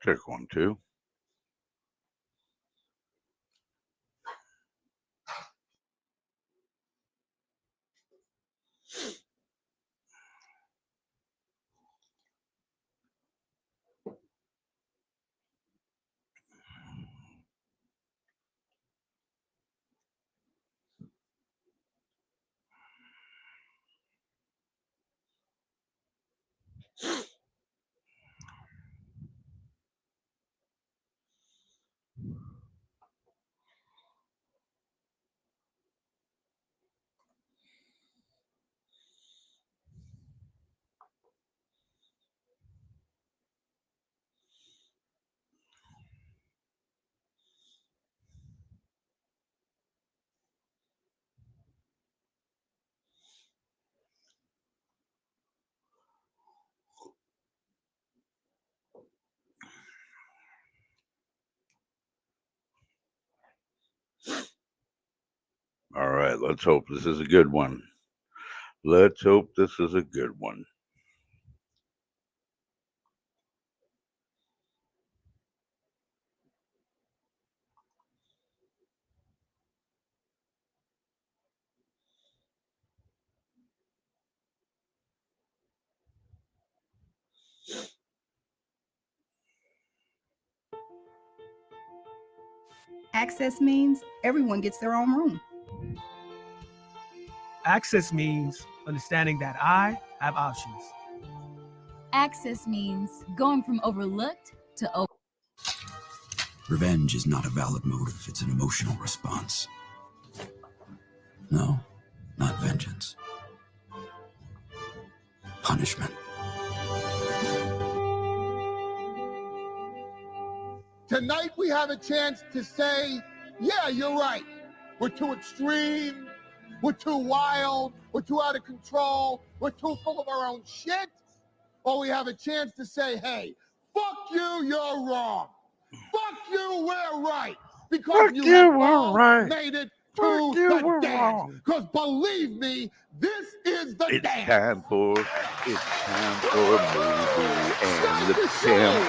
Check 1, 2. All right, let's hope this is a good one. Let's hope this is a good one. Access means everyone gets their own room. Access means understanding that I have options. Access means going from overlooked to over. Revenge is not a valid motive, it's an emotional response. No, not vengeance. Punishment. Tonight we have a chance to say, yeah, you're right. We're too extreme. We're too wild. We're too out of control. We're too full of our own shit. Or we have a chance to say, hey, fuck you, you're wrong. Fuck you, we're right. Because Fuck you you, have we're all right. made it Fuck to you, the we're dance. wrong. Because believe me, this is the It's dance. time for movie and the film.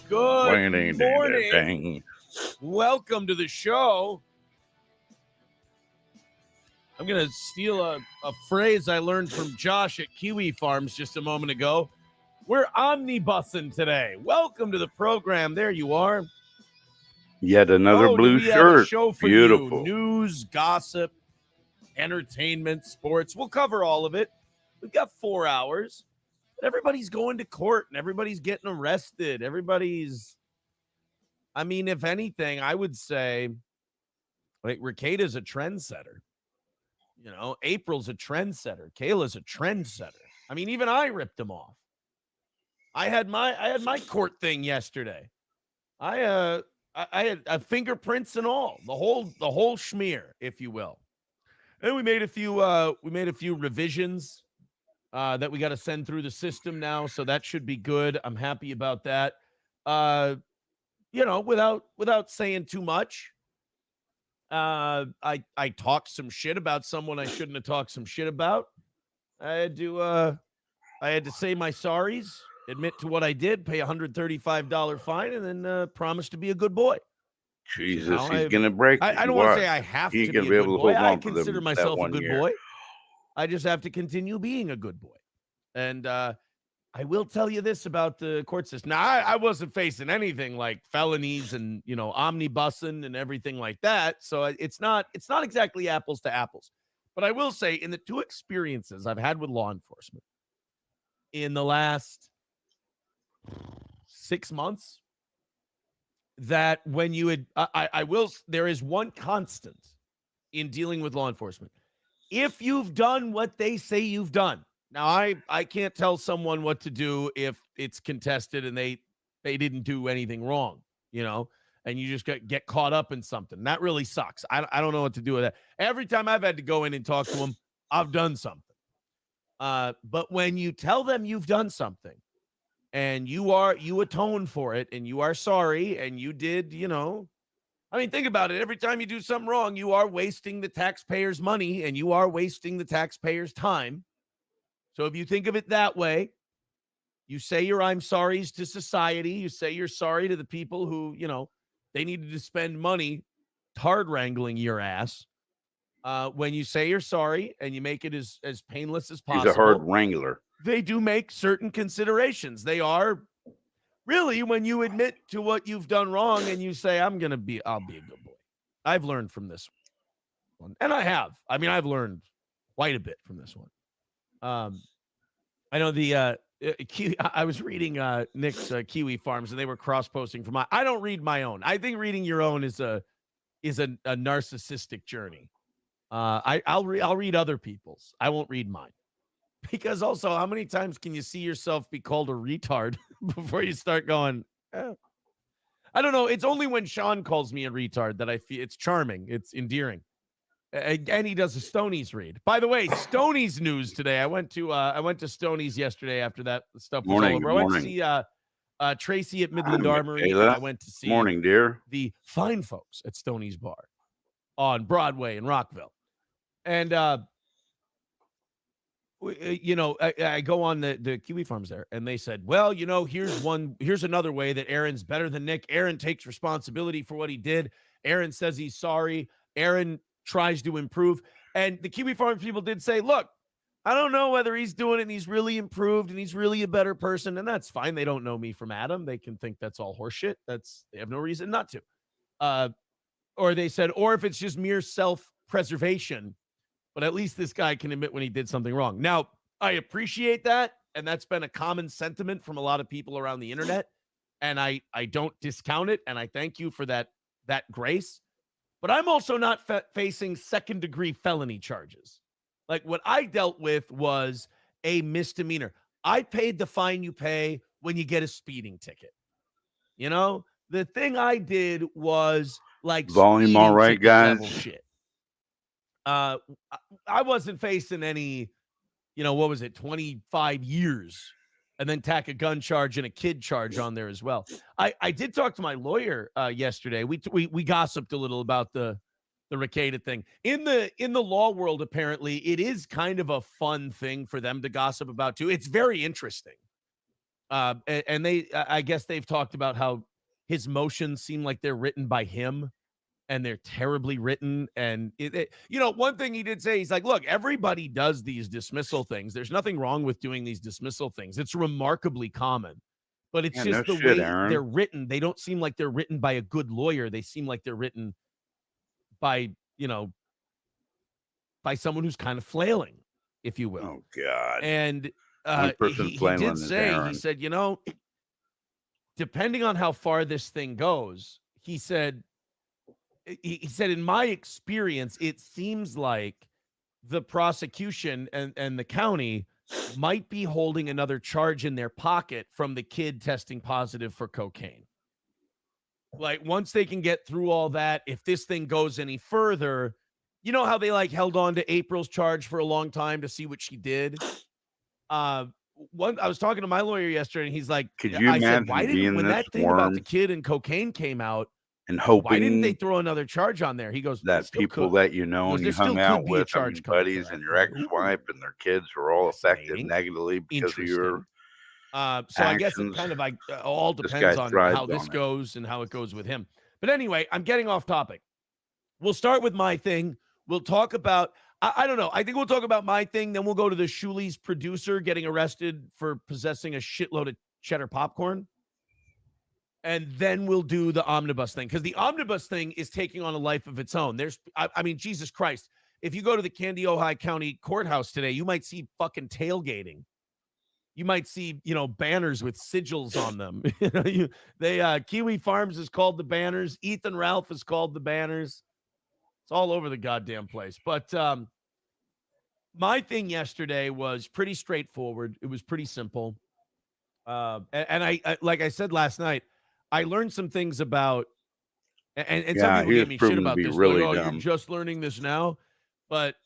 Good morning. Welcome to the show. I'm going to steal a phrase I learned from Josh at Kiwi Farms just a moment ago. We're omnibussing today. Welcome to the program. There you are. Yet another blue we have a shirt. show for Beautiful. you. News, gossip, entertainment, sports. We'll cover all of it. We've got 4 hours. But everybody's going to court and everybody's getting arrested. If anything, I would say, like, Ricada's a trendsetter. You know, April's a trendsetter. Kayla's a trendsetter. I mean, even I ripped them off. I had my court thing yesterday. I had fingerprints and all, the whole schmear, if you will. And we made a few revisions that we got to send through the system now, so that should be good. I'm happy about that. Without saying too much, I talked some shit about someone I shouldn't have talked some shit about. I had to say my sorries, admit to what I did, pay $135 fine, and then promise to be a good boy. Jesus, so he's gonna break. I don't want to say I have to be a good boy. I consider myself a good boy. I just have to continue being a good boy. And I will tell you this about the court system. Now, I wasn't facing anything like felonies and, omnibussing and everything like that. So it's not exactly apples to apples. But I will say, in the 2 experiences I've had with law enforcement in the last 6 months, that when you had, there is one constant in dealing with law enforcement. If you've done what they say you've done. Now, I can't tell someone what to do if it's contested and they didn't do anything wrong, and you just get caught up in something. That really sucks. I don't know what to do with that. Every time I've had to go in and talk to them, I've done something. But when you tell them you've done something and you atone for it and you are sorry and you did, I mean, think about it. Every time you do something wrong, you are wasting the taxpayers' money and you are wasting the taxpayers' time. So if you think of it that way, you say your I'm sorry's to society. You say you're sorry to the people who, they needed to spend money hard wrangling your ass. When you say you're sorry and you make it as painless as possible. He's a hard wrangler. They do make certain considerations. They are really when you admit to what you've done wrong and you say, I'll be a good boy. I've learned from this one. And I have. I mean, I've learned quite a bit from this one. I know I was reading Nick's Kiwi Farms, and they were cross-posting from I don't read my own. I think reading your own is a narcissistic journey. I'll read other people's. I won't read mine. Because also, how many times can you see yourself be called a retard before you start going, I don't know. It's only when Sean calls me a retard that I feel it's charming. It's endearing. And he does a Stoney's read. By the way, Stoney's news today. I went to Stoney's yesterday after that stuff was all over. I went to see Tracy at Midland Armory. And I went to see the fine folks at Stoney's Bar on Broadway in Rockville. And I go on the Kiwi Farms there, and they said, well, here's another way that Aaron's better than Nick. Aaron takes responsibility for what he did. Aaron says he's sorry. Aaron tries to improve. And the Kiwi Farms people did say, look, I don't know whether he's doing it and he's really improved and he's really a better person. And that's fine. They don't know me from Adam. They can think that's all horseshit. They have no reason not to. Or they said, or if it's just mere self-preservation, but at least this guy can admit when he did something wrong. Now, I appreciate that. And that's been a common sentiment from a lot of people around the internet. And I don't discount it. And I thank you for that grace. But I'm also not facing second-degree felony charges. Like, what I dealt with was a misdemeanor. I paid the fine you pay when you get a speeding ticket. The thing I did was like volume all right, guys. Shit. I wasn't facing any, what was it, 25 years, and then tack a gun charge and a kid charge on there as well. I did talk to my lawyer yesterday. We gossiped a little about the Rekieta thing. In the law world, apparently, it is kind of a fun thing for them to gossip about too. It's very interesting. And I guess they've talked about how his motions seem like they're written by him. And they're terribly written. And, one thing he did say, he's like, look, everybody does these dismissal things. There's nothing wrong with doing these dismissal things. It's remarkably common. But it's just the way they're written. They don't seem like they're written by a good lawyer. They seem like they're written by, by someone who's kind of flailing, if you will. Oh, God. And he did say, Aaron. he said, depending on how far this thing goes, he said, in my experience, it seems like the prosecution and the county might be holding another charge in their pocket from the kid testing positive for cocaine. Like, once they can get through all that, if this thing goes any further, you know how they held on to April's charge for a long time to see what she did? I was talking to my lawyer yesterday, and he's like, I said, why didn't, when that thing about the kid and cocaine came out, and hoping, why didn't they throw another charge on there? He goes, that people that and you hung out with, buddies and your ex-wife and their kids were all affected negatively because of your so I guess it kind of all depends on how this goes and how it goes with him. But anyway, I'm getting off topic. We'll start with my thing. We'll talk about, I don't know. I think we'll talk about my thing. Then we'll go to the Shuli's producer getting arrested for possessing a shitload of cheddar popcorn. And then we'll do the omnibus thing, because the omnibus thing is taking on a life of its own. I mean, Jesus Christ. If you go to the Candy Ojai County Courthouse today, you might see fucking tailgating. You might see, banners with sigils on them. Kiwi Farms is called the banners. Ethan Ralph is called the banners. It's all over the goddamn place. But my thing yesterday was pretty straightforward. It was pretty simple. And I like I said last night, I learned some things about And some people he gave was me shit proven to about be this. really Like, oh, you're dumb. just learning this now. But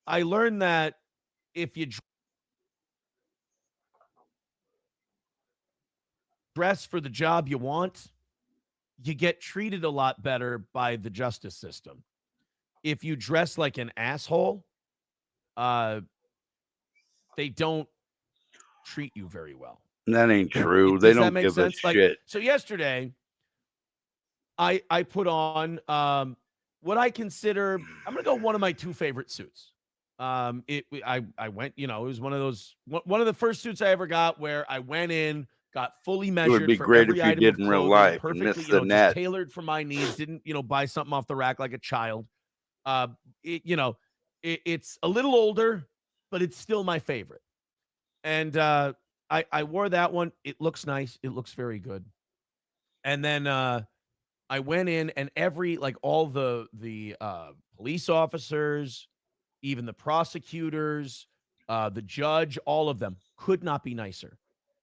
I learned that if you dress for the job you want, you get treated a lot better by the justice system. If you dress like an asshole, they don't treat you very well. That ain't true. They Does that don't make give a sense? Like, shit. so yesterday, I put on what I consider, I'm gonna go one of my two favorite suits. I went, it was one of the first suits I ever got where I went in, got fully It would measured be for great every if you item did of in real clothing, life and perfectly, missed the just net. tailored for my needs. Didn't, buy something off the rack like a child. It's a little older, but it's still my favorite. And I wore that one. It looks nice. It looks very good. And then I went in, and all the police officers, even the prosecutors, the judge, all of them could not be nicer.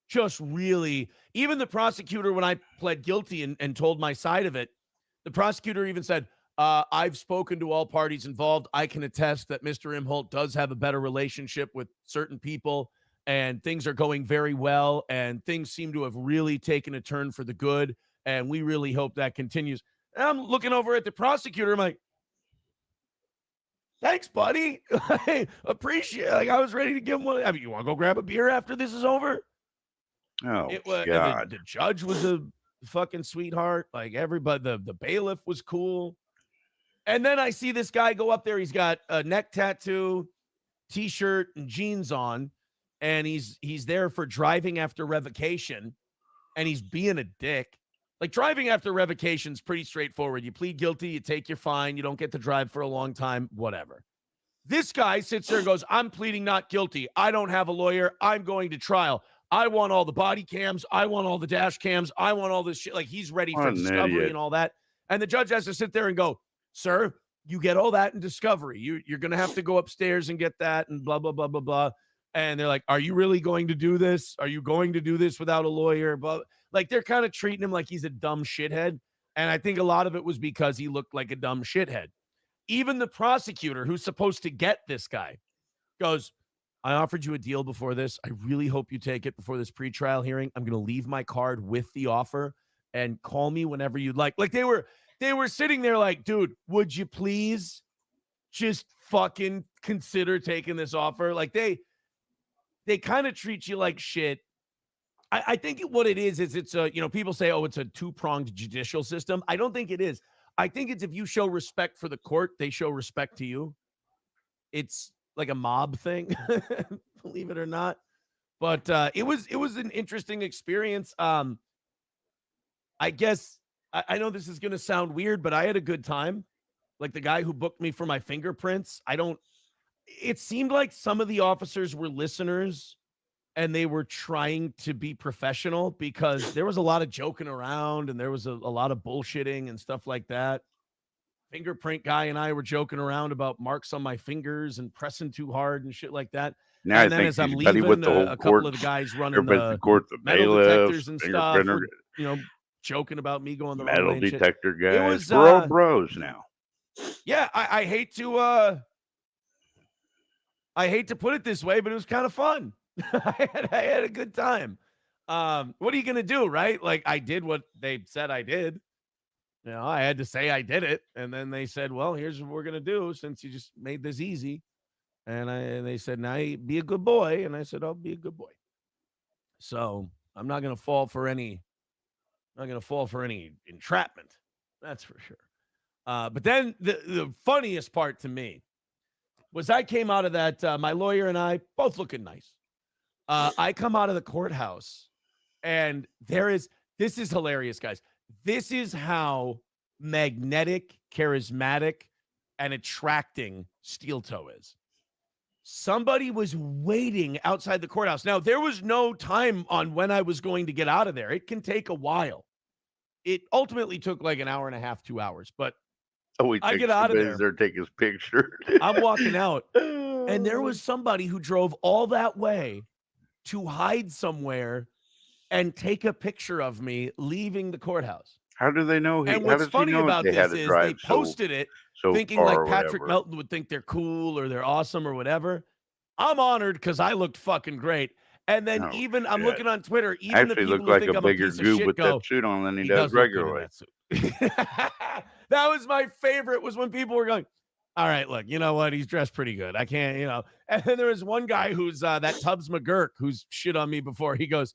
Just really, even the prosecutor, when I pled guilty and told my side of it, the prosecutor even said, I've spoken to all parties involved. I can attest that Mr. Imholt does have a better relationship with certain people, and things are going very well, and things seem to have really taken a turn for the good, and we really hope that continues. And I'm looking over at the prosecutor. I'm like, thanks, buddy. I appreciate it. Like, I was ready to give him one. I mean, you want to go grab a beer after this is over? Oh, It was God. the judge was a fucking sweetheart. Like, everybody, the bailiff was cool. And then I see this guy go up there. He's got a neck tattoo, t-shirt, and jeans on, and he's there for driving after revocation, and he's being a dick. Like, driving after revocation is pretty straightforward. You plead guilty, you take your fine, you don't get to drive for a long time, whatever. This guy sits there and goes, I'm pleading not guilty. I don't have a lawyer. I'm going to trial. I want all the body cams. I want all the dash cams. I want all this shit. Like, he's ready What for an discovery idiot. and all that. And the judge has to sit there and go, sir, you get all that in discovery. You're going to have to go upstairs and get that and blah, blah, blah, blah, blah. And they're like, are you really going to do this? Are you going to do this without a lawyer? But like, they're kind of treating him like he's a dumb shithead. And I think a lot of it was because he looked like a dumb shithead. Even the prosecutor who's supposed to get this guy goes, I offered you a deal before this. I really hope you take it before this pretrial hearing. I'm going to leave my card with the offer and call me whenever you'd like. Like, they were sitting there like, dude, would you please just fucking consider taking this offer? Like, they kind of treat you like shit. I think what it is it's a, people say, oh, it's a two-pronged judicial system. I don't think it is. I think it's if you show respect for the court, they show respect to you. It's like a mob thing, believe it or not. But it was an interesting experience. I guess I know this is going to sound weird, but I had a good time. Like, the guy who booked me for my fingerprints, it seemed like some of the officers were listeners and they were trying to be professional because there was a lot of joking around and there was a lot of bullshitting and stuff like that. Fingerprint guy and I were joking around about marks on my fingers and pressing too hard and shit like that. Now And I then think as I'm he's buddy leaving, with the whole a court. couple of the guys running Everybody's the court, the metal bailiffs, detectors and stuff fingerprinter, were, joking about me going the wrong metal way and shit. detector guys. It was, we're all bros now. Yeah, I hate to put it this way, but it was kind of fun. I had a good time. What are you gonna do, right? Like, I did what they said I did. I had to say I did it, and then they said, well, here's what we're gonna do since you just made this easy. And they said, now be a good boy, and I said, I'll be a good boy. So I'm not gonna fall for any entrapment, that's for sure. But then the funniest part to me was I came out of that, my lawyer and I both looking nice. I come out of the courthouse, and this is hilarious, guys. This is how magnetic, charismatic, and attracting Steel Toe is. Somebody was waiting outside the courthouse. Now, there was no time on when I was going to get out of there. It can take a while. It ultimately took like an hour and a half, 2 hours, but I get out of there. Take his picture. I'm walking out, and there was somebody who drove all that way to hide somewhere and take a picture of me leaving the courthouse. How do they know And how what's does he funny know about they had this to is they drive posted it so thinking far like or Patrick whatever? Melton would think they're cool or they're awesome or whatever. I'm honored because I looked fucking great. And then Oh, even I'm shit. looking on Twitter, I even the actually people look who like think a I'm a bigger piece of goob shit with go, that suit on than he he does does look good in regularly. that suit. That was my favorite, was when people were going, all right, look, you know what? He's dressed pretty good. I can't, you know. And then there was one guy who's that Tubbs McGurk who's shit on me before. He goes,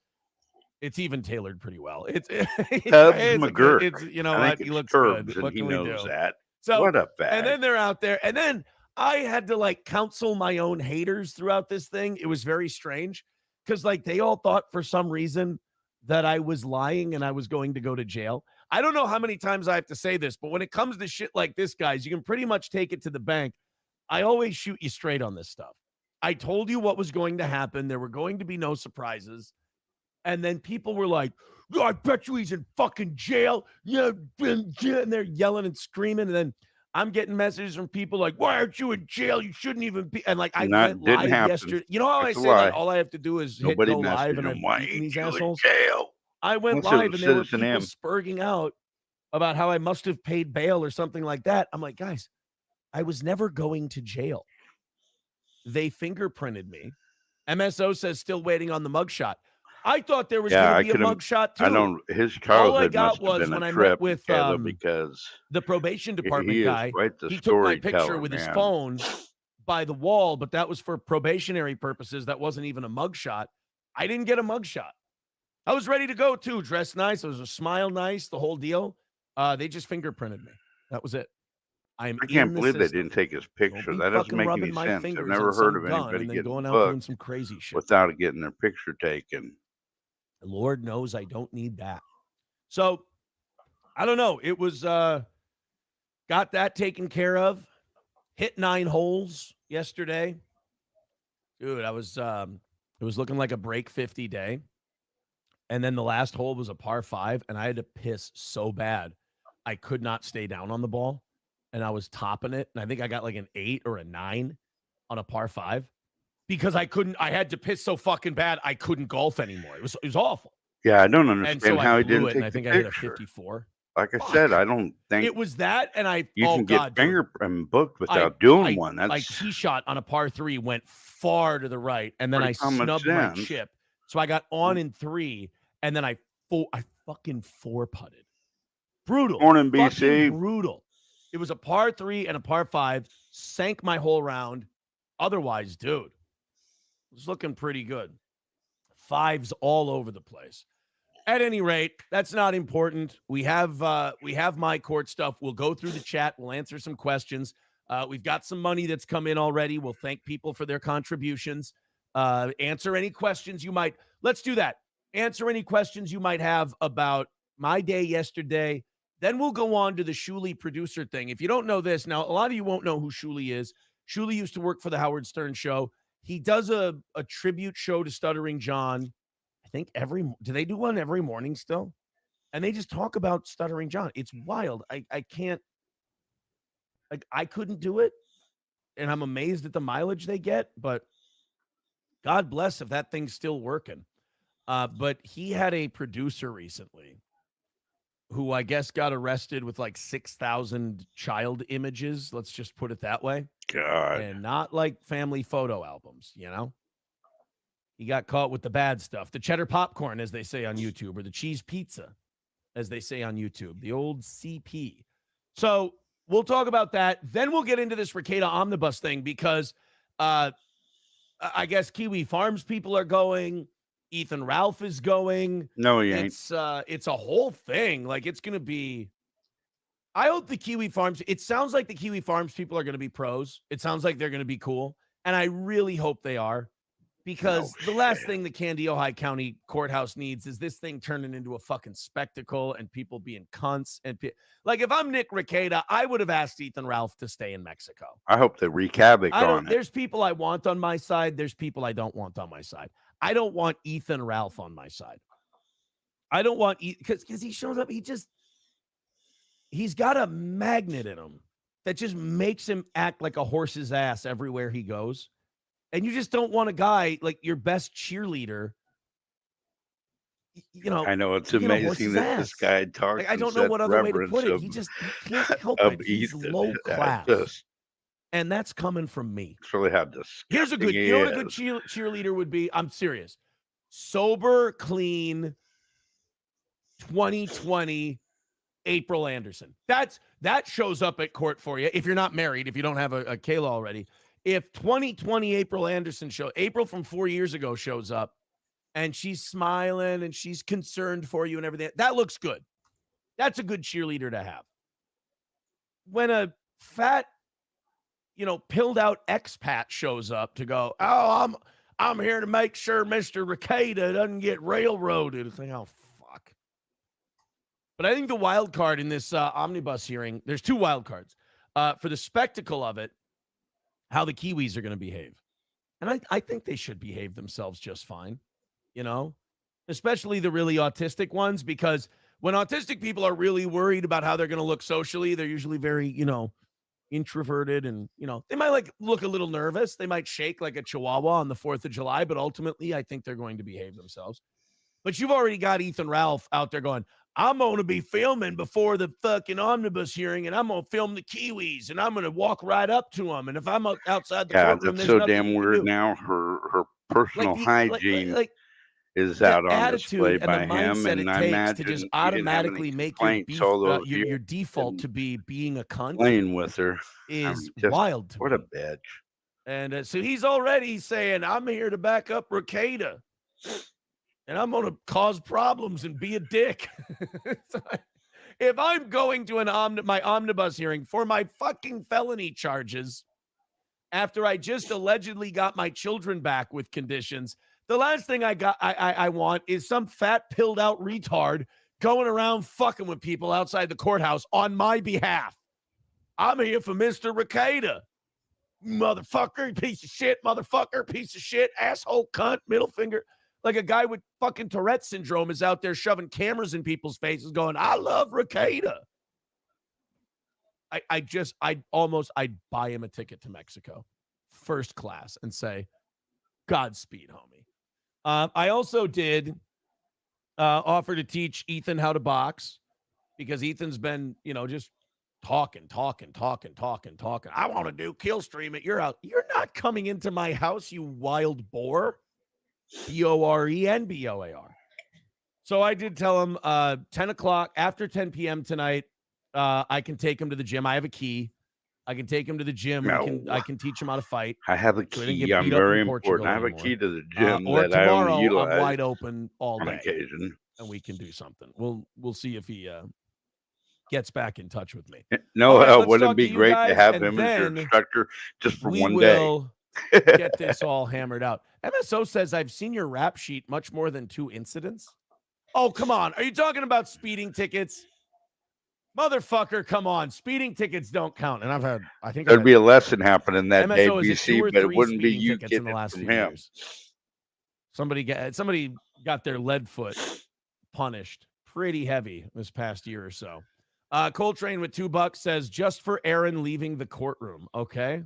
it's even tailored pretty well. It's Tubbs it's a good, McGurk. it's, you know I what? think He it's looks Turbs, good. and What he can we knows do? that. So, What a and fag. then they're out there. And then I had to like counsel my own haters throughout this thing. It was very strange because like they all thought for some reason that I was lying and I was going to go to jail. I don't know how many times I have to say this, but when it comes to shit like this, guys, you can pretty much take it to the bank. I always shoot you straight on this stuff. I told you what was going to happen. There were going to be no surprises. And then people were like, oh, I bet you he's in fucking jail. Yeah, and they're yelling and screaming. And then I'm getting messages from people like, why aren't you in jail? You shouldn't even be. And like, I went Didn't live happen. yesterday. You know how That's I a say lie. like all I have to do is hit Nobody go live and messaged I've him. Why beaten ain't these you in assholes? jail? I went Unless it live was and there were Citizen people M. spurging out about how I must have paid bail or something like that. I'm like, guys, I was never going to jail. They fingerprinted me. MSO says still waiting on the mugshot. I thought there was going to be a mugshot too. I don't. His All I childhood got must have was been when a I trip, met with Caleb, because the probation department he is guy. quite the He took my picture storyteller, with his man. phone by the wall, but that was for probationary purposes. That wasn't even a mugshot. I didn't get a mugshot. I was ready to go too, dressed nice. I was a smile nice, the whole deal. They just fingerprinted me. That was it. I can't believe they didn't take his picture. That doesn't make any sense. I've never heard of anybody getting going out booked doing some crazy shit without getting their picture taken. Lord knows I don't need that. So I don't know. It was got that taken care of. Hit 9 holes yesterday. Dude, I was it was looking like a break 50 day. And then the last hole was a par 5 and I had to piss so bad. I could not stay down on the ball and I was topping it and I think I got like an 8 or a 9 on a par 5 because I had to piss so fucking bad I couldn't golf anymore. It was awful. Yeah, I don't And understand so how I he blew didn't it, take and I think the I hit a picture. 54. Like I said, I don't think It was that, and you can God, get fingerprint booked I without doing one. my That's tee shot on a par 3 went far to the right, and then I pretty common snubbed my sense. chip. So I got on in 3, and then I fucking 4 putted. Brutal. Morning, Fucking BC. brutal. It was a par 3 and a par 5. Sank my whole round. Otherwise, dude, it was looking pretty good. 5s all over the place. At any rate, that's not important. We have my court stuff. We'll go through the chat. We'll answer some questions. We've got some money that's come in already. We'll thank people for their contributions. Answer any questions you might. Let's do that. Answer any questions you might have about my day yesterday. Then we'll go on to the Shuley producer thing. If you don't know this, now a lot of you won't know who Shuley is. Shuley used to work for the Howard Stern show. He does a tribute show to Stuttering John. I think do they do one every morning still? And they just talk about Stuttering John. It's wild. I can't, like, I couldn't do it. And I'm amazed at the mileage they get, but God bless if that thing's still working. But he had a producer recently who I guess got arrested with like 6,000 child images. Let's just put it that way. God. And not like family photo albums, you know? He got caught with the bad stuff. The cheddar popcorn, as they say on YouTube, or the cheese pizza, as they say on YouTube, the old CP. So we'll talk about that. Then we'll get into this Rekieta Omnibus thing because I guess Kiwi Farms people are going. Ethan Ralph is going. No, he ain't. It's a whole thing. Like, it's going to be. I hope the Kiwi Farms. It sounds like the Kiwi Farms people are going to be pros. It sounds like they're going to be cool. And I really hope they are. Because the last thing the Candy Ojai County Courthouse needs is this thing turning into a fucking spectacle and people being cunts. And like, if I'm Nick Rekieta, I would have asked Ethan Ralph to stay in Mexico. I hope they wreak havoc on it. There's people I want on my side. There's people I don't want on my side. I don't want Ethan Ralph on my side. I don't want because he shows up. He's got a magnet in him that just makes him act like a horse's ass everywhere he goes. And you just don't want a guy like your best cheerleader I know it's being a amazing horse's that this ass. guy talks Like, I and don't know said what other way to reverence put it. of, He can't help of it. He's Ethan. low I class. just And that's coming from me. it's really how Here's a disgusting good, he you know what a good is. cheerleader would be? I'm serious. Sober, clean, 2020 April Anderson. That shows up at court for you. If you're not married, if you don't have a Kayla already. If 2020 April from 4 years ago shows up and she's smiling and she's concerned for you and everything, that looks good. That's a good cheerleader to have. When a fat, pilled out expat shows up to go, oh, I'm here to make sure Mr. Ricada doesn't get railroaded. It's like, oh, fuck. But I think the wild card in this omnibus hearing, there's two wild cards. For the spectacle of it, how the Kiwis are going to behave. And I think they should behave themselves just fine, especially the really autistic ones, because when autistic people are really worried about how they're going to look socially, they're usually very, introverted and, they might look a little nervous. They might shake like a chihuahua on the 4th of July, but ultimately I think they're going to behave themselves. But you've already got Ethan Ralph out there going, I'm going to be filming before the fucking omnibus hearing, and I'm going to film the Kiwis, and I'm going to walk right up to them. And if I'm outside the courtroom, that's there's so damn weird now. Her personal hygiene is out on display by him, and I imagine to just he didn't have any automatically make complaints all those your years default to be being a cunt playing with her is just wild to what me. a bitch. And so he's already saying, I'm here to back up Ricada, and I'm going to cause problems and be a dick. So if I'm going to my omnibus hearing for my fucking felony charges after I just allegedly got my children back with conditions, the last thing I want is some fat pilled out retard going around fucking with people outside the courthouse on my behalf. I'm here for Mr. Ricada. Motherfucker, piece of shit, motherfucker, piece of shit, asshole, cunt, middle finger. Like a guy with fucking Tourette syndrome is out there shoving cameras in people's faces going, I love Ricada. I'd buy him a ticket to Mexico, first class, and say, Godspeed, homie. I also did offer to teach Ethan how to box because Ethan's been, just talking. I want to do kill stream at your house. You're not coming into my house, you wild boar. B-O-R-E and B-O-A-R. So I did tell him 10 o'clock, after 10 p.m. tonight, I can take him to the gym. I have a key. I can take him to the gym. No. I can teach him how to fight. I have a key. I'm very important. I have a key to the gym or that I only tomorrow, utilize I'm wide open all on day, occasion, and we can do something. We'll see if he gets back in touch with me. No, right, wouldn't it be great to have him as your instructor just for one day? Get this all hammered out. MSO says, I've seen your rap sheet much more than 2 incidents. Oh, come on. Are you talking about speeding tickets? Motherfucker, come on. Speeding tickets don't count. And I think there'd be a lesson happening that day, BC, but it wouldn't be you getting it from him. Years. Somebody got their lead foot punished pretty heavy this past year or so. Coltrane with $2 says, just for Aaron leaving the courtroom. Okay.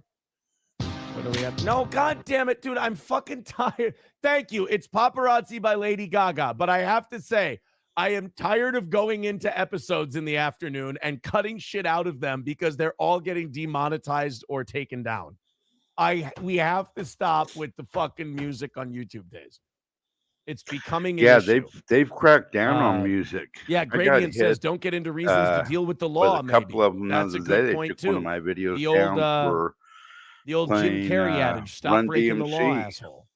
What do we have? No, God damn it, dude. I'm fucking tired. Thank you. It's Paparazzi by Lady Gaga. But I have to say, I am tired of going into episodes in the afternoon and cutting shit out of them because they're all getting demonetized or taken down. We have to stop with the fucking music on YouTube days. It's becoming an issue. They've cracked down on music. Yeah, Gradient says don't get into reasons to deal with the law. A couple of them. That's a good point too. One of my videos down for the old Jim Carrey adage: "Stop breaking the law, asshole."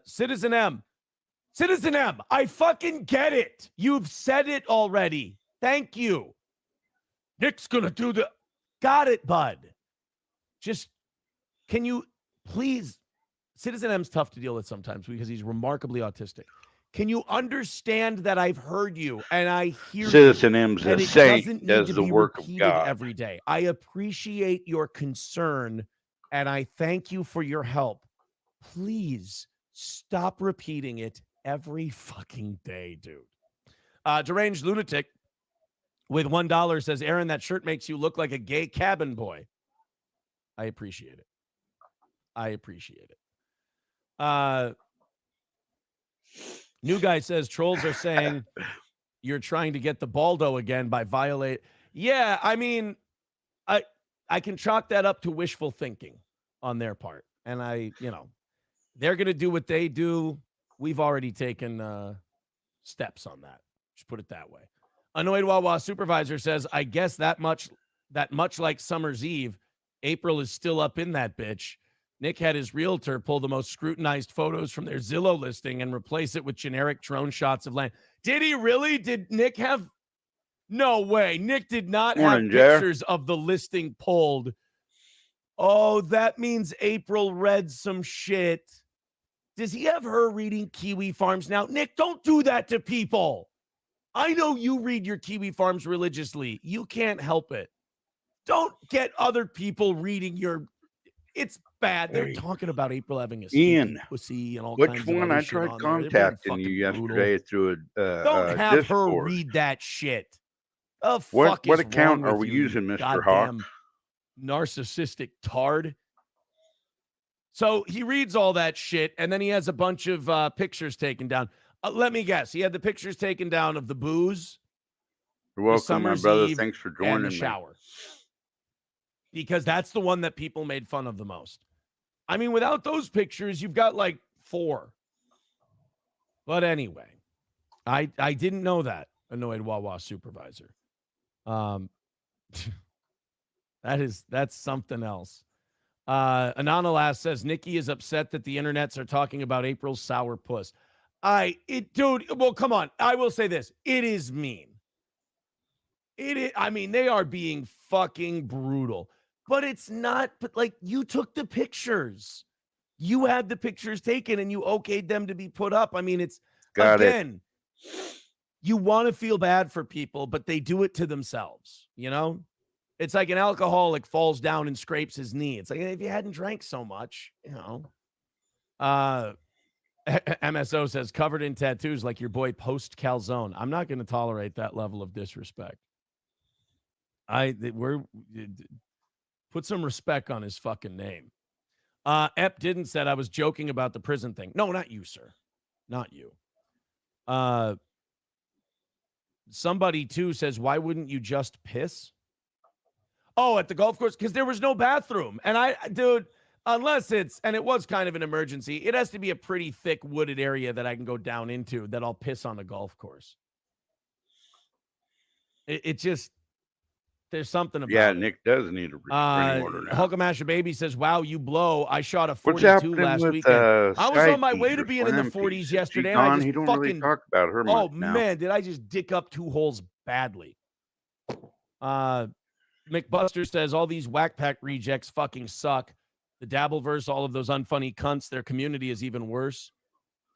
Citizen M, I fucking get it. You've said it already. Thank you. Nick's gonna do the. Got it, bud. Just can you please? Citizen M's tough to deal with sometimes because he's remarkably autistic. Can you understand that I've heard you and I hear Citizen M's a saint, does the work of God every day. I appreciate your concern and I thank you for your help. Please stop repeating it every fucking day, dude. Deranged Lunatic with $1 says, Aaron, that shirt makes you look like a gay cabin boy. I appreciate it. New guy says trolls are saying you're trying to get the Baldo again by violate. Yeah, I mean, I can chalk that up to wishful thinking on their part. And they're going to do what they do. We've already taken steps on that. Just put it that way. Annoyed Wawa supervisor says, I guess that much like Summer's Eve, April is still up in that bitch. Nick had his realtor pull the most scrutinized photos from their Zillow listing and replace it with generic drone shots of land. Did he really? Did Nick have? No way. Nick did not have pictures of the listing pulled. Oh, that means April read some shit. Does he have her reading Kiwi Farms now? Nick, don't do that to people. I know you read your Kiwi Farms religiously. You can't help it. Don't get other people reading your... It's bad. They're talking about April having a Ian, pussy and all which kinds one? of other I shit tried on contacting you yesterday through a Don't have Discord. her read that shit. The What fuck is account wrong are with we you, using, Mr. Hawk? goddamn narcissistic tard? So he reads all that shit, and then he has a bunch of pictures taken down. Let me guess. He had the pictures taken down of the booze. You're welcome, my brother. Eve, Thanks for and joining the me. shower. Because that's the one that people made fun of the most. I mean, without those pictures, you've got like 4. But anyway, I didn't know that, annoyed Wawa supervisor. That's something else. Anonymous says Nikki is upset that the internets are talking about April's sour puss. Dude, well, come on. I will say this. It is mean. I mean, they are being fucking brutal. But it's not, but like, you took the pictures. You had the pictures taken and you okayed them to be put up. I mean, it's, you want to feel bad for people, but they do it to themselves, you know? It's like an alcoholic falls down and scrapes his knee. It's like, if you hadn't drank so much, you know. MSO says, covered in tattoos like your boy Post Calzone. I'm not going to tolerate that level of disrespect. Put some respect on his fucking name. Ep didn't said I was joking about the prison thing. No, not you, sir. Not you. Somebody too says, why wouldn't you just piss? Oh, at the golf course? Because there was no bathroom. And dude, unless it was kind of an emergency, it has to be a pretty thick wooded area that I can go down into that I'll piss on the golf course. It just, there's something about it. Nick does need a restraining order now. Hulkamasha Baby says, wow, you blow. I shot a 42 last weekend. I was on my way to being in the 40s yesterday. And I just don't really talk about her much now. Man, did I just dick up 2 holes badly. McBuster says, all these whack pack rejects fucking suck. The Dabbleverse, all of those unfunny cunts, their community is even worse.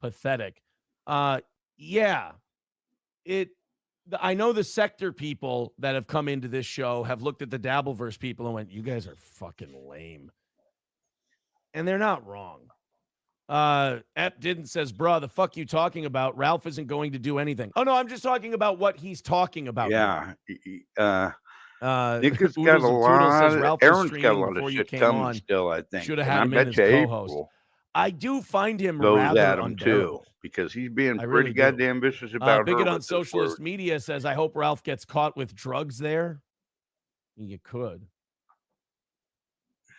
Pathetic. Yeah. I know the sector people that have come into this show have looked at the Dabbleverse people and went, you guys are fucking lame. And they're not wrong. Ep didn't says, bruh, the fuck you talking about? Ralph isn't going to do anything. Oh, no, I'm just talking about what he's talking about. Yeah. Nick has got a lot. Aaron's got a lot of shit coming still, I think. Should have had him in as co-host. I do find him rather unbearable. Too, because he's being pretty goddamn vicious about Bigot on Socialist Media says, I hope Ralph gets caught with drugs there. You could.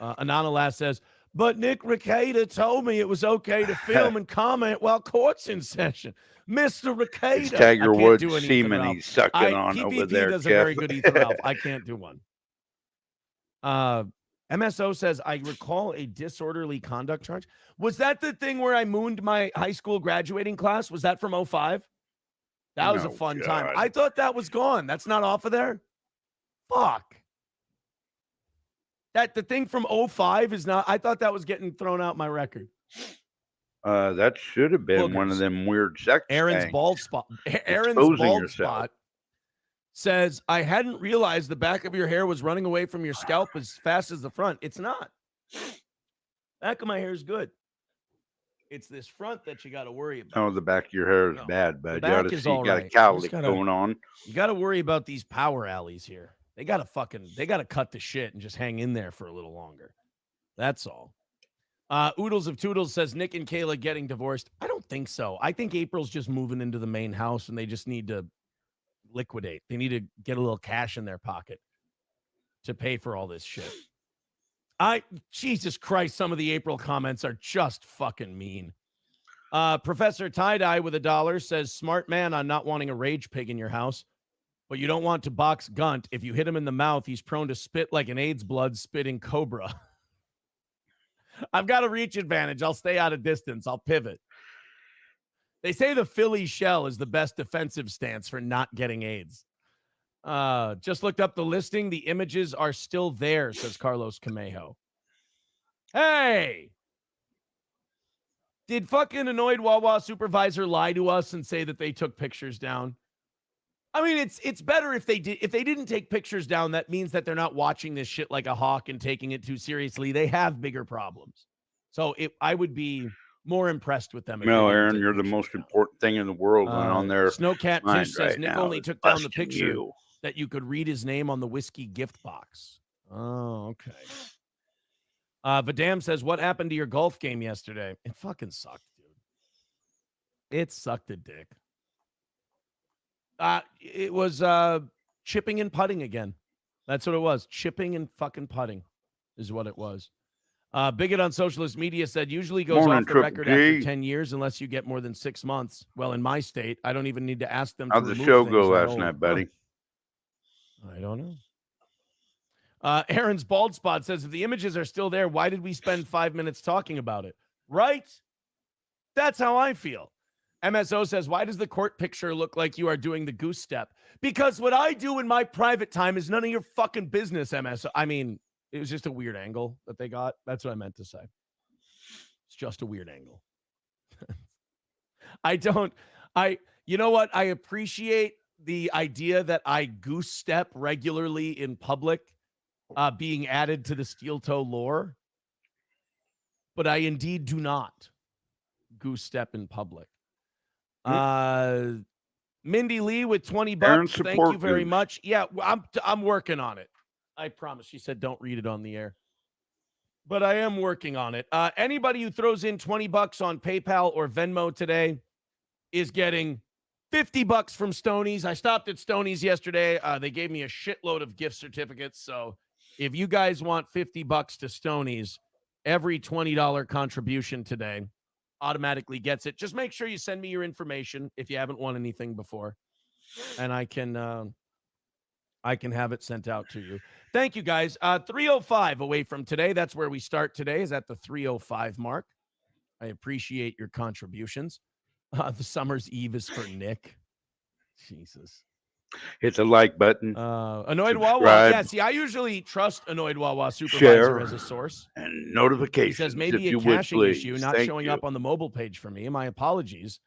Anonymous says, but Nick Recader told me it was okay to film and comment while court's in session. Mr. Recader. Tiger Woods semen he's sucking on PPP over there. Does a very good Ethan Ralph. I can't do one. MSO says, I recall a disorderly conduct charge. Was that the thing where I mooned my high school graduating class? Was that from 05? That was a fun time. I thought that was gone. That's not off of there? Fuck. The thing from 05 is not, I thought that was getting thrown out my record. That should have been one of them weird sex Aaron's things. bald spot. Aaron's bald spot says, I hadn't realized the back of your hair was running away from your scalp as fast as the front. It's not. Back of my hair is good. It's this front that you got to worry about. Oh, the back of your hair is bad, bud. You got a cowlick going on. You got to worry about these power alleys here. They got to cut the shit and just hang in there for a little longer. That's all. Oodles of Toodles says Nick and Kayla getting divorced. I don't think so. I think April's just moving into the main house and they just need to liquidate. They need to get a little cash in their pocket to pay for all this shit. Jesus Christ, some of the April comments are just fucking mean. Professor Tie-Dye with $1 says, smart man on not wanting a rage pig in your house, but you don't want to box Gunt. If you hit him in the mouth, he's prone to spit like an AIDS blood spitting cobra. I've got a reach advantage. I'll stay out of distance. I'll pivot. They say the Philly shell is the best defensive stance for not getting AIDS. Just looked up the listing. The images are still there, says Carlos Camejo. Hey! Did fucking annoyed Wawa supervisor lie to us and say that they took pictures down? I mean, it's better if they did. If they didn't take pictures down, that means that they're not watching this shit like a hawk and taking it too seriously. They have bigger problems. So I would be more impressed with them. No, Aaron, you're the most important thing in the world on their Snowcat mind Tish says right Nick now only is took down the busting picture you. that you could read his name on the whiskey gift box. Oh, okay. Vadam says, what happened to your golf game yesterday? It fucking sucked, dude. It sucked a dick. It was chipping and putting again. That's what it was. Chipping and fucking putting is what it was. Bigot on Socialist Media said, usually goes off the record after 10 years unless you get more than 6 months. Well, in my state, I don't even need to ask them. How'd the show go last night, buddy? I don't know. Aaron's Bald Spot says, if the images are still there, why did we spend 5 minutes talking about it? Right? That's how I feel. MSO says, why does the court picture look like you are doing the goose step? Because what I do in my private time is none of your fucking business, MSO. I mean, it was just a weird angle that they got. That's what I meant to say. It's just a weird angle. You know what? I appreciate the idea that I goose step regularly in public, being added to the steel toe lore. But I indeed do not goose step in public. Mindy Lee with $20. Thank you very much. Yeah, I'm working on it. I promise. She said don't read it on the air. But I am working on it. Anybody who throws in $20 on PayPal or Venmo today is getting $50 from Stoney's. I stopped at Stoney's yesterday. They gave me a shitload of gift certificates. So if you guys want $50 to Stoney's, every $20 contribution today automatically gets it. Just make sure you send me your information if you haven't won anything before, and I can have it sent out to you. Thank you, guys. 3:05 away from today. That's where we start today, is at the 3:05 mark. I appreciate your contributions. The summer's eve is for Nick. Jesus. Hit the like button. Annoyed Wawa. Yeah, see, I usually trust Annoyed Wawa supervisor as a source. And notifications. He says maybe a caching issue, not showing up on the mobile page for me. My apologies.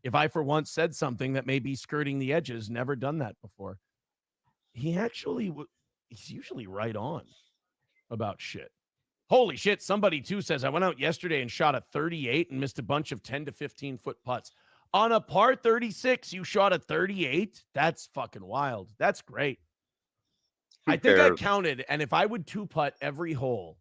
If I for once said something that may be skirting the edges, never done that before. He's usually right on about shit. Holy shit. Somebody too says, I went out yesterday and shot a 38 and missed a bunch of 10 to 15 foot putts. On a par 36, you shot a 38? That's fucking wild. That's great. I think I counted, and if I would two-putt every hole,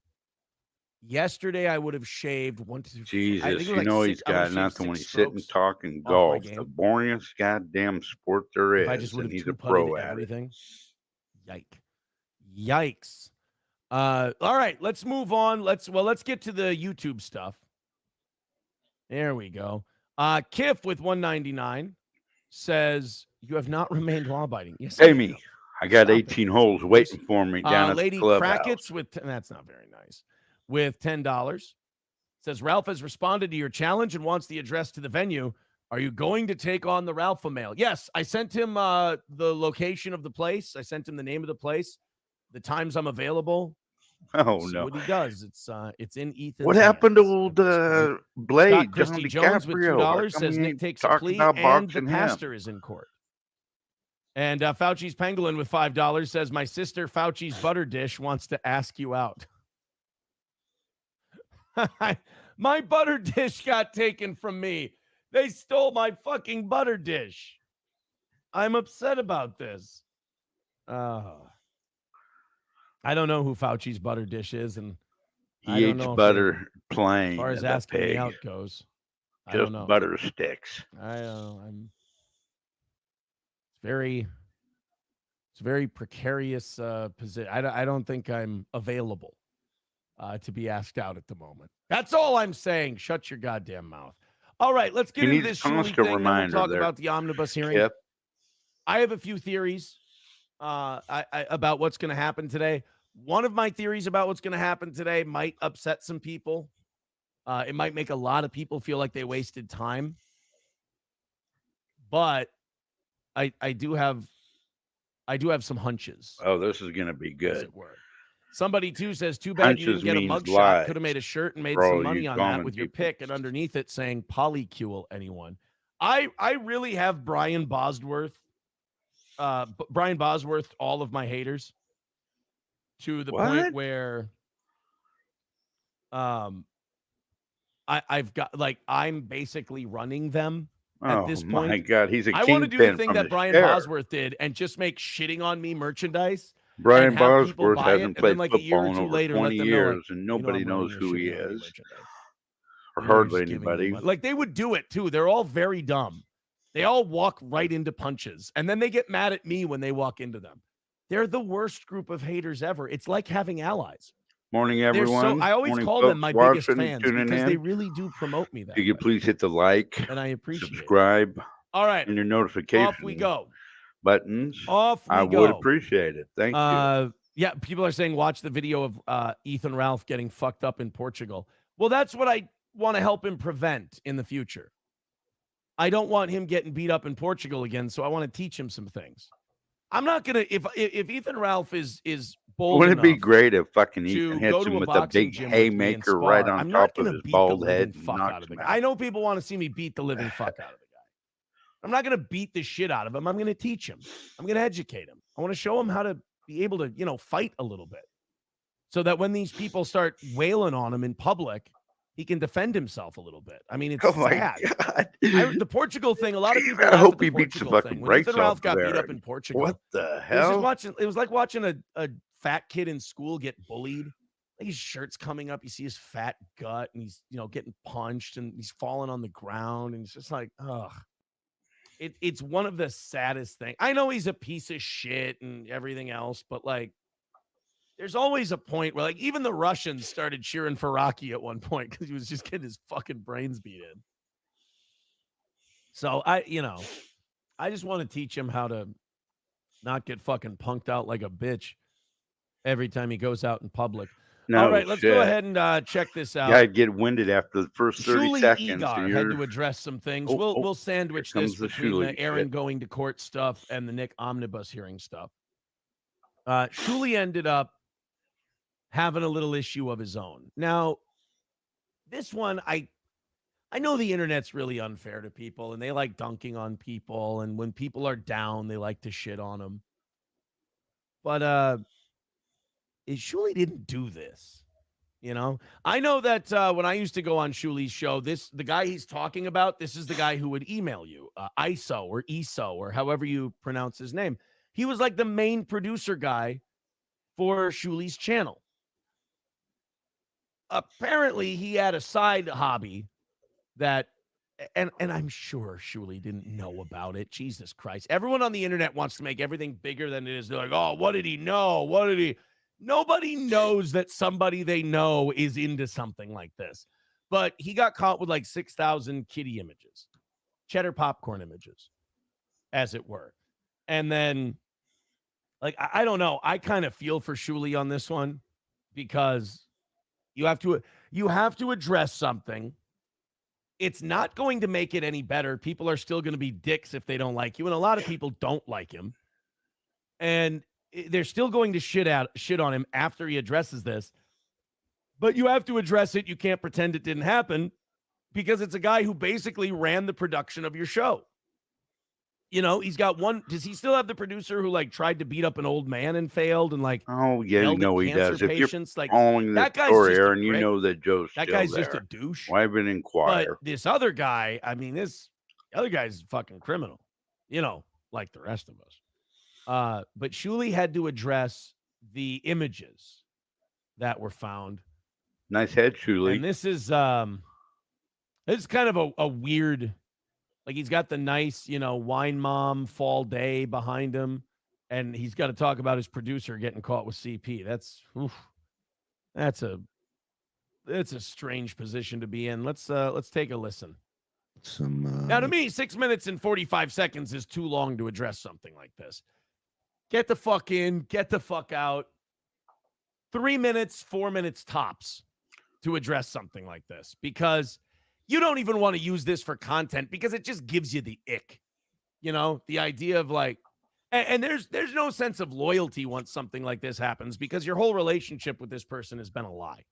yesterday I would have shaved 1, 2, 3. Jesus, you know he's got nothing when he's sitting talking golf. The boringest goddamn sport there is. I just would have he's a pro at everything. Yikes. All right, let's move on. Let's get to the YouTube stuff. There we go. Kiff with 199 says, you have not remained law-abiding. Yes, Amy, I got 18 holes waiting for me down at Lady the clubhouse. Crackett's with, that's not very nice, with $10. Says, Ralph has responded to your challenge and wants the address to the venue. Are you going to take on the Ralpha mail? Yes, I sent him the location of the place. I sent him the name of the place, the times I'm available. Oh, See no. what he does. It's in Ethan's What happened to hands. old Blade? Scott Christie Jones with $2 says Nick takes a plea and the pastor is in court. And Fauci's Pangolin with $5 says, my sister Fauci's butter dish wants to ask you out. My butter dish got taken from me. They stole my fucking butter dish. I'm upset about this. I don't know who Fauci's butter dish is, and he eats butter plain. As far as the asking me pig. out goes, I Just don't know. butter sticks. I I'm it's a very precarious position. I don't think I'm available to be asked out at the moment. That's all I'm saying. Shut your goddamn mouth. All right, let's get He into needs this a Shuli constant thing. Then we'll reminder talk there, about the omnibus hearing. Kip. I have a few theories about what's going to happen today. One of my theories about what's going to happen today might upset some people. It might make a lot of people feel like they wasted time. But I do have some hunches. Oh, this is going to be As good. it were. Somebody too says, too bad you didn't Hunches get a means mugshot. lies Could have made a shirt and made for all some you money on that common with your people. pick, and underneath it saying polycule anyone. I really have Brian Bosworth all of my haters to the point where I've got, like, I'm basically running them at this point. My God, he's a I want to do the kingpin thing from that the Brian share. Bosworth did and just make shitting on me merchandise. Brian and have people Bosworth buy it, hasn't and then played like a year football or in two over later, 20 let them know, like, years, and you know, nobody I'm knows running who your he shitty on you is, merchandise. or You know, you're hardly just giving me anybody. money. Like, they would do it too. They're all very dumb. They all walk right into punches, and then they get mad at me when they walk into them. They're the worst group of haters ever. It's like having allies. Morning, They're everyone. I always Morning, call folks them my biggest watching, fans tuning because they in. really do promote me that If you way. could please hit the like, And I appreciate it. subscribe, All right, and your notification off we go. buttons. Off we I go. would appreciate it. Thank you. Yeah, people are saying watch the video of Ethan Ralph getting fucked up in Portugal. Well, that's what I want to help him prevent in the future. I don't want him getting beat up in Portugal again, so I want to teach him some things. I'm not gonna if Ethan Ralph is bold Wouldn't it be enough great if fucking to Ethan hits go to him a with a boxing big gym with me and haymaker right spar, on I'm not top of gonna his beat the bald living head and fuck out knocks of the him guy. out? I know people want to see me beat the living fuck out of the guy. I'm not gonna beat the shit out of him. I'm gonna teach him. I'm gonna educate him. I want to show him how to be able to, fight a little bit, so that when these people start wailing on him in public, he can defend himself a little bit. I mean, it's sad. God. The Portugal thing, a lot of people I laugh hope at the he beats the Portugal fucking thing. When brakes Ethan Ralph off got there. beat up in Portugal, What the it was hell? it was like watching a fat kid in school get bullied. Like, his shirt's coming up, you see his fat gut, and he's getting punched, and he's falling on the ground, and it's just like, ugh. It's one of the saddest things. I know he's a piece of shit and everything else, but, like, there's always a point where, like, even the Russians started cheering for Rocky at one point because he was just getting his fucking brains beat in. So I just want to teach him how to not get fucking punked out like a bitch every time he goes out in public. No, all right, let's go ahead and check this out. Yeah, I'd get winded after the first 30 Shuli seconds. Egar had to address some things. We'll sandwich this between the Aaron going to court stuff and the Nick omnibus hearing stuff. Shuli ended up having a little issue of his own. Now, this one, I know the internet's really unfair to people, and they like dunking on people, and when people are down, they like to shit on them. But Shuli didn't do this. I know that when I used to go on Shuli's show, the guy he's talking about, this is the guy who would email you, ISO or ESO or however you pronounce his name. He was like the main producer guy for Shuli's channel. Apparently, he had a side hobby that, and I'm sure Shuli didn't know about it. Jesus Christ. Everyone on the internet wants to make everything bigger than it is. They're like, oh, what did he know? Nobody knows that somebody they know is into something like this. But he got caught with like 6,000 kitty images, cheddar popcorn images, as it were. And then, like, I don't know. I kind of feel for Shuli on this one because you have to address something. It's not going to make it any better. People are still going to be dicks if they don't like you, and a lot of people don't like him. And they're still going to shit on him after he addresses this. But you have to address it. You can't pretend it didn't happen because it's a guy who basically ran the production of your show. He's got one. Does he still have the producer who like tried to beat up an old man and failed and like? Oh yeah, he does. If you're like, following that the guy's story, just a Aaron, you prick. know that Joe's That still guy's there. just a douche. Why even inquire? But this other guy, I mean, this other guy's fucking criminal. Like the rest of us. But Shuli had to address the images that were found Nice head, Shuli. And this is kind of a weird, like he's got the nice, wine mom fall day behind him, and he's got to talk about his producer getting caught with CP. That's a strange position to be in. Let's take a listen. Now, to me, 6 minutes and 45 seconds is too long to address something like this. Get the fuck in, get the fuck out. 3 minutes, 4 minutes tops to address something like this, because you don't even want to use this for content because it just gives you the ick. The idea of like, and there's no sense of loyalty once something like this happens, because your whole relationship with this person has been a lie.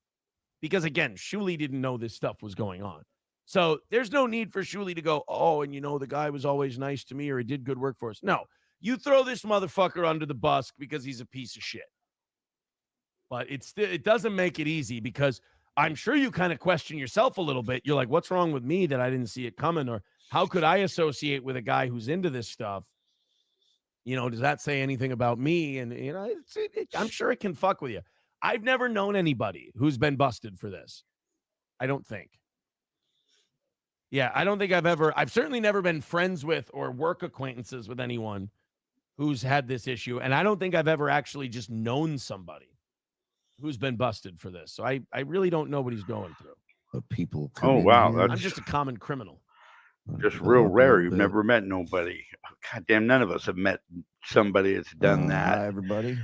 Because again, Shuli didn't know this stuff was going on. So there's no need for Shuli to go, oh, and the guy was always nice to me or he did good work for us. No, you throw this motherfucker under the bus because he's a piece of shit. But it doesn't make it easy, because I'm sure you kind of question yourself a little bit. You're like, what's wrong with me that I didn't see it coming? Or how could I associate with a guy who's into this stuff? Does that say anything about me? And, I'm sure it can fuck with you. I've never known anybody who's been busted for this. I don't think. Yeah, I don't think I've certainly never been friends with or work acquaintances with anyone who's had this issue. And I don't think I've ever actually just known somebody who's been busted for this. So I really don't know what he's going through. But people Oh, wow. I'm just a common criminal. Just real rare. You've never met nobody. God damn, none of us have met somebody that's done that. Hi, everybody.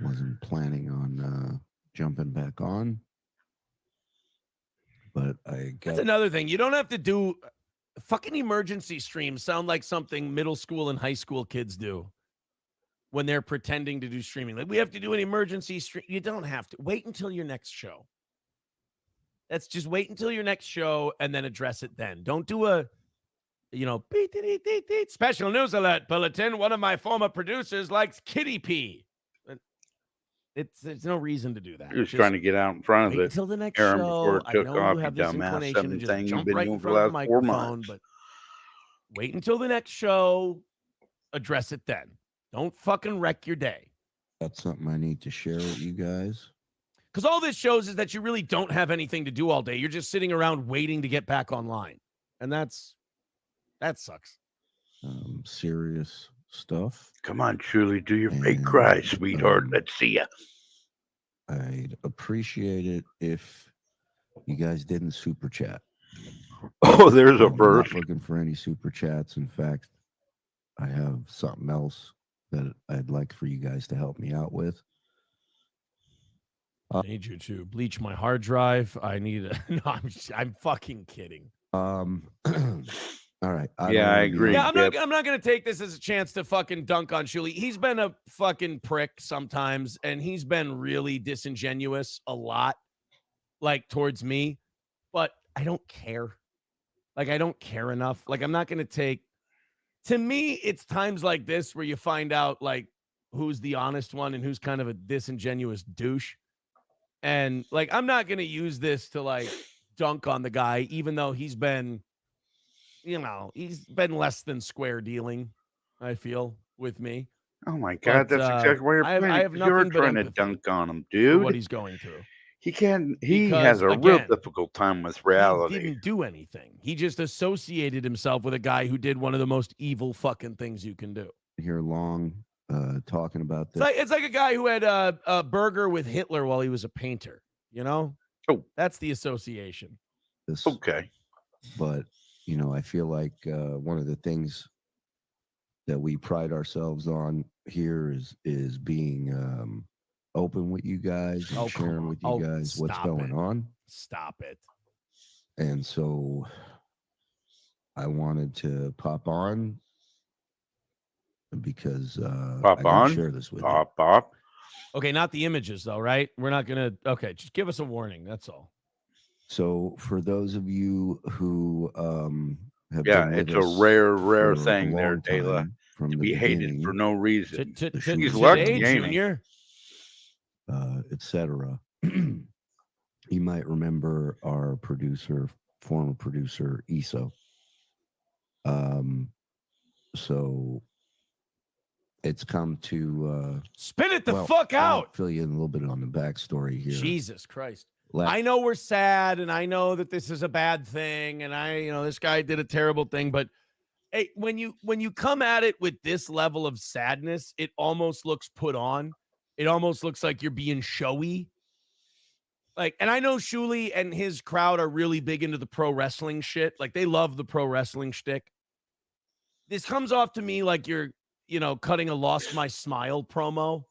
Wasn't planning on jumping back on, but That's another thing. You don't have to do fucking emergency streams. Sound like something middle school and high school kids do when they're pretending to do streaming. Like, we have to do an emergency stream. You don't have to. Wait until your next show. Let's just wait until your next show and then address it then. Don't do a, special news alert bulletin. One of my former producers likes kitty pee. There's no reason to do that. You're just trying to get out in front of it. Until the next Aaron, show. before it I took know off, you have you this dumbass, inclination to just something jump you've been right in doing for front the of the last 4 microphone, months. but wait until the next show. Address it then. Don't fucking wreck your day. That's something I need to share with you guys. Because all this shows is that you really don't have anything to do all day. You're just sitting around waiting to get back online. And that sucks. Serious stuff. Come on, Shuli, do your fake cry, sweetheart. Let's see ya. I'd appreciate it if you guys didn't super chat. Oh, there's a I'm burst. not looking for any super chats. In fact, I have something else that I'd like for you guys to help me out with. I need you to bleach my hard drive. I need a... No, I'm fucking kidding. All right. I agree. Yeah, I'm not going to take this as a chance to fucking dunk on Shuli. He's been a fucking prick sometimes, and he's been really disingenuous a lot, like, towards me. But I don't care. Like, I don't care enough. Like, I'm not going to take... To me, it's times like this where you find out, like, who's the honest one and who's kind of a disingenuous douche. And, like, I'm not going to use this to, like, dunk on the guy, even though he's been... he's been less than square dealing, I feel, with me. Oh, my God. That's exactly why you're playing. I have You're nothing but trying to empathy dunk on him, for dude. what he's going through. He has a real again, difficult time with reality. He didn't do anything. He just associated himself with a guy who did one of the most evil fucking things you can do. Here long talking about this. It's like a guy who had a burger with Hitler while he was a painter, Oh, that's the association. Okay. But, I feel like one of the things that we pride ourselves on here is being open with you guys and sharing with you guys what's going on. Stop it. And so I wanted to pop on because Pop on? share this with Pop. Okay, not the images though, right? We're not gonna. Okay, just give us a warning. That's all. So for those of you who have it's a rare thing there, Taylor, to be hated for no reason. He's lucky, Junior. Etc. You might remember our former producer, ESO. So it's come to spin it the fuck I'll out. fill you in a little bit on the backstory here. Jesus Christ. I know we're sad, and I know that this is a bad thing, and this guy did a terrible thing, but hey, when you come at it with this level of sadness, it almost looks put on. It almost looks like you're being showy. Like, and I know Shuli and his crowd are really big into the pro wrestling shit. Like, they love the pro wrestling shtick. This comes off to me like you're, cutting a Lost My Smile promo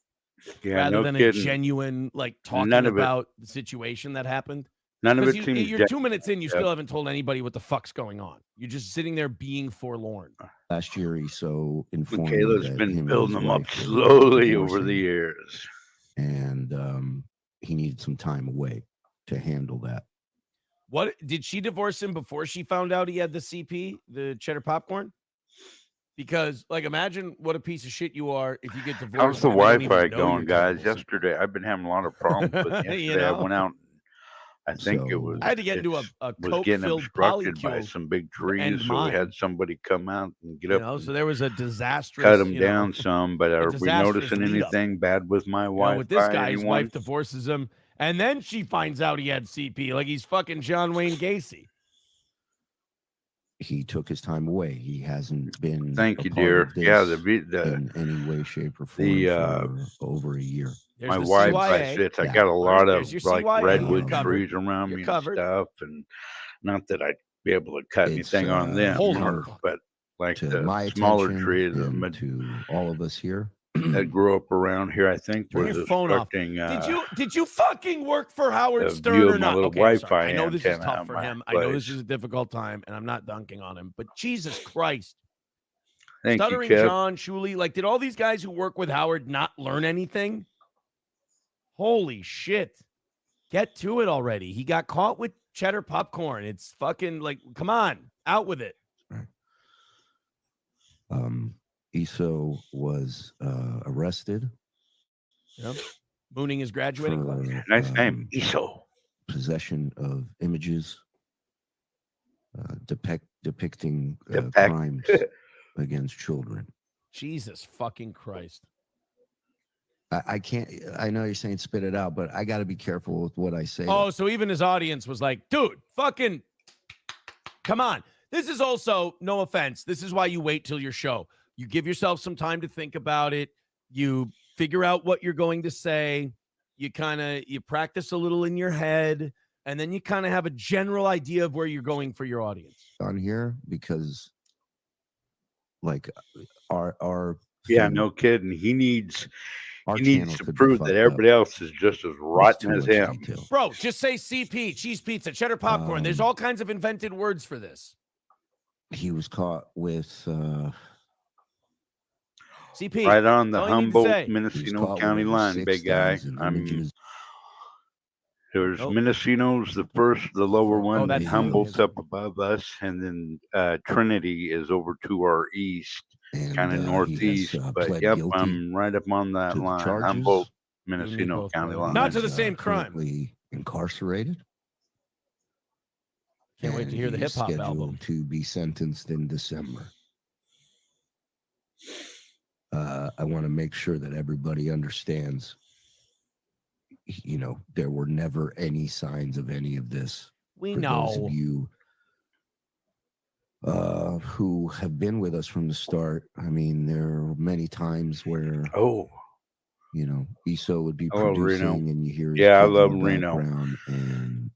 rather than a genuine, like, talking about the situation that happened. None of it seems. You're 2 minutes in, you still haven't told anybody what the fuck's going on. You're just sitting there being forlorn. Last year, he so informed me Kayla's that been him and building his them up wife were slowly over divorcing, the years. And he needed some time away to handle that. What did she divorce him before she found out he had the CP, the cheddar popcorn? Because, like, imagine what a piece of shit you are if you get divorced. How's the and they don't Wi-Fi even know going, you're guys? divorced. Yesterday, I've been having a lot of problems with it. Yesterday, I went out. I think it was. I had to get into a was coke getting filled obstructed by polycule. some big trees, so we had somebody come out and get up. So there was a disastrous. Cut them down some, but are we disastrous noticing lead-up. anything bad with my Wi-Fi? With this guy, his wife divorces him, and then she finds out he had CP, like he's fucking John Wayne Gacy. He took his time away. He hasn't been. Thank you, a part dear. of this Yeah, in any way, shape, or form for over a year. There's my the Wi-Fi CYA. sits. I got a lot of like CYA. redwood You're trees around You're me covered. and stuff, and not that I'd be able to cut It's, anything on them, hold on. but like To the my smaller attention trees and to all of us here, that grew up around here, I think Turn was your phone off. obstructing. Did you fucking work for Howard a Stern view or of my not? little Okay, Wi-Fi sorry. I know this is antenna tough on for my him. I know this place. is a difficult time, and I'm not dunking on him. But Jesus Christ, Thank Stuttering you, Kev. John, Shuli, like, did all these guys who work with Howard not learn anything? Holy shit! Get to it already. He got caught with cheddar popcorn. It's fucking like, come on, out with it. Iso was arrested. Yep. Mooning his graduating class. Nice name, Iso. Possession of images depicting crimes against children. Jesus fucking Christ. I can't. I know you're saying spit it out, but I got to be careful with what I say. Oh, so even his audience was like, dude, fucking come on. This is also, no offense, this is why you wait till your show. You give yourself some time to think about it. You figure out what you're going to say. You practice a little in your head, and then you kind of have a general idea of where you're going for your audience. On here, because like our Yeah, thing, no kidding. He needs our he needs channel to could be prove fucked that up. everybody else is just as There's rotten too as much him. detail. Bro, just say CP, cheese pizza, cheddar popcorn. There's all kinds of invented words for this. He was caught with CP. Right on the That's all you need to say. Humboldt Mendocino caught County with line, big guy. 6,000 I'm images. There's Nope. Mendocino's the first, the lower one. that's Humboldt's Humboldt. up above us, and then Trinity is over to our east, and, kind of he has, northeast. But pled yep, guilty I'm right up on that to the line. charges. Humboldt, need Mendocino both County ways. line. Not to the He's, same crime. currently incarcerated. Can't wait to hear the he's hip hop scheduled album. to be sentenced in December. I want to make sure that everybody understands, you know, there were never any signs of any of this. We For those know. of you who have been with us from the start, I mean, there are many times where, Oh, you know, Iso would be I love producing Reno. and you hear his Yeah, I kids in love the Reno. background, and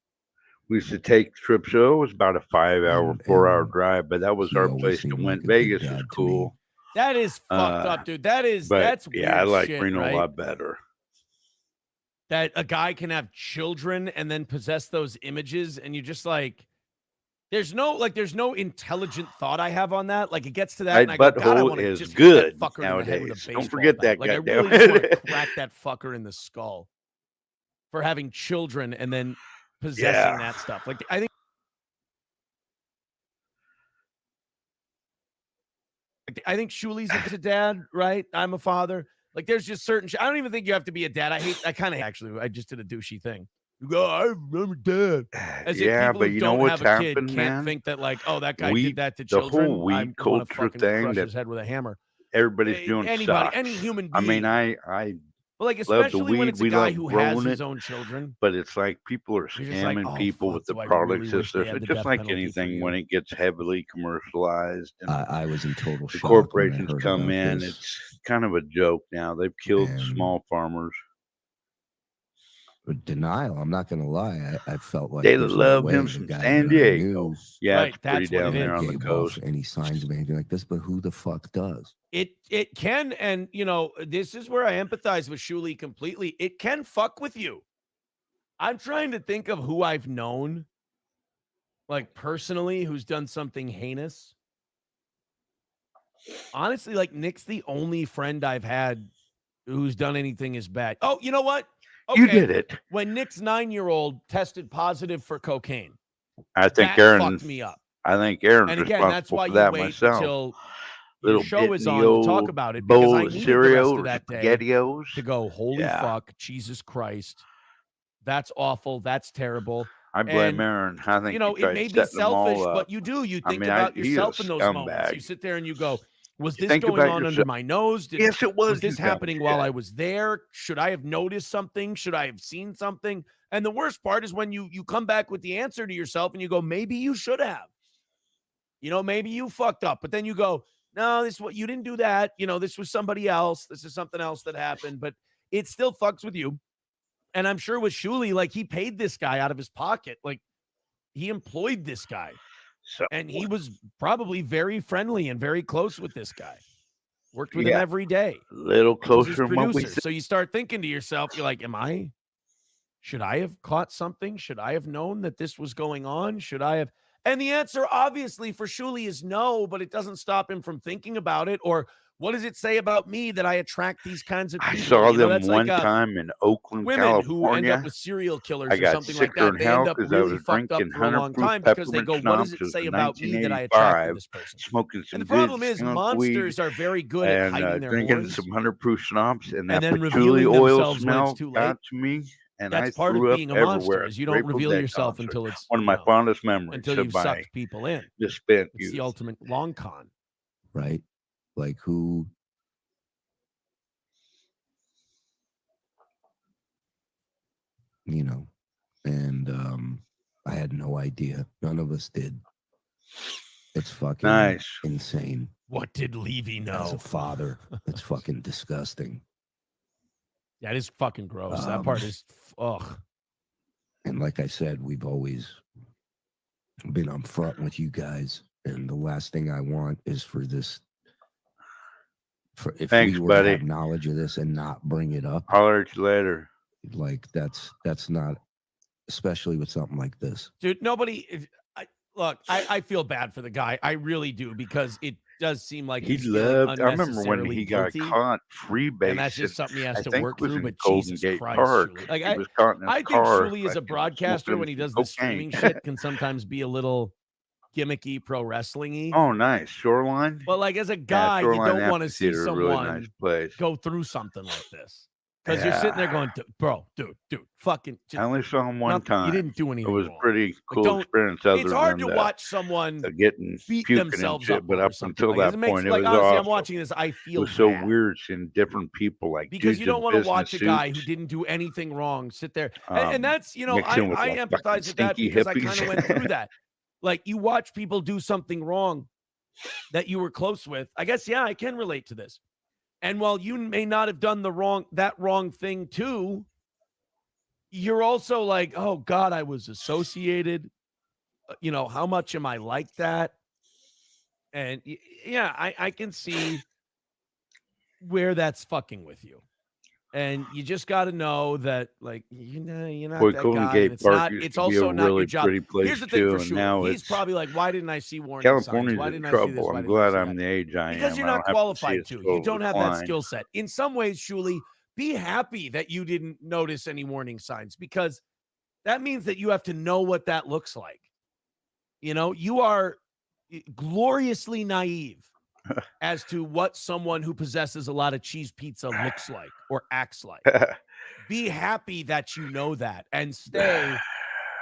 we used to take trips. So it was about a 5-hour, And- 4-hour and drive, but that was he our always place to seemed win. like a good Vegas dad is to me. cool. That is fucked up, dude. That's But weird. yeah, I like shit, Reno right? a lot better. That a guy can have children and then possess those images, and you just like, there's no intelligent thought I have on that. Like, it gets to that, Right and I go, God, I butthole want to is just hit good that fucker in the head with a nowadays. baseball Don't forget bat. that, Like, I goddamn really just want it. to crack that fucker in the skull for having children and then possessing Yeah. that stuff. Like, I think Shuli's a dad, right? I'm a father. Like, there's just certain I don't even think you have to be a dad. I just did a douchey thing. You go, I'm a dad. As if Yeah, people but who you know don't what's have a kid happened, can't man? think that, like, oh, that guy Weed- did that to the children. whole weed I wanna culture fucking thing crush that- his head with a hammer. everybody's doing anybody, sucks. any human I mean, being. I But like, love the especially when weed. it's a We guy love who has growing his it, own children. but it's like people are You're just like, scamming oh, people fuck, with the do I products. really wish they had It's the just death like penalty for anything when you? it gets heavily commercialized and I was in total the shock when I corporations heard come about in. this. It's kind of a joke now. They've killed And small farmers. denial. I'm not going to lie. I felt like They there's love no way him the from guy San that I Diego. knew, Yeah, Right, it's pretty that's what down it there is. on the gave coast. off any signs of anything like this. But who the fuck does? It can, and this is where I empathize with Shuli completely. It can fuck with you. I'm trying to think of who I've known, like personally, who's done something heinous. Honestly, like Nick's the only friend I've had who's done anything as bad. Oh, you know what? Okay. You did it. When Nick's 9-year-old tested positive for cocaine, I think that Aaron fucked me up. I think Aaron's And again, that's responsible why for you that wait myself. until Little your show is bit in on the to talk old about it, because I bowl of needed the rest cereal of or that day SpaghettiOs. to go, holy Yeah. fuck, Jesus Christ. That's awful. That's terrible. I blame And, Aaron. I think he it tried may be setting them selfish, all up. but you do. You I think mean, about he's a yourself in those moments. scumbag. You sit there and you go, was You this think going about on under yourself. my nose? Yes, it was. Was this you dumb happening while shit. I was there? Should I have noticed something? Should I have seen something? And the worst part is when you come back with the answer to yourself and you go, maybe you should have. Maybe you fucked up. But then you go, no, you didn't do that. This was somebody else. This is something else that happened. But it still fucks with you. And I'm sure with Shuli, like, he paid this guy out of his pocket. Like, he employed this guy. So, And he was probably very friendly and very close with this guy. Worked with him every day. a little Was his closer than what we producer. think. So you start thinking to yourself, you're like, should I have caught something? Should I have known that this was going on? Should I have? And the answer, obviously, for Shuli is no, but it doesn't stop him from thinking about it. Or what does it say about me that I attract these kinds of people? I saw them that's one like time in Oakland, women who end California. up with serial killers I or got something like sicker that. in They hell end up because I really was fucked up drinking for a long 100 proof time because they peppermint go, what does schnapps. it It say was about me that I attracted 1985, this person? smoking some And the good problem is skunk weed monsters are very good at hiding and their drinking horns some 100 proof schnapps, and that and then patchouli revealing oil themselves when it's smell too late. got to me, and I That's part of threw up being a everywhere monster at is the you don't Grateful reveal Dead yourself concert. until it's One of my fondest memories until of you've my sucked people in. just spent It's youth. the ultimate long con. Right? Like who? And I had no idea. None of us did. It's fucking Nice. insane. What did Levy know? As a father, it's fucking disgusting. That is fucking gross. That part is ugh. And like I said, we've always been upfront with you guys. And the last thing I want is for this. If Thanks, we were buddy. to have knowledge of this and not bring it up, Holler at you later. like that's not, especially with something like this. Dude, nobody. I feel bad for the guy. I really do, because it does seem like He he's feeling loved. I remember when unnecessarily he got guilty, caught freebase. and that's just something he has I to think work it was through. in But Golden Jesus Gate Christ, Park. Shuli. Like he was caught in his I think car, Shuli as a like, broadcaster, smoking when he does some this streaming cocaine. shit, can sometimes be a little gimmicky, pro wrestling-y. Oh, nice. Shoreline. But like as a guy, you Shoreline don't want to see Amphitheater is a someone really nice place. go through something like this, because you're sitting there going, bro, dude, fucking. I only saw him one time. You didn't do It anything was wrong. pretty cool don't- experience. Other It's hard than to watch someone getting beat puking and themselves shit, up but over up something until like that this. It point, makes, it was honestly, awesome. I'm watching this, I It feel was so bad. weird seeing different people, like Because dudes you don't in want to watch a business guy who suits, didn't do anything wrong sit there. And that's, mixed in with, I like, fucking empathize with that stinky because I kind hippies. of went through that. Like, you watch people do something wrong that you were close with. I guess, yeah, I can relate to this. And while you may not have done that wrong thing too, you're also like, oh God, I was associated. How much am I like that? And yeah, I can see where that's fucking with you. And you just got to know that, like, you're not Boy, that Golden guy. Gate And it's Park not. used It's to be also a not really your job. pretty place Here's the thing too, for and sure. now He's it's probably like, why didn't I see warning signs? California's Why in didn't I see this? trouble. Why I'm didn't I glad see I'm that? the age I am. Because you're I not don't have to see qualified it to. slow You don't have that decline. skill set. In some ways, Shuli, be happy that you didn't notice any warning signs, because that means that you have to know what that looks like. You are gloriously naive as to what someone who possesses a lot of cheese pizza looks like or acts like. Be happy that you know that, and stay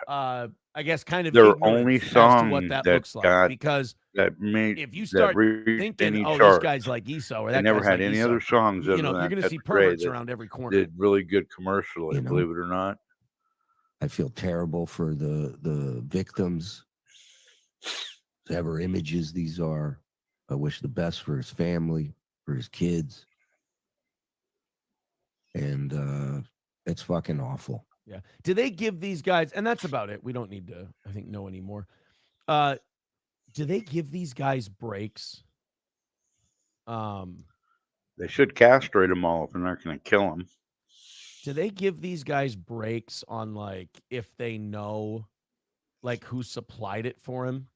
I guess, kind of There are only ignorance as to what songs that that looks like. got Because that made if you that start reached thinking, any oh, this chart. guy's like Esau or They that never guy's had like any Esau, other songs you other know, than you're that going to see Dre perverts that around every corner. did really good commercially, You know? believe it or not. I feel terrible for the victims, whatever images these are. I wish the best for his family, for his kids. And it's fucking awful. Yeah. Do they give these guys, and that's about it. We don't need to, I think, know anymore. Do they give these guys breaks? They should castrate them all if they're not going to kill them. Do they give these guys breaks on, like, if they know, like, who supplied it for him?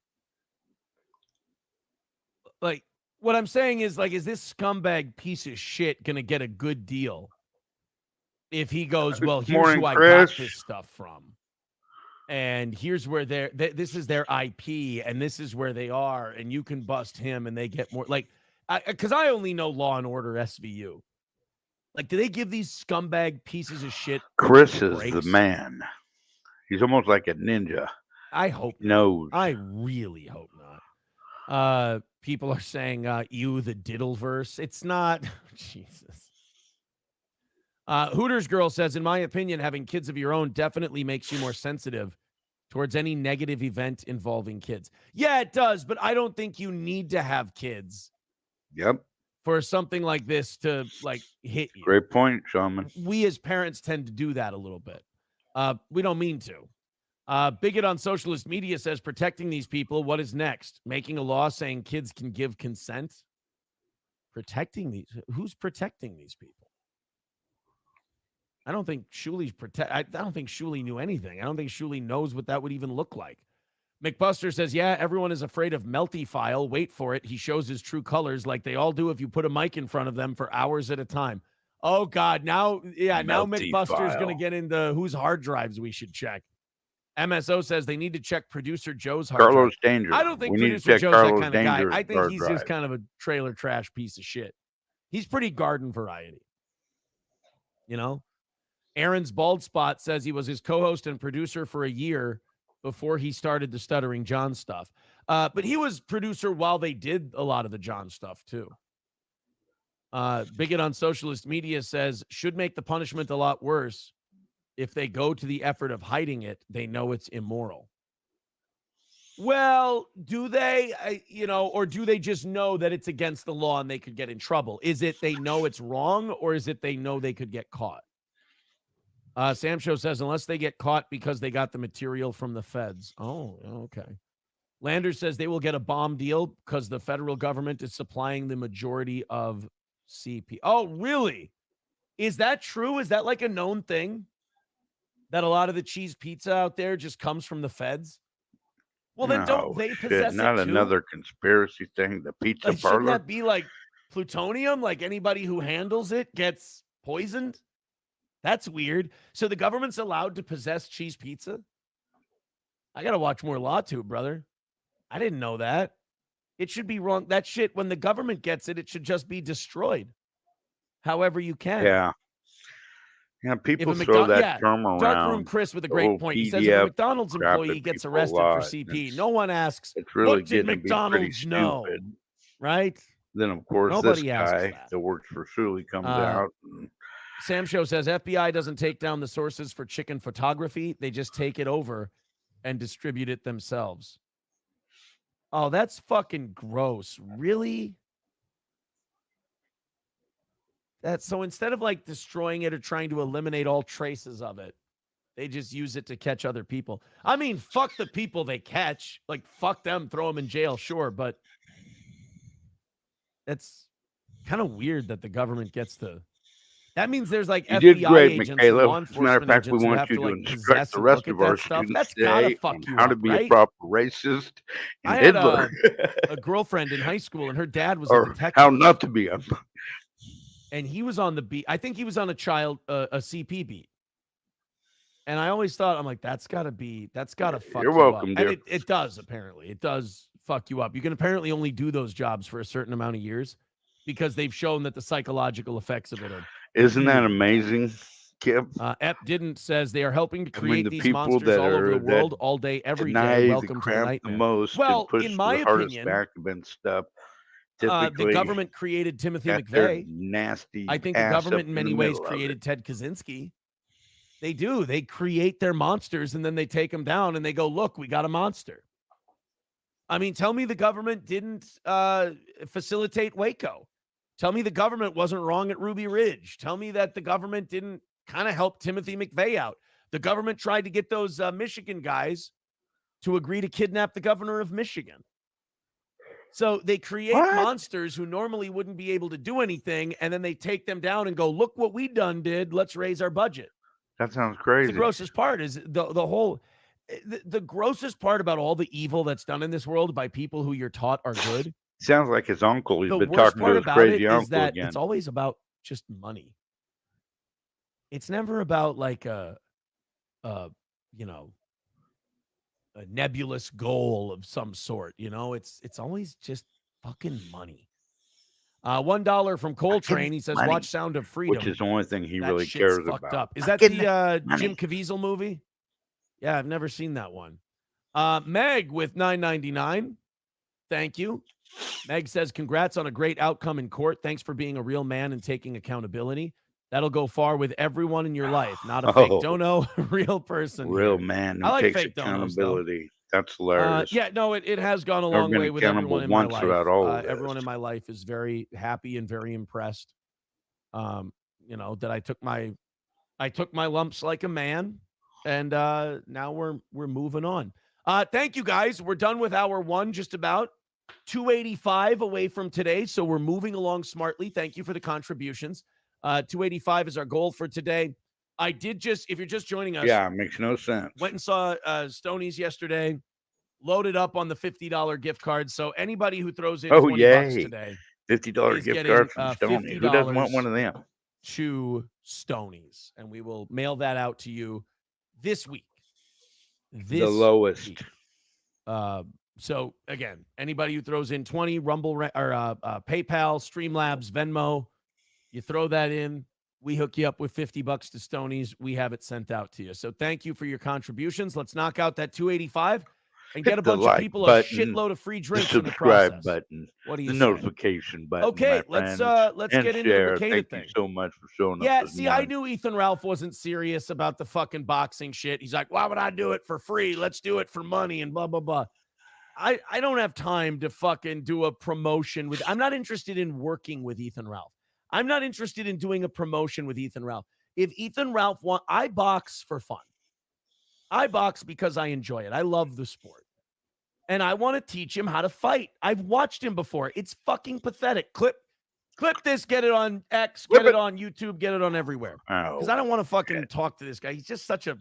Like, what I'm saying is, like, is this scumbag piece of shit going to get a good deal if he goes, well, Good here's morning, who I Chris. got this stuff from, and here's where this is their IP, and this is where they are, and you can bust him, and they get more, like, because I only know Law and Order SVU. Like, do they give these scumbag pieces of shit Chris is breaks? the man. He's almost like a ninja. I hope not. Knows. I really hope not. People are saying, you, the Diddleverse. It's not. Jesus. Hooters Girl says, in my opinion, having kids of your own definitely makes you more sensitive towards any negative event involving kids. Yeah, it does, but I don't think you need to have kids. Yep. For something like this to, like, hit you. Great point, Shaman. We as parents tend to do that a little bit. We don't mean to. Bigot on socialist media says, protecting these people, what is next? Making a law saying kids can give consent? Protecting these? Who's protecting these people? I don't think Shuli's I don't think Shuli knew anything. I don't think Shuli knows what that would even look like. McBuster says, yeah, everyone is afraid of Melty File. Wait for it. He shows his true colors like they all do if you put a mic in front of them for hours at a time. Oh, God. Now McBuster's going to get into whose hard drives we should check. MSO says they need to check producer Joe's hard drive. Carlos Danger. I don't think we need producer to check Joe's Carlos that kind of guy. Danger's I think hard he's drive. just kind of a trailer trash piece of shit. He's pretty garden variety. You know? Aaron's Bald Spot says he was his co-host and producer for a year before he started the Stuttering John stuff. But he was producer while they did a lot of the John stuff, too. Bigot on socialist media says, should make the punishment a lot worse. If they go to the effort of hiding it, they know it's immoral. Well, do they, or do they just know that it's against the law and they could get in trouble? Is it they know it's wrong, or is it they know they could get caught? Sam Show says, unless they get caught because they got the material from the feds. Oh, okay. Landers says they will get a bomb deal because the federal government is supplying the majority of CP. Oh, really? Is that true? Is that like a known thing? That a lot of the cheese pizza out there just comes from the feds? Well, then don't they possess not it too? Another conspiracy thing, the pizza Like, parlor. shouldn't that be like plutonium? Like anybody who handles it gets poisoned? That's weird. So the government's allowed to possess cheese pizza? I got to watch more LawTube, brother. I didn't know that. It should be wrong. That shit, when the government gets it, it should just be destroyed. However you can. Yeah. Yeah, people throw that term around. Darkroom Chris with a great point. He says if a McDonald's employee gets arrested for CP, no one asks, it's really what did McDonald's know? Right? Then, of course, nobody this guy that works for Shuli comes out. And Sam Show says FBI doesn't take down the sources for chicken photography. They just take it over and distribute it themselves. Oh, that's fucking gross. Really? So instead of like destroying it or trying to eliminate all traces of it, they just use it to catch other people. I mean, fuck the people they catch. Like, fuck them, throw them in jail, sure. But it's kind of weird that the government gets to. That means there's like FBI agents and law enforcement. As a matter of fact, we want you to instruct the rest of our students today on how to be a proper racist and Hitler. A girlfriend in high school, and her dad was a detective. How not to be a. And he was on the beat. I think he was on a CP beat. And I always thought, I'm like, that's got to fuck you up. You're welcome, dear. And it does, apparently. It does fuck you up. You can apparently only do those jobs for a certain amount of years because they've shown that the psychological effects of it are. Isn't that amazing? Kim. Ep didn't says they are helping to I mean, create the these people monsters that all over the that world, all day, every deny day. the Welcome to the crap the nightmare. most and Well, push in my the hardest opinion, back and stuff. the Typically, government created Timothy got their McVeigh. nasty I think the ass government up in in the many ways middle of it. created Ted Kaczynski. They do. They create their monsters and then they take them down and they go, look, we got a monster. I mean, tell me the government didn't facilitate Waco. Tell me the government wasn't wrong at Ruby Ridge. Tell me that the government didn't kind of help Timothy McVeigh out. The government tried to get those Michigan guys to agree to kidnap the governor of Michigan. So they create monsters who normally wouldn't be able to do anything, and then they take them down and go, look what we did. Let's raise our budget. That sounds crazy. The grossest part is the whole the grossest part about all the evil that's done in this world by people who you're taught are good. Sounds like his uncle. He's The been worst talking part to his about crazy it uncle is that again. it's always about just money. It's never about like a nebulous goal of some sort. It's always just fucking money. $1 from Coltrane. He says, money, "Watch Sound of Freedom," which is the only thing he that really shit's cares fucked about. up. Is that Fucking the money. Jim Caviezel movie? Yeah, I've never seen that one. Meg with $9.99. Thank you. Meg says, "Congrats on a great outcome in court. Thanks for being a real man and taking accountability. That'll go far with everyone in your life. Not a fake dono, real person. Real here. man who I like takes fake donos, accountability. That's hilarious. Yeah, no, it has gone a Never long been way with accountable everyone in my once life. about all of Everyone this. in my life is very happy and very impressed. That I took my lumps like a man, and now we're moving on. Thank you guys. We're done with hour one, just about 285 away from today, so we're moving along smartly. Thank you for the contributions. 285 is our goal for today. I did just, if you're just joining us, Yeah, it makes no sense. went and saw Stoney's yesterday, loaded up on the $50 gift card. So anybody who throws in $20 today, $50 gift card from Stoney. Who doesn't want one of them? To Stoney's, and we will mail that out to you this week. The lowest. Week. So again, anybody who throws in 20, Rumble or PayPal, Streamlabs, Venmo, you throw that in, we hook you up with $50 to Stoney's. We have it sent out to you. So thank you for your contributions. Let's knock out that 285 and get a bunch of people a shitload of free drinks in the process. Button, what do you the say? Notification button. Okay, let's get into the Makeda thing. Thank you so much for showing up. Yeah, see, I knew Ethan Ralph wasn't serious about the fucking boxing shit. He's like, why would I do it for free? Let's do it for money and blah, blah, blah. I don't have time to fucking do a promotion with, I'm not interested in working with Ethan Ralph. I'm not interested in doing a promotion with Ethan Ralph. If Ethan Ralph I box for fun. I box because I enjoy it. I love the sport. And I want to teach him how to fight. I've watched him before. It's fucking pathetic. Clip this, get it on X, get it on YouTube, get it on everywhere. Because I don't want to fucking talk to this guy. He's just such a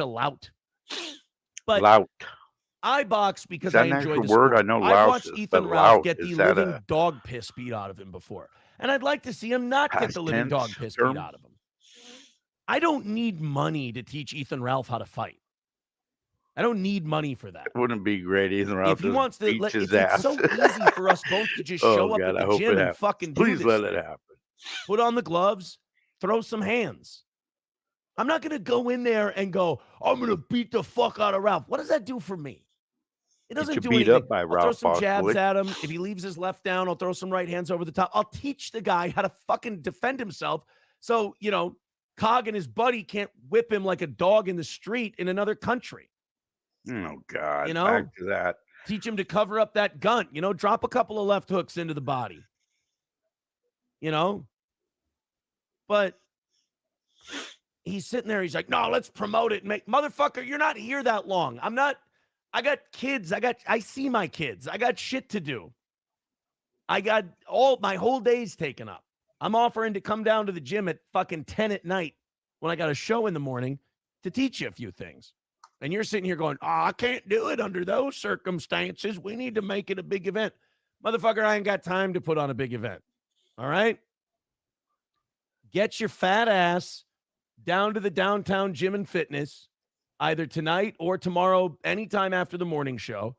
lout. But lout. I box because I enjoy the word? sport. I know I've watched Ethan Ralph get the living dog piss beat out of him before. And I'd like to see him not get the living dog piss beat out of him. I don't need money to teach Ethan Ralph how to fight. I don't need money for that. It wouldn't be great. Ethan Ralph if he wants to, it's so easy for us both to just show up at the gym and fucking do this. Please let it happen. Put on the gloves, throw some hands. I'm not going to go in there and go, I'm going to beat the fuck out of Ralph. What does that do for me? It doesn't do anything. Up by I'll Ralph, throw some jabs at him. If he leaves his left down, I'll throw some right hands over the top. I'll teach the guy how to fucking defend himself. So, Cog and his buddy can't whip him like a dog in the street in another country. Oh, God. Back to that. Teach him to cover up that gun. Drop a couple of left hooks into the body. But he's sitting there. He's like, no, let's promote it. Motherfucker, you're not here that long. I got kids. I see my kids. I got shit to do. I got my whole day's taken up. I'm offering to come down to the gym at fucking 10 at night when I got a show in the morning to teach you a few things. And you're sitting here going, I can't do it under those circumstances. We need to make it a big event. Motherfucker, I ain't got time to put on a big event. All right? Get your fat ass down to the downtown gym and fitness, either tonight or tomorrow, anytime after the morning show.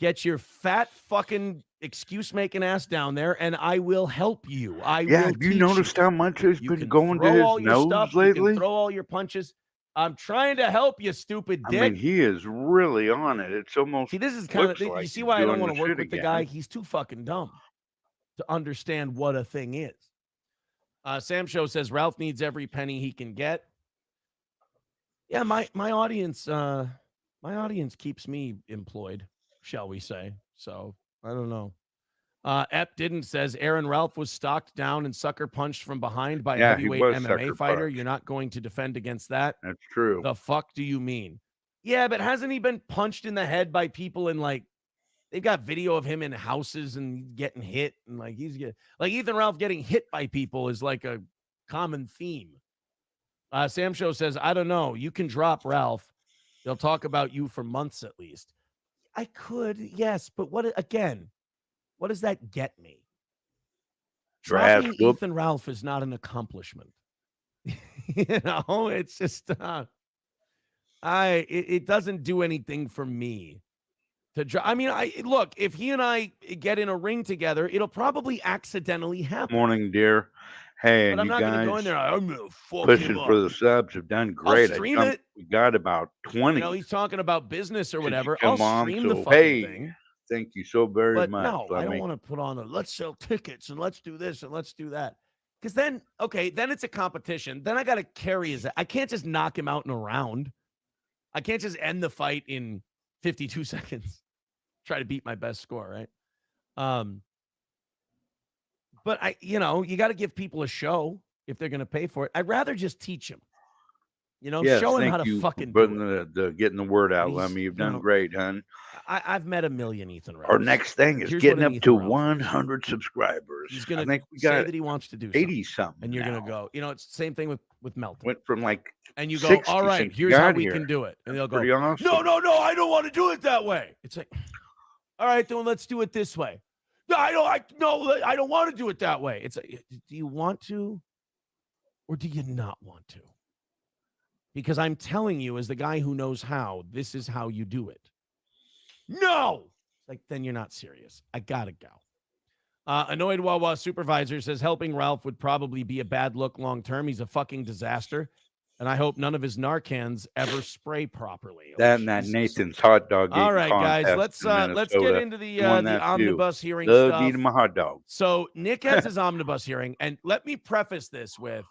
Get your fat fucking excuse-making ass down there, and I will help you. I Yeah, will have you teach noticed you. how much has You been can going to throw his all your nose stuff. You lately? can throw all your punches. I'm trying to help you, stupid I dick. mean, he is really on it. It's almost See, this is kind of, looks like you see he's why I don't doing want the to work shit with the again. guy? He's too fucking dumb to understand what a thing is. Sam Show says Ralph needs every penny he can get. Yeah, my audience keeps me employed, shall we say. So I don't know. Ep didn't says Aaron Ralph was stalked down and sucker punched from behind by a Yeah, he heavyweight was MMA sucker fighter. punched. You're not going to defend against that. That's true. The fuck do you mean? Yeah, but hasn't he been punched in the head by people in like they've got video of him in houses and getting hit and like like Ethan Ralph getting hit by people is like a common theme. Sam Show says, I don't know. You can drop Ralph. They'll talk about you for months at least. I could, yes, but what does that get me? Dropping Ethan Ralph is not an accomplishment. It's just it doesn't do anything for me to drop. I mean, look, if he and I get in a ring together, it'll probably accidentally happen. Morning, dear. Hey, but and I'm you not guys gonna go in there. I'm gonna fuck pushing him for up. the subs have done great. I'll stream it. We got about 20. He's talking about business or whatever. Come I'll on, stream so, the fucking hey, thing. Thank you so very But much. no, I don't want to put on let's sell tickets and let's do this and let's do that. Because then it's a competition. Then I got to carry his. I can't just knock him out in a round. I can't just end the fight in 52 seconds. Try to beat my best score, right? But you got to give people a show if they're going to pay for it. I'd rather just teach them. Show him how to fucking do it. Getting the word out, Lemmy. You've done great, hon. I've met a million Ethan Ralphs. Our next thing is getting up to 100 subscribers. He's going to say that he wants to do 80 something. And you're going to go, it's the same thing with Melton. Went from like and you go, all right, here's how we can do it. And they'll go, awesome. No, I don't want to do it that way. It's like, all right, then let's do it this way. No, I don't want to do it that way. It's like, do you want to or do you not want to? Because I'm telling you, as the guy who knows how, this is how you do it. No! Like, then you're not serious. I gotta go. Annoyed Wawa supervisor says helping Ralph would probably be a bad look long term. He's a fucking disaster. And I hope none of his Narcans ever spray properly. That Nathan's hot dog. All right, guys, let's get into the omnibus hearing stuff. Eat him a hot dog. So Nick has his omnibus hearing, and let me preface this with,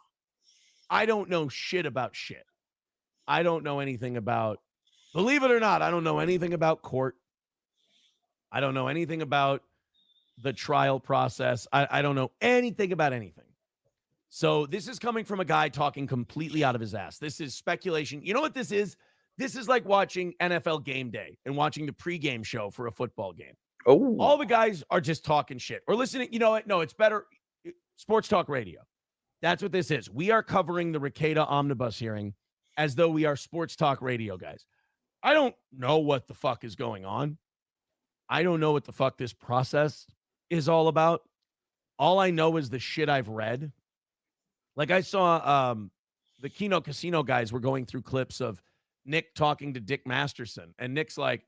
I don't know shit about shit. I don't know anything about, believe it or not, I don't know anything about court. I don't know anything about the trial process. I don't know anything about anything. So this is coming from a guy talking completely out of his ass. This is speculation. You know what this is? This is like watching NFL Game Day and watching the pregame show for a football game. Oh, all the guys are just talking shit or listening. You know what? No, it's better. Sports talk radio. That's what this is. We are covering the Rekieta omnibus hearing as though we are sports talk radio guys. I don't know what the fuck is going on. I don't know what the fuck this process is all about. All I know is the shit I've read. Like I saw the Keno Casino guys were going through clips of Nick talking to Dick Masterson. And Nick's like,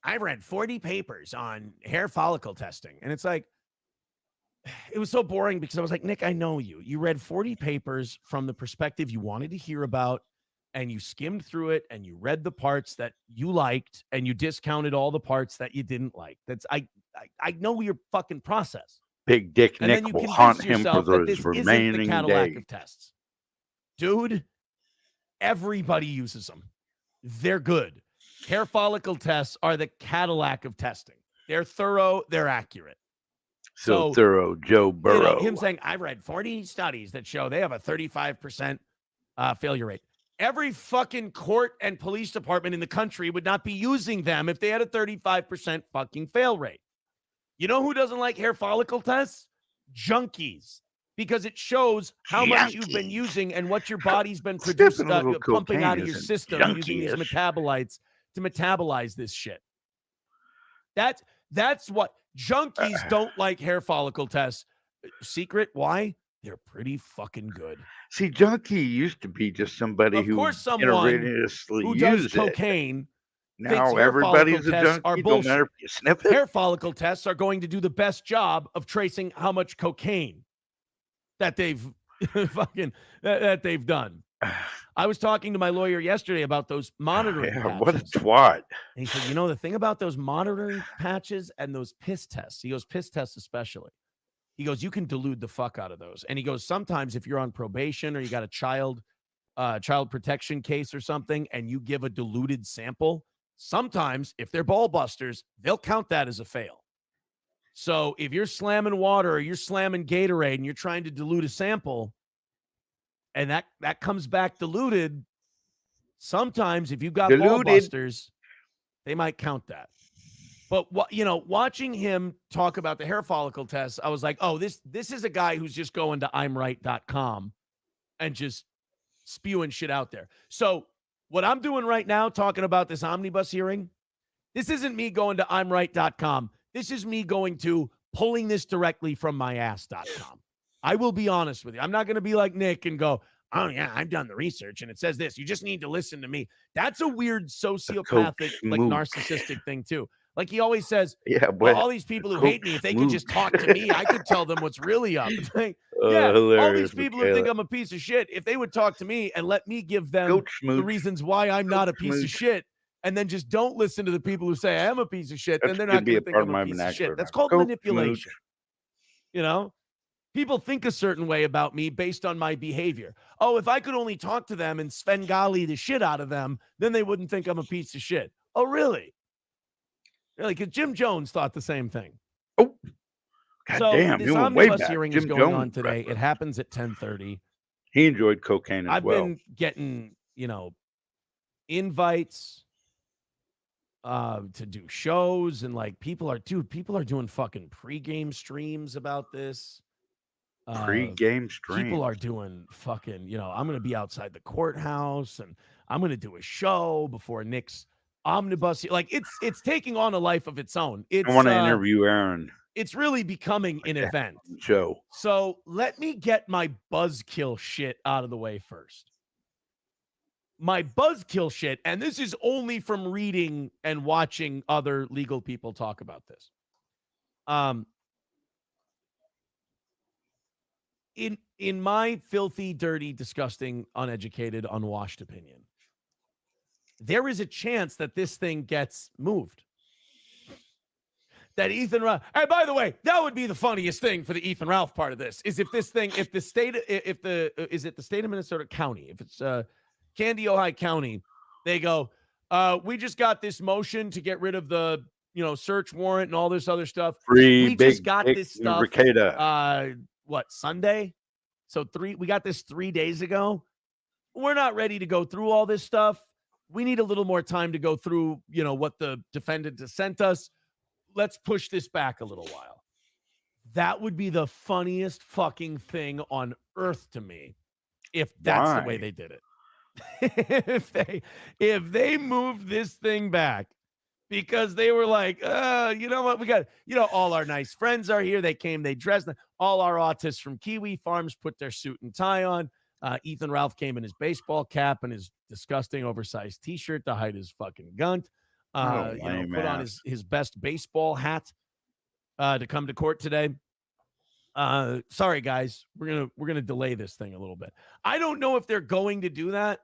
I read 40 papers on hair follicle testing. And it's like, it was so boring because I was like, Nick, I know you. You read 40 papers from the perspective you wanted to hear about, and you skimmed through it, and you read the parts that you liked, and you discounted all the parts that you didn't like. That's I know your fucking process. Big Dick And Nick then you will haunt him for that those this remaining isn't the Cadillac days. of tests. Dude, everybody uses them. They're good. Hair follicle tests are the Cadillac of testing. They're thorough. They're accurate. So thorough, Joe Burrow. Him saying, I read 40 studies that show they have a 35% failure rate. Every fucking court and police department in the country would not be using them if they had a 35% fucking fail rate. You know who doesn't like hair follicle tests? Junkies. Because it shows how much you've been using and what your body's been producing, pumping out of your system using these metabolites to metabolize this shit. That's what junkies don't like hair follicle tests. Secret? Why? They're pretty fucking good. See, junkie used to be just somebody of who course someone who does cocaine Now hair everybody's follicle a tests are junkie. Don't matter bullshit. if you sniff it. Hair follicle tests are going to do the best job of tracing how much cocaine that they've that they've done. I was talking to my lawyer yesterday about those monitoring patches. What a twat. And he said, you know, the thing about those monitoring patches and those piss tests, he goes, piss tests especially. He goes, you can delude the fuck out of those. And he goes, sometimes if you're on probation or you got a child protection case or something, and you give a diluted sample, sometimes if they're ball busters, they'll count that as a fail. So if you're slamming water or you're slamming Gatorade and you're trying to dilute a sample and that comes back diluted, sometimes if you've got ball busters, they might count that. But watching him talk about the hair follicle test, I was like, oh, this is a guy who's just going to imright.com and just spewing shit out there. So what I'm doing right now, talking about this omnibus hearing, this isn't me going to imright.com. This is me going to pulling this directly from myass.com. I will be honest with you. I'm not going to be like Nick and go, oh, yeah, I've done the research and it says this. You just need to listen to me. That's a weird sociopathic, like narcissistic thing, too. Like he always says, yeah, but all these people who hate me, if they could just talk to me, I could tell them what's really up. It's like, yeah, all these people who think I'm a piece of shit, if they would talk to me and let me give them the reasons why I'm not a piece of shit, and then just don't listen to the people who say I am a piece of shit, then they're not going to think I'm a piece of shit. That's called manipulation. You know, people think a certain way about me based on my behavior. Oh, if I could only talk to them and Svengali the shit out of them, then they wouldn't think I'm a piece of shit. Oh, really? Really? Because Jim Jones thought the same thing. Oh, goddamn! This omnibus hearing is going on today. It happens at 10:30. He enjoyed cocaine as well. I've been getting, invites to do shows, and like people are doing fucking pregame streams about this. Pre-game stream. People are doing fucking, I'm going to be outside the courthouse and I'm going to do a show before Nick's omnibus. Like it's taking on a life of its own. I want to interview Aaron. It's really becoming an event. Show. So let me get my buzzkill shit out of the way first. My buzzkill shit, and this is only from reading and watching other legal people talk about this. In my filthy, dirty, disgusting, uneducated, unwashed opinion, there is a chance that this thing gets moved. That Ethan Ralph, and by the way, that would be the funniest thing for the Ethan Ralph part of this, is if this thing, is it the state of Minnesota County, if it's Candy, Ojai County, they go, we just got this motion to get rid of the, search warrant and all this other stuff. We just got this stuff. Sunday? So we got this 3 days ago. We're not ready to go through all this stuff. We need a little more time to go through, what the defendant has sent us. Let's push this back a little while. That would be the funniest fucking thing on earth to me if that's the way they did it. if they moved this thing back because they were like, you know what, we got, all our nice friends are here. They came, they dressed. All our autists from Kiwi Farms put their suit and tie on. Ethan Ralph came in his baseball cap and his disgusting oversized T-shirt to hide his fucking gunt. Put on his best baseball hat to come to court today. Sorry, guys, we're gonna delay this thing a little bit. I don't know if they're going to do that,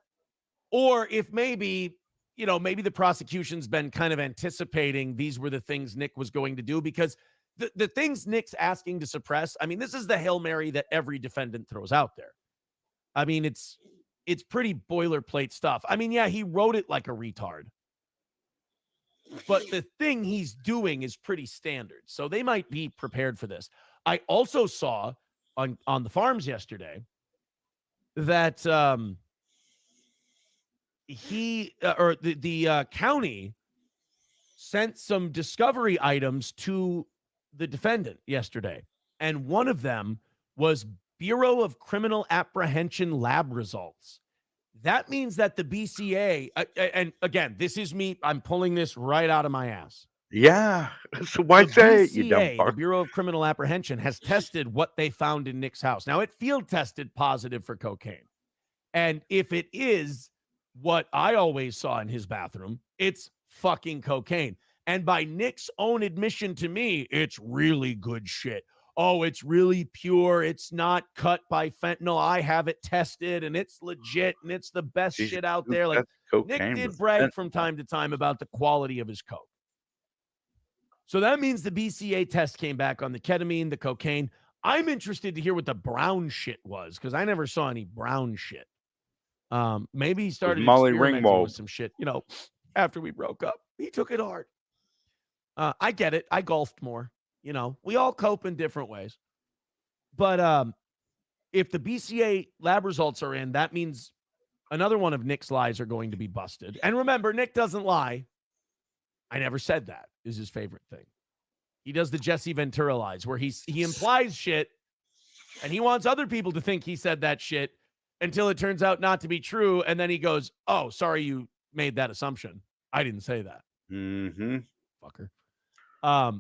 or if maybe the prosecution's been kind of anticipating these were the things Nick was going to do, because the things Nick's asking to suppress, I mean, this is the Hail Mary that every defendant throws out there. I mean, it's pretty boilerplate stuff. I mean, yeah, he wrote it like a retard, but the thing he's doing is pretty standard. So they might be prepared for this. I also saw on the farms yesterday that the county sent some discovery items to the defendant yesterday. And one of them was Bureau of Criminal Apprehension lab results. That means that the BCA, and again, this is me, I'm pulling this right out of my ass. Yeah. So why say it, you dumb fuck? The Bureau of Criminal Apprehension has tested what they found in Nick's house. Now, it field tested positive for cocaine. And if it is what I always saw in his bathroom, it's fucking cocaine. And by Nick's own admission to me, it's really good shit. Oh, it's really pure. It's not cut by fentanyl. I have it tested and it's legit and it's the best shit out there. Like Nick did brag from time to time about the quality of his coke. So that means the BCA test came back on the ketamine, the cocaine. I'm interested to hear what the brown shit was because I never saw any brown shit. Maybe he started experimenting with some shit, after we broke up. He took it hard. I get it. I golfed more. We all cope in different ways. But if the BCA lab results are in, that means another one of Nick's lies are going to be busted. And remember, Nick doesn't lie. I never said that is his favorite thing. He does the Jesse Ventura lies where he implies shit and he wants other people to think he said that shit until it turns out not to be true. And then he goes, oh, sorry, you made that assumption. I didn't say that. Mm-hmm. Fucker.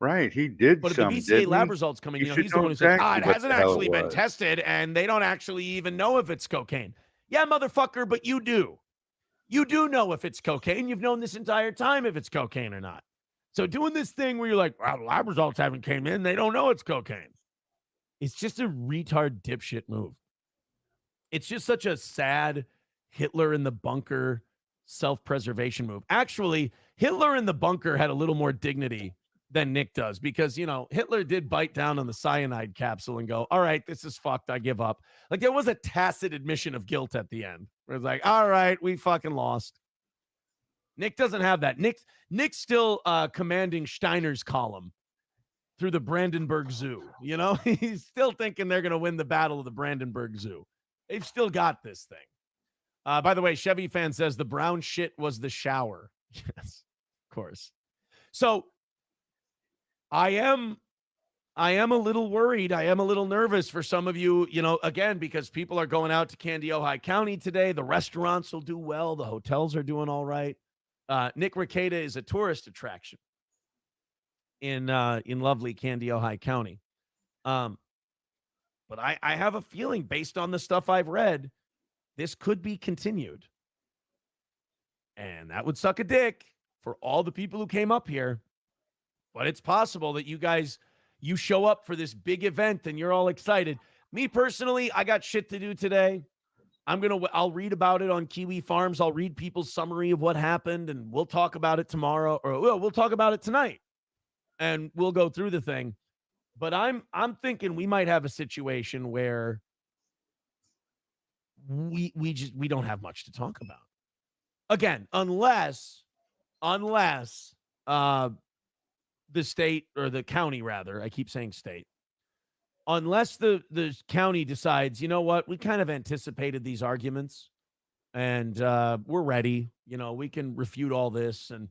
Right, he did. But if the BCA lab results come in, he's the one who says, it hasn't actually been tested, and they don't actually even know if it's cocaine. Yeah, motherfucker, but you do. You do know if it's cocaine. You've known this entire time if it's cocaine or not. So doing this thing where you're like, well, the lab results haven't came in, they don't know it's cocaine. It's just a retard dipshit move. It's just such a sad Hitler in the bunker self-preservation move. Actually, Hitler in the bunker had a little more dignity than Nick does because, Hitler did bite down on the cyanide capsule and go, all right, this is fucked. I give up. Like there was a tacit admission of guilt at the end where it's like, all right, we fucking lost. Nick doesn't have that. Nick's still commanding Steiner's column through the Brandenburg Zoo. He's still thinking they're going to win the battle of the Brandenburg Zoo. They've still got this thing. By the way, Chevy fan says the brown shit was the shower. Yes, of course. So I am a little worried. I am a little nervous for some of you, again, because people are going out to Candy, Ojai County today. The restaurants will do well. The hotels are doing all right. Nick Rekieta is a tourist attraction in lovely Candy, Ojai County. But I have a feeling based on the stuff I've read, this could be continued. And that would suck a dick for all the people who came up here. But it's possible that you show up for this big event and you're all excited. Me personally, I got shit to do today. I'll read about it on Kiwi Farms. I'll read people's summary of what happened and we'll talk about it tomorrow or we'll talk about it tonight and we'll go through the thing. But I'm thinking we might have a situation where we don't have much to talk about. Again, unless the state or the county, rather, I keep saying state, unless the county decides, you know what, we kind of anticipated these arguments and we're ready, we can refute all this. And,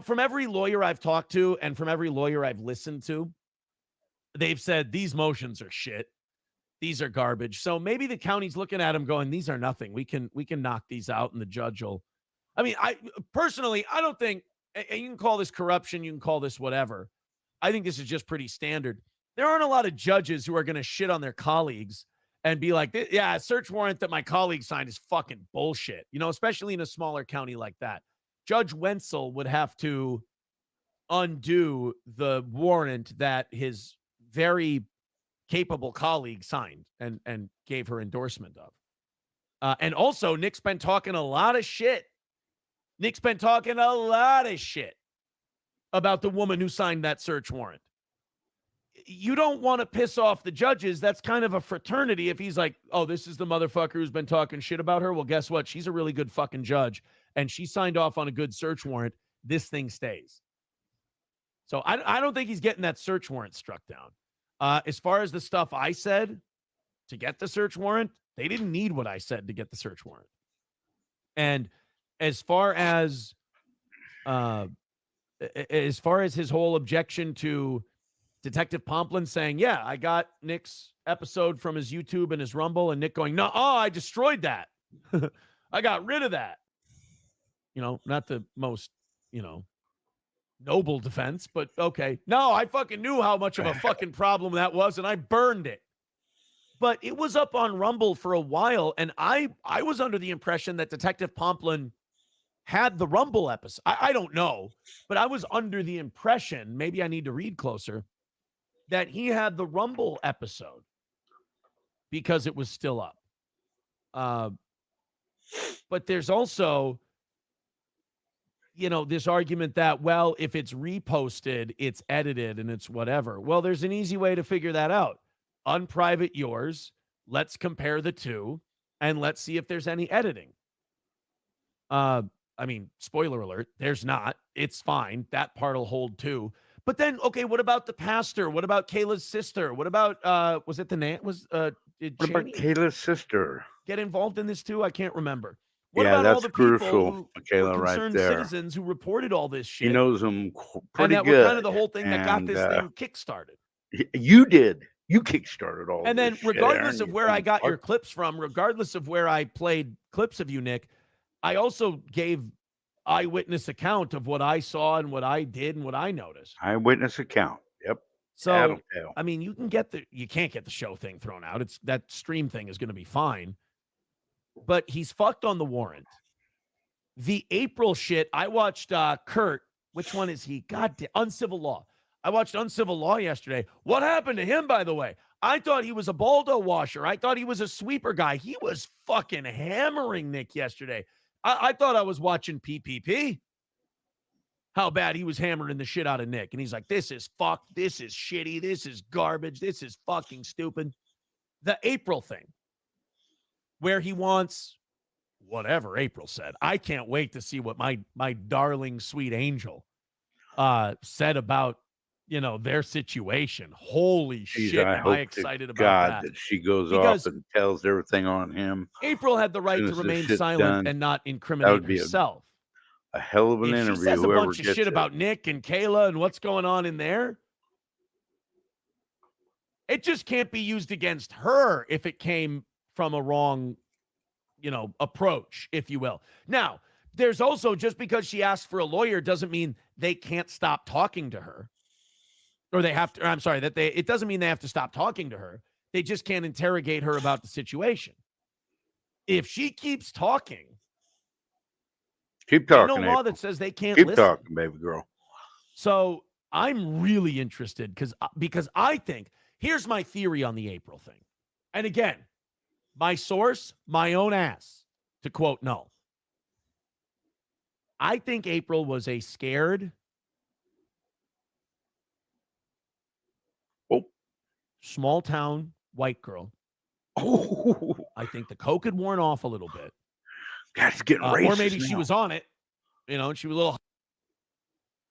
from every lawyer I've talked to and from every lawyer I've listened to, they've said these motions are shit. These are garbage. So maybe the county's looking at them going, these are nothing. We can knock these out and the judge will. I personally, I don't think, and you can call this corruption, you can call this whatever. I think this is just pretty standard. There aren't a lot of judges who are going to shit on their colleagues and be like, yeah, a search warrant that my colleague signed is fucking bullshit, especially in a smaller county like that. Judge Wenzel would have to undo the warrant that his very capable colleague signed and gave her endorsement of. And also, Nick's been talking a lot of shit. Nick's been talking a lot of shit about the woman who signed that search warrant. You don't want to piss off the judges. That's kind of a fraternity. If he's like, oh, this is the motherfucker who's been talking shit about her. Well, guess what? She's a really good fucking judge. And she signed off on a good search warrant. This thing stays. So I don't think he's getting that search warrant struck down. As far as the stuff I said to get the search warrant, they didn't need what I said to get the search warrant. And as far as his whole objection to Detective Pomplin saying, yeah, I got Nick's episode from his YouTube and his Rumble, and Nick going, no, I destroyed that. I got rid of that. Not the most, noble defense, but okay. No, I fucking knew how much of a fucking problem that was, and I burned it. But it was up on Rumble for a while, and I was under the impression that Detective Pomplin had the Rumble episode. I don't know, but I was under the impression, maybe I need to read closer, that he had the Rumble episode because it was still up. But there's also, this argument that, well, if it's reposted, it's edited and it's whatever. Well, there's an easy way to figure that out. Unprivate yours. Let's compare the two and let's see if there's any editing. Spoiler alert, there's not. It's fine. That part will hold too. But then, okay, what about the pastor? What about Kayla's sister? What about, was it the Nant? Did what about Kayla's sister get involved in this too? I can't remember. What yeah, about that's all the crucial, people who Kayla, were right concerned there. citizens who reported all this shit? He knows them pretty and that good. were kind of the whole thing that got this thing kickstarted. You did. You kickstarted all. And then, this regardless shit, of where I got your clips from, regardless of where I played clips of you, Nick, I also gave eyewitness account of what I saw and what I did and what I noticed. Eyewitness account. Yep. So, you can't get the show thing thrown out. It's that Stream thing is going to be fine. But he's fucked on the warrant. The April shit, I watched Kurt. Which one is he? Uncivil Law. I watched Uncivil Law yesterday. What happened to him, by the way? I thought he was a Baldo washer. I thought he was a sweeper guy. He was fucking hammering Nick yesterday. I thought I was watching PPP. How bad he was hammering the shit out of Nick. And he's like, this is fucked. This is shitty. This is garbage. This is fucking stupid. The April thing, where he wants whatever April said. I can't wait to see what my darling sweet angel said about, their situation. Holy shit. Am I excited about that she goes off and tells everything on him. April had the right to remain silent and not incriminate herself. A hell of an interview. She says a bunch of shit about Nick and Kayla and what's going on in there. It just can't be used against her if it came from a wrong, approach, if you will. Now, there's also, just because she asked for a lawyer doesn't mean they can't stop talking to her. Or they have to, it doesn't mean they have to stop talking to her. They just can't interrogate her about the situation. If she keeps talking, keep talking. There's no law that says they can't keep listen. talking, baby girl. So I'm really interested because I think, here's my theory on the April thing. And again, my source, my own ass, to quote Null. I think April was a scared, small town white girl. I think the coke had worn off a little bit. That's getting racist. Or maybe now. she was on it, and she was a little.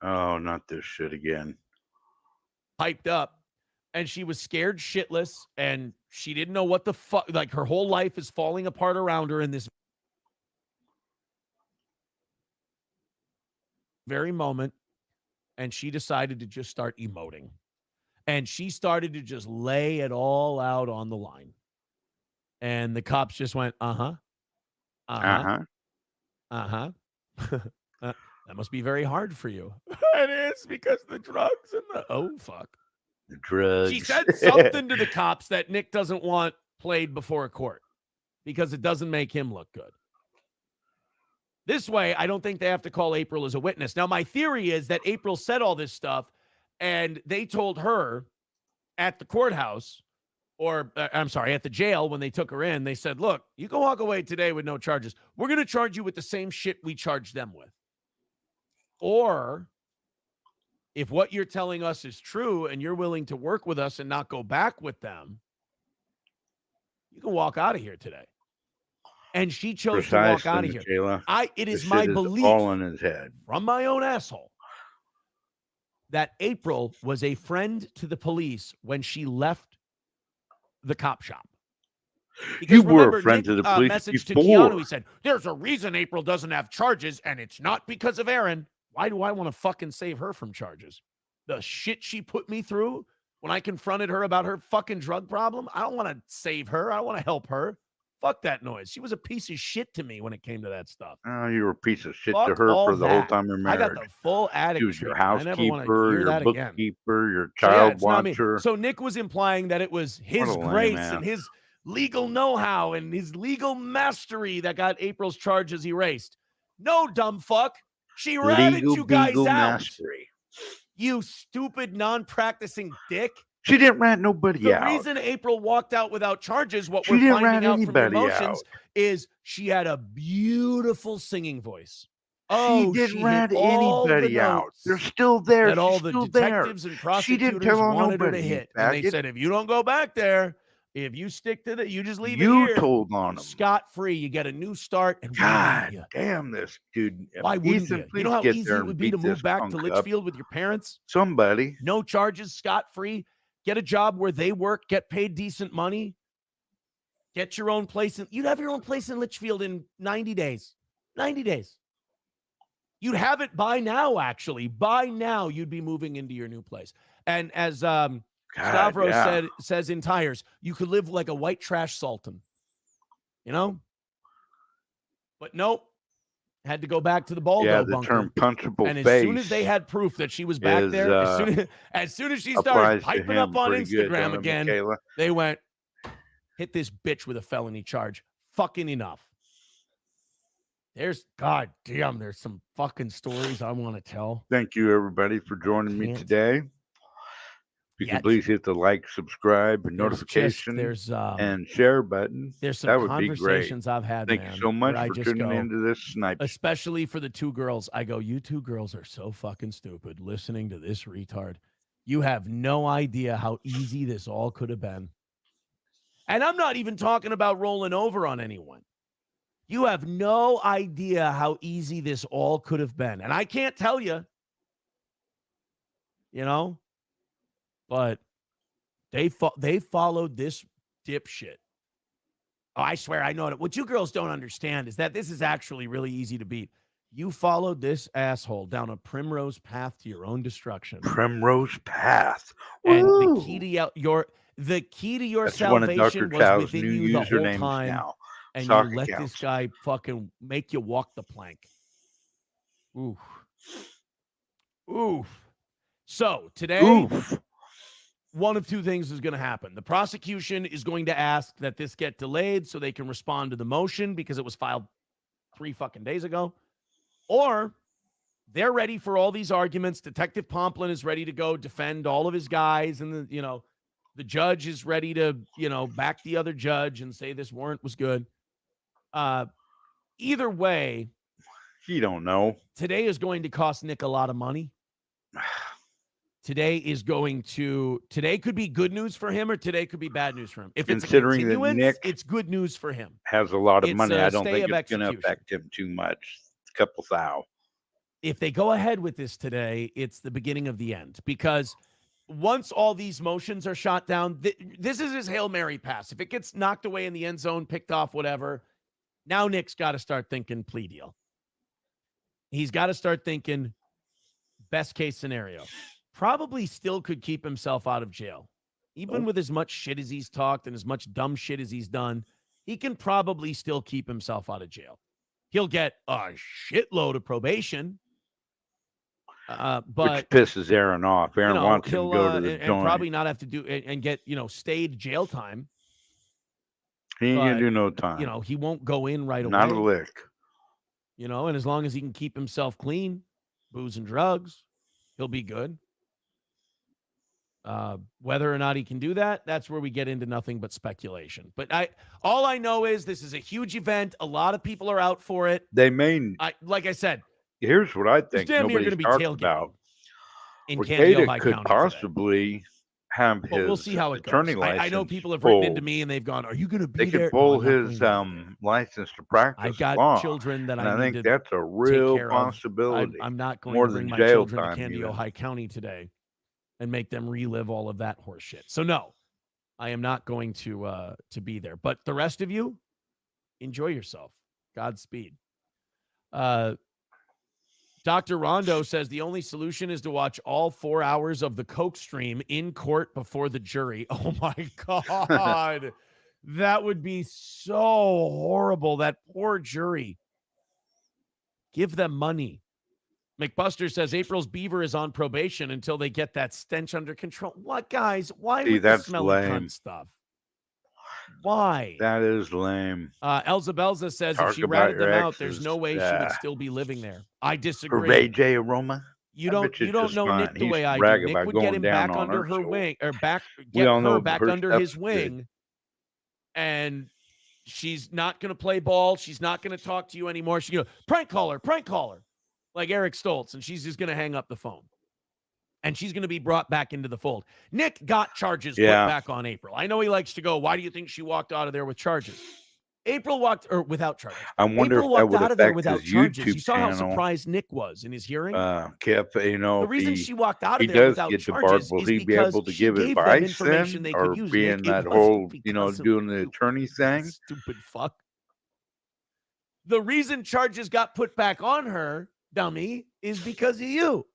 Oh, not this shit again. Hyped up, and she was scared shitless, and she didn't know what the fuck. Like, her whole life is falling apart around her in this very moment, and she decided to just start emoting. And she started to just lay it all out on the line. And the cops just went, that must be very hard for you. It is, because the drugs and the drugs. She said something to the cops that Nick doesn't want played before a court because it doesn't make him look good. This way, I don't think they have to call April as a witness. Now, my theory is that April said all this stuff, and they told her at the courthouse, or at the jail when they took her in, they said, look, you can walk away today with no charges. We're going to charge you with the same shit we charged them with. Or if what you're telling us is true and you're willing to work with us and not go back with them, you can walk out of here today. And she chose to walk out of here. Kayla, it is my belief, all in his head, from my own asshole, that April was a friend to the police when she left the cop shop. Because you were a friend to the police message before. To Keanu, he said, there's a reason April doesn't have charges, and it's not because of Aaron. Why do I want to fucking save her from charges? The shit she put me through when I confronted her about her fucking drug problem, I don't want to save her. I don't want to help her. Fuck that noise. She was a piece of shit to me when it came to that stuff. Oh, you were a piece of shit to her for the whole time you're married. I got the full addict. She was your housekeeper, your bookkeeper, your So, child watcher. So Nick was implying that it was his grace and his legal know-how and his legal mastery that got April's charges erased. No, dumb fuck. She ratted Legal you guys beagle out. mastery. You stupid non-practicing dick. She didn't rat nobody The out. reason April walked out without charges, what She we're didn't finding rat out from your anybody motions out. is she had a beautiful singing voice. She Oh, didn't she rat hit all the anybody out. notes They're still there. that all She's the still there. detectives and She didn't prosecutors tell on wanted her to nobody, hit. And they faggot. said, if you don't go back there, if you stick to that, you just leave it You here. told on him. Scot-free. You get a new start. And God damn this dude. why wouldn't Ethan, you? You please know how get easy there it and would be to beat move this back punk to up. Litchfield with your parents? Somebody. No charges, scot-free. Get a job where they work, get paid decent money. Get your own place. You'd have your own place in Litchfield in 90 days. 90 days. You'd have it by now, actually. By now, you'd be moving into your new place. And as Stavros says in Tires, you could live like a white trash sultan. You know? But nope. Had to go back to the Baldo the bunker. term punchable and as face. soon as they had proof that she was back there, as soon as she started applies to piping him up on pretty good, Instagram don't it, again, Michaela? they went, hit this bitch with a felony charge. Fucking enough. There's, God damn, there's some fucking stories I want to tell. Thank you, everybody, for joining me today. You can please hit the like, subscribe, and notification and share button. There's some that would be great. conversations I've had, Thank man, you so much where I for just tuning go, into this snipe. especially for the two girls. I go, you two girls are so fucking stupid listening to this retard. You have no idea how easy this all could have been. And I'm not even talking about rolling over on anyone. You have no idea how easy this all could have been. And I can't tell you, you know, but they followed this dipshit. Oh, I swear I know it. What you girls don't understand is that this is actually really easy to beat. You followed this asshole down a primrose path to your own destruction. Primrose path. And Woo! the key to your That's one of Dr. salvation was Chow's within new you the whole usernames time. now. And Sock you let accounts. this guy fucking make you walk the plank. Oof. Oof. So today, one of two things is going to happen. The prosecution is going to ask that this get delayed so they can respond to the motion because it was filed 3 fucking days ago. Or they're ready for all these arguments. Detective Pomplin is ready to go defend all of his guys. And, the judge is ready to, back the other judge and say this warrant was good. Either way, you don't know. Today is going to cost Nick a lot of money. Today could be good news for him or today could be bad news for him. If Considering it's a that Nick it's good news for him. Has a lot of It's money. a I don't stay think of it's going to execution. affect him too much. A couple thou. If they go ahead with this today, it's the beginning of the end because once all these motions are shot down, this is his Hail Mary pass. If it gets knocked away in the end zone, picked off, whatever, now Nick's got to start thinking plea deal. He's got to start thinking best case scenario. Probably still could keep himself out of jail. Even with as much shit as he's talked and as much dumb shit as he's done, he can probably still keep himself out of jail. He'll get a shitload of probation. But which pisses Aaron off. Aaron wants him to go to the and probably not have to do and get, stayed jail time. He ain't gonna do no time. He won't go in right away. Not a lick. And as long as he can keep himself clean, booze and drugs, he'll be good. Whether or not he can do that, that's where we get into nothing but speculation. But all I know is this is a huge event. A lot of people are out for it. They may. Like I said, here's what I think nobody's talked about. Rekieta could possibly have his we'll see how it attorney goes. license. I know people have written into me and they've gone, "Are you going to be they there?" They could pull his license to practice I've got law. children that and I think need that's a to real take care possibility. of. I'm not going more to bring than my jail children to time. Candy, Ohio County today and make them relive all of that horse shit. So no, I am not going to be there. But the rest of you, enjoy yourself. Godspeed. Dr. Rondo says the only solution is to watch all 4 hours of the Coke stream in court before the jury. Oh my God. That would be so horrible. That poor jury. Give them money. McBuster says April's beaver is on probation until they get that stench under control. What, guys? Why See, with that's the smelly lame. cunt stuff? Why? That is lame. Elza Belza says Talk if she about ratted them your out, there's no way she would still be living there. I Her disagree. AJ aroma. You I don't bet you you it's don't just know fine. Nick the He way used to I do. brag Nick about would get going him down back on under her, her so wing, or we get all know her back her under stuff's his good. wing, and she's not going to play ball. She's not going to talk to you anymore. She's going to prank caller, like Eric Stoltz, and she's just going to hang up the phone. And she's going to be brought back into the fold. Nick got charges put back on April. I know he likes to go, why do you think she walked out of there with charges? April walked, or without charges. I wonder April if that walked would out of there affect without his charges. YouTube You saw how channel. surprised Nick was in his hearing? Kev, The if reason she walked out he of there does without get charges debarred, will is he be because able to she give gave them advice information then? they could Or use. being Nick, that it whole, wasn't because of doing the you, attorney thing? stupid fuck. The reason charges got put back on her, dummy, is because of you.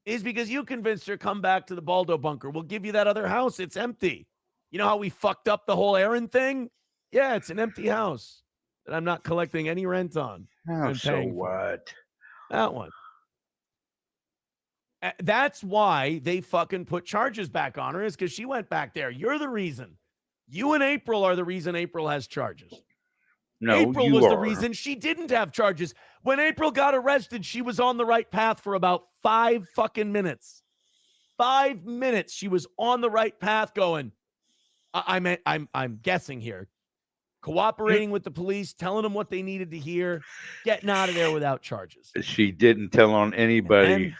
Is because you convinced her come back to the Baldo bunker. We'll give you that other house. It's empty. You know how we fucked up the whole Aaron thing? Yeah, it's an empty house that I'm not collecting any rent on. Oh, so what? That one. That's why they fucking put charges back on her, is because she went back there. You're the reason. You and April are the reason April has charges. No, April you was are. the reason she didn't have charges. When April got arrested, she was on the right path for about 5 fucking minutes. 5 minutes. She was on the right path going, I'm guessing here, cooperating with the police, telling them what they needed to hear, getting out of there without charges. She didn't tell on anybody.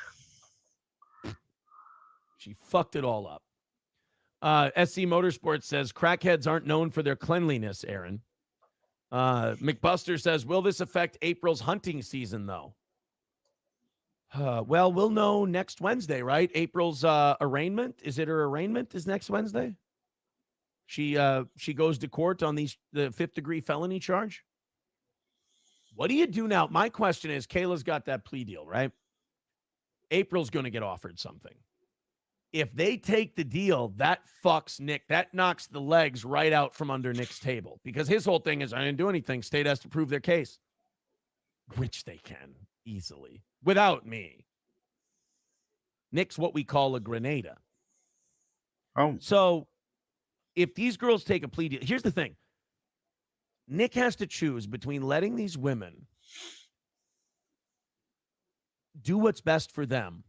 She fucked it all up. SC Motorsports says crackheads aren't known for their cleanliness, Aaron. McBuster says, will this affect April's hunting season, though? Well, we'll know next Wednesday, right? April's arraignment. Is it her arraignment is next Wednesday? She goes to court on the 5th-degree felony charge. What do you do now? My question is, Kayla's got that plea deal, right? April's going to get offered something. If they take the deal, that fucks Nick. That knocks the legs right out from under Nick's table, because his whole thing is, I didn't do anything. State has to prove their case, which they can easily without me. Nick's what we call a grenada. Oh, so if these girls take a plea deal, here's the thing. Nick has to choose between letting these women do what's best for them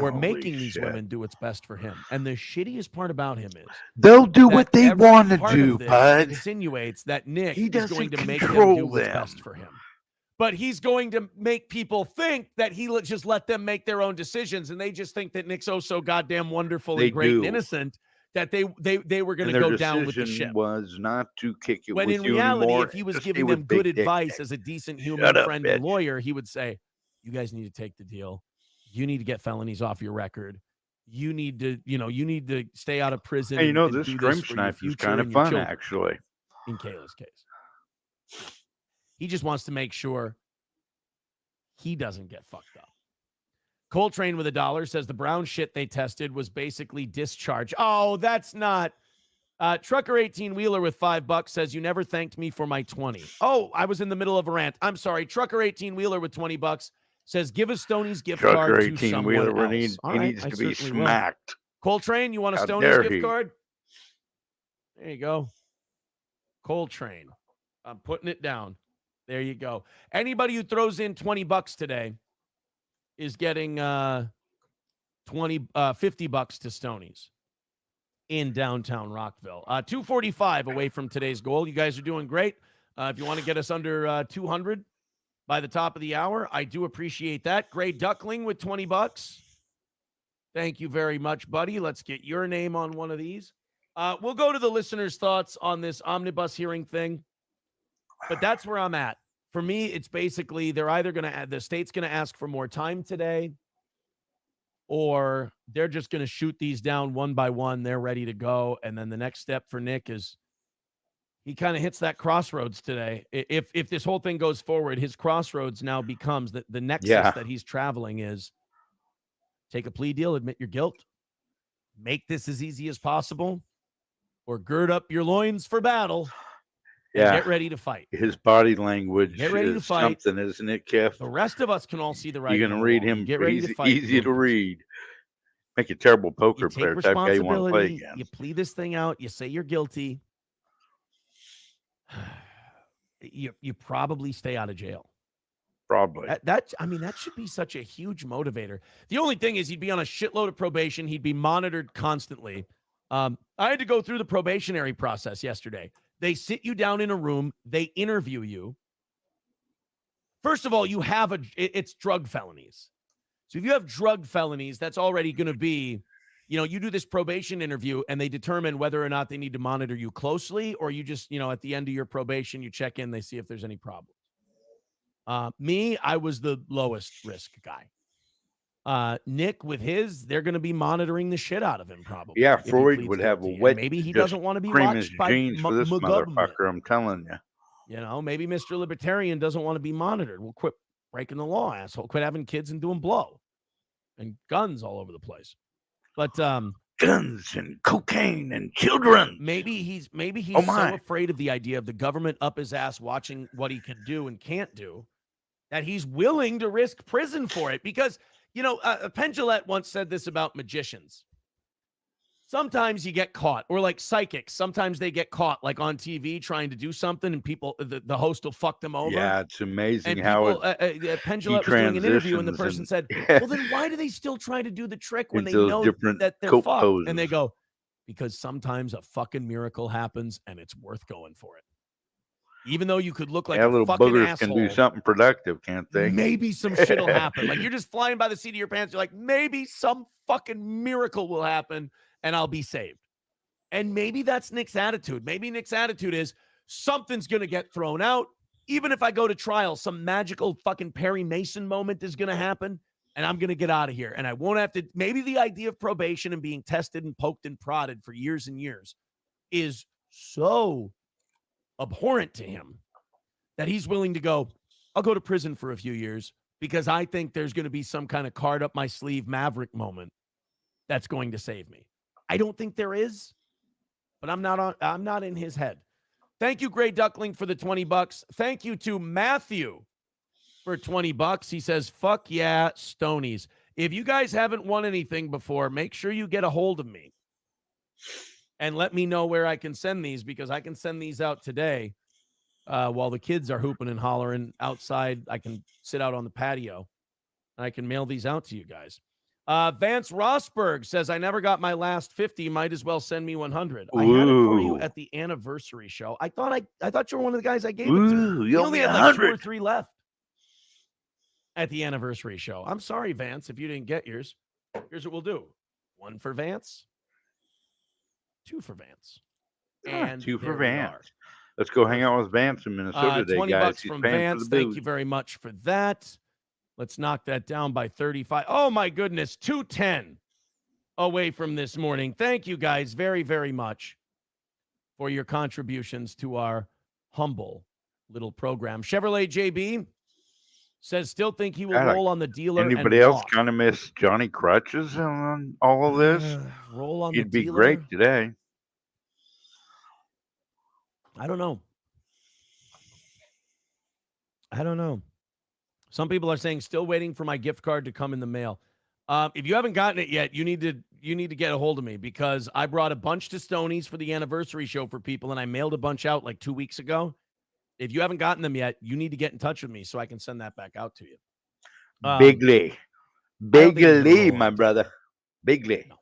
or making these women do what's best for him. And the shittiest part about him is they'll do what they want to do, bud. Insinuates that Nick He is going to doesn't make them control do what's them. best for him. But he's going to make people think that he just let them make their own decisions, and they just think that Nick's so goddamn wonderful and great and innocent that they were going to go down with the ship. Was not to kick it when with in you reality, anymore, if he was to giving stay them with good Big Dick. advice as a decent human Shut up, friend and bitch. lawyer, he would say, you guys need to take the deal. You need to get felonies off your record. You need to, you need to stay out of prison. Hey, and this do Scrim for your Snipe is future kind and of your fun, children. actually. In Kayla's case, he just wants to make sure he doesn't get fucked up. Coltrane with $1 says the brown shit they tested was basically discharge. Oh, that's not. Trucker 18-wheeler with $5 says, you never thanked me for my 20. Oh, I was in the middle of a rant. I'm sorry. Trucker 18-wheeler with $20 says, give a Stoney's gift card to someone else. He needs to be smacked. Coltrane, you want a How Stoney's dare gift he. card? There you go. Coltrane. I'm putting it down. There you go. Anybody who throws in $20 today is getting $50 to Stoney's in downtown Rockville. 245 away from today's goal. You guys are doing great. If you want to get us under 200 by the top of the hour, I do appreciate that. Gray Duckling with $20. Thank you very much, buddy. Let's get your name on one of these. We'll go to the listeners' thoughts on this omnibus hearing thing, but that's where I'm at. For me, it's basically they're either going to the state's going to ask for more time today, or they're just going to shoot these down one by one. They're ready to go. And then the next step for Nick is he kind of hits that crossroads today. If this whole thing goes forward, his crossroads now becomes the nexus that he's traveling is take a plea deal, admit your guilt, make this as easy as possible, or gird up your loins for battle. Yeah. Get ready to fight. His body language Get ready to is fight. something, isn't it, Kev? The rest of us can all see the right. You're going to read him. Get ready to fight. Easy to read. Make a terrible poker you take player type guy you want to play responsibility. against. You plead this thing out. You say you're guilty. you probably stay out of jail. Probably. That should be such a huge motivator. The only thing is he'd be on a shitload of probation. He'd be monitored constantly. I had to go through the probationary process yesterday. They sit you down in a room. They interview you. First of all, it's drug felonies. So if you have drug felonies, that's already going to be, you do this probation interview and they determine whether or not they need to monitor you closely, or you just, at the end of your probation, you check in, they see if there's any problems. I was the lowest risk guy. Nick, with they're going to be monitoring the shit out of him probably. Yeah, Freud would have a wet. Maybe he doesn't want to be cream his watched by jeans for this motherfucker. I'm telling you. Maybe Mr. Libertarian doesn't want to be monitored. Well, quit breaking the law, asshole. Quit having kids and doing blow and guns all over the place. But guns and cocaine and children. Maybe he's so afraid of the idea of the government up his ass watching what he can do and can't do that he's willing to risk prison for it. Because, Penn Jillette once said this about magicians. Sometimes you get caught, or like psychics. Sometimes they get caught, like on TV, trying to do something, and the host will fuck them over. Yeah, it's amazing and how Penn Jillette was doing an interview, and the person said, "Well, then why do they still try to do the trick when they know that they're fucked?" Poses. And they go, "Because sometimes a fucking miracle happens, and it's worth going for it. Even though you could look like a little fucking boogers asshole, can do something productive, can't they? Maybe some shit will happen. Like you're just flying by the seat of your pants. You're like, maybe some fucking miracle will happen." And I'll be saved. And maybe that's Nick's attitude. Maybe Nick's attitude is something's going to get thrown out. Even if I go to trial, some magical fucking Perry Mason moment is going to happen and I'm going to get out of here. And I won't have to. Maybe the idea of probation and being tested and poked and prodded for years and years is so abhorrent to him that he's willing to go, I'll go to prison for a few years because I think there's going to be some kind of card up my sleeve maverick moment that's going to save me. I don't think there is, but I'm not in his head. Thank you, Gray Duckling, for the $20. Thank you to Matthew for $20. He says, fuck yeah, Stonies. If you guys haven't won anything before, make sure you get a hold of me and let me know where I can send these, because I can send these out today while the kids are hooping and hollering outside. I can sit out on the patio and I can mail these out to you guys. Vance Rosberg says, I never got my last 50. Might as well send me 100. I had it for you at the anniversary show. I thought you were one of the guys I gave it to. You only had like 2 or 3 left at the anniversary show. I'm sorry, Vance, if you didn't get yours. Here's what we'll do. 1 for Vance. 2 for Vance. And 2 for Vance. Let's go hang out with Vance in Minnesota today, guys. $20 from Vance. Thank you very much for that. Let's knock that down by 35. Oh, my goodness. 210 away from this morning. Thank you guys very, very much for your contributions to our humble little program. Chevrolet JB says, still think he will roll on the dealer. Anybody else kind of miss Johnny Crutches on all of this? Roll on He'd the be dealer. great today. I don't know. Some people are saying still waiting for my gift card to come in the mail. If you haven't gotten it yet, you need to get a hold of me, because I brought a bunch to Stoney's for the anniversary show for people, and I mailed a bunch out like 2 weeks ago. If you haven't gotten them yet, you need to get in touch with me so I can send that back out to you. Bigly, my brother. Bigly. No.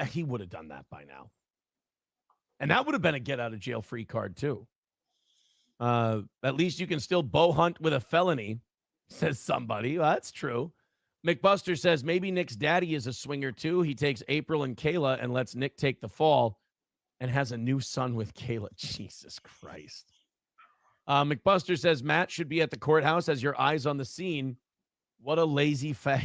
He would have done that by now. And that would have been a get out of jail free card too. At least you can still bow hunt with a felony, says somebody. Well, that's true. McBuster says maybe Nick's daddy is a swinger too. He takes April and Kayla and lets Nick take the fall and has a new son with Kayla. Jesus Christ. McBuster says Matt should be at the courthouse as your eyes on the scene. What a lazy fag.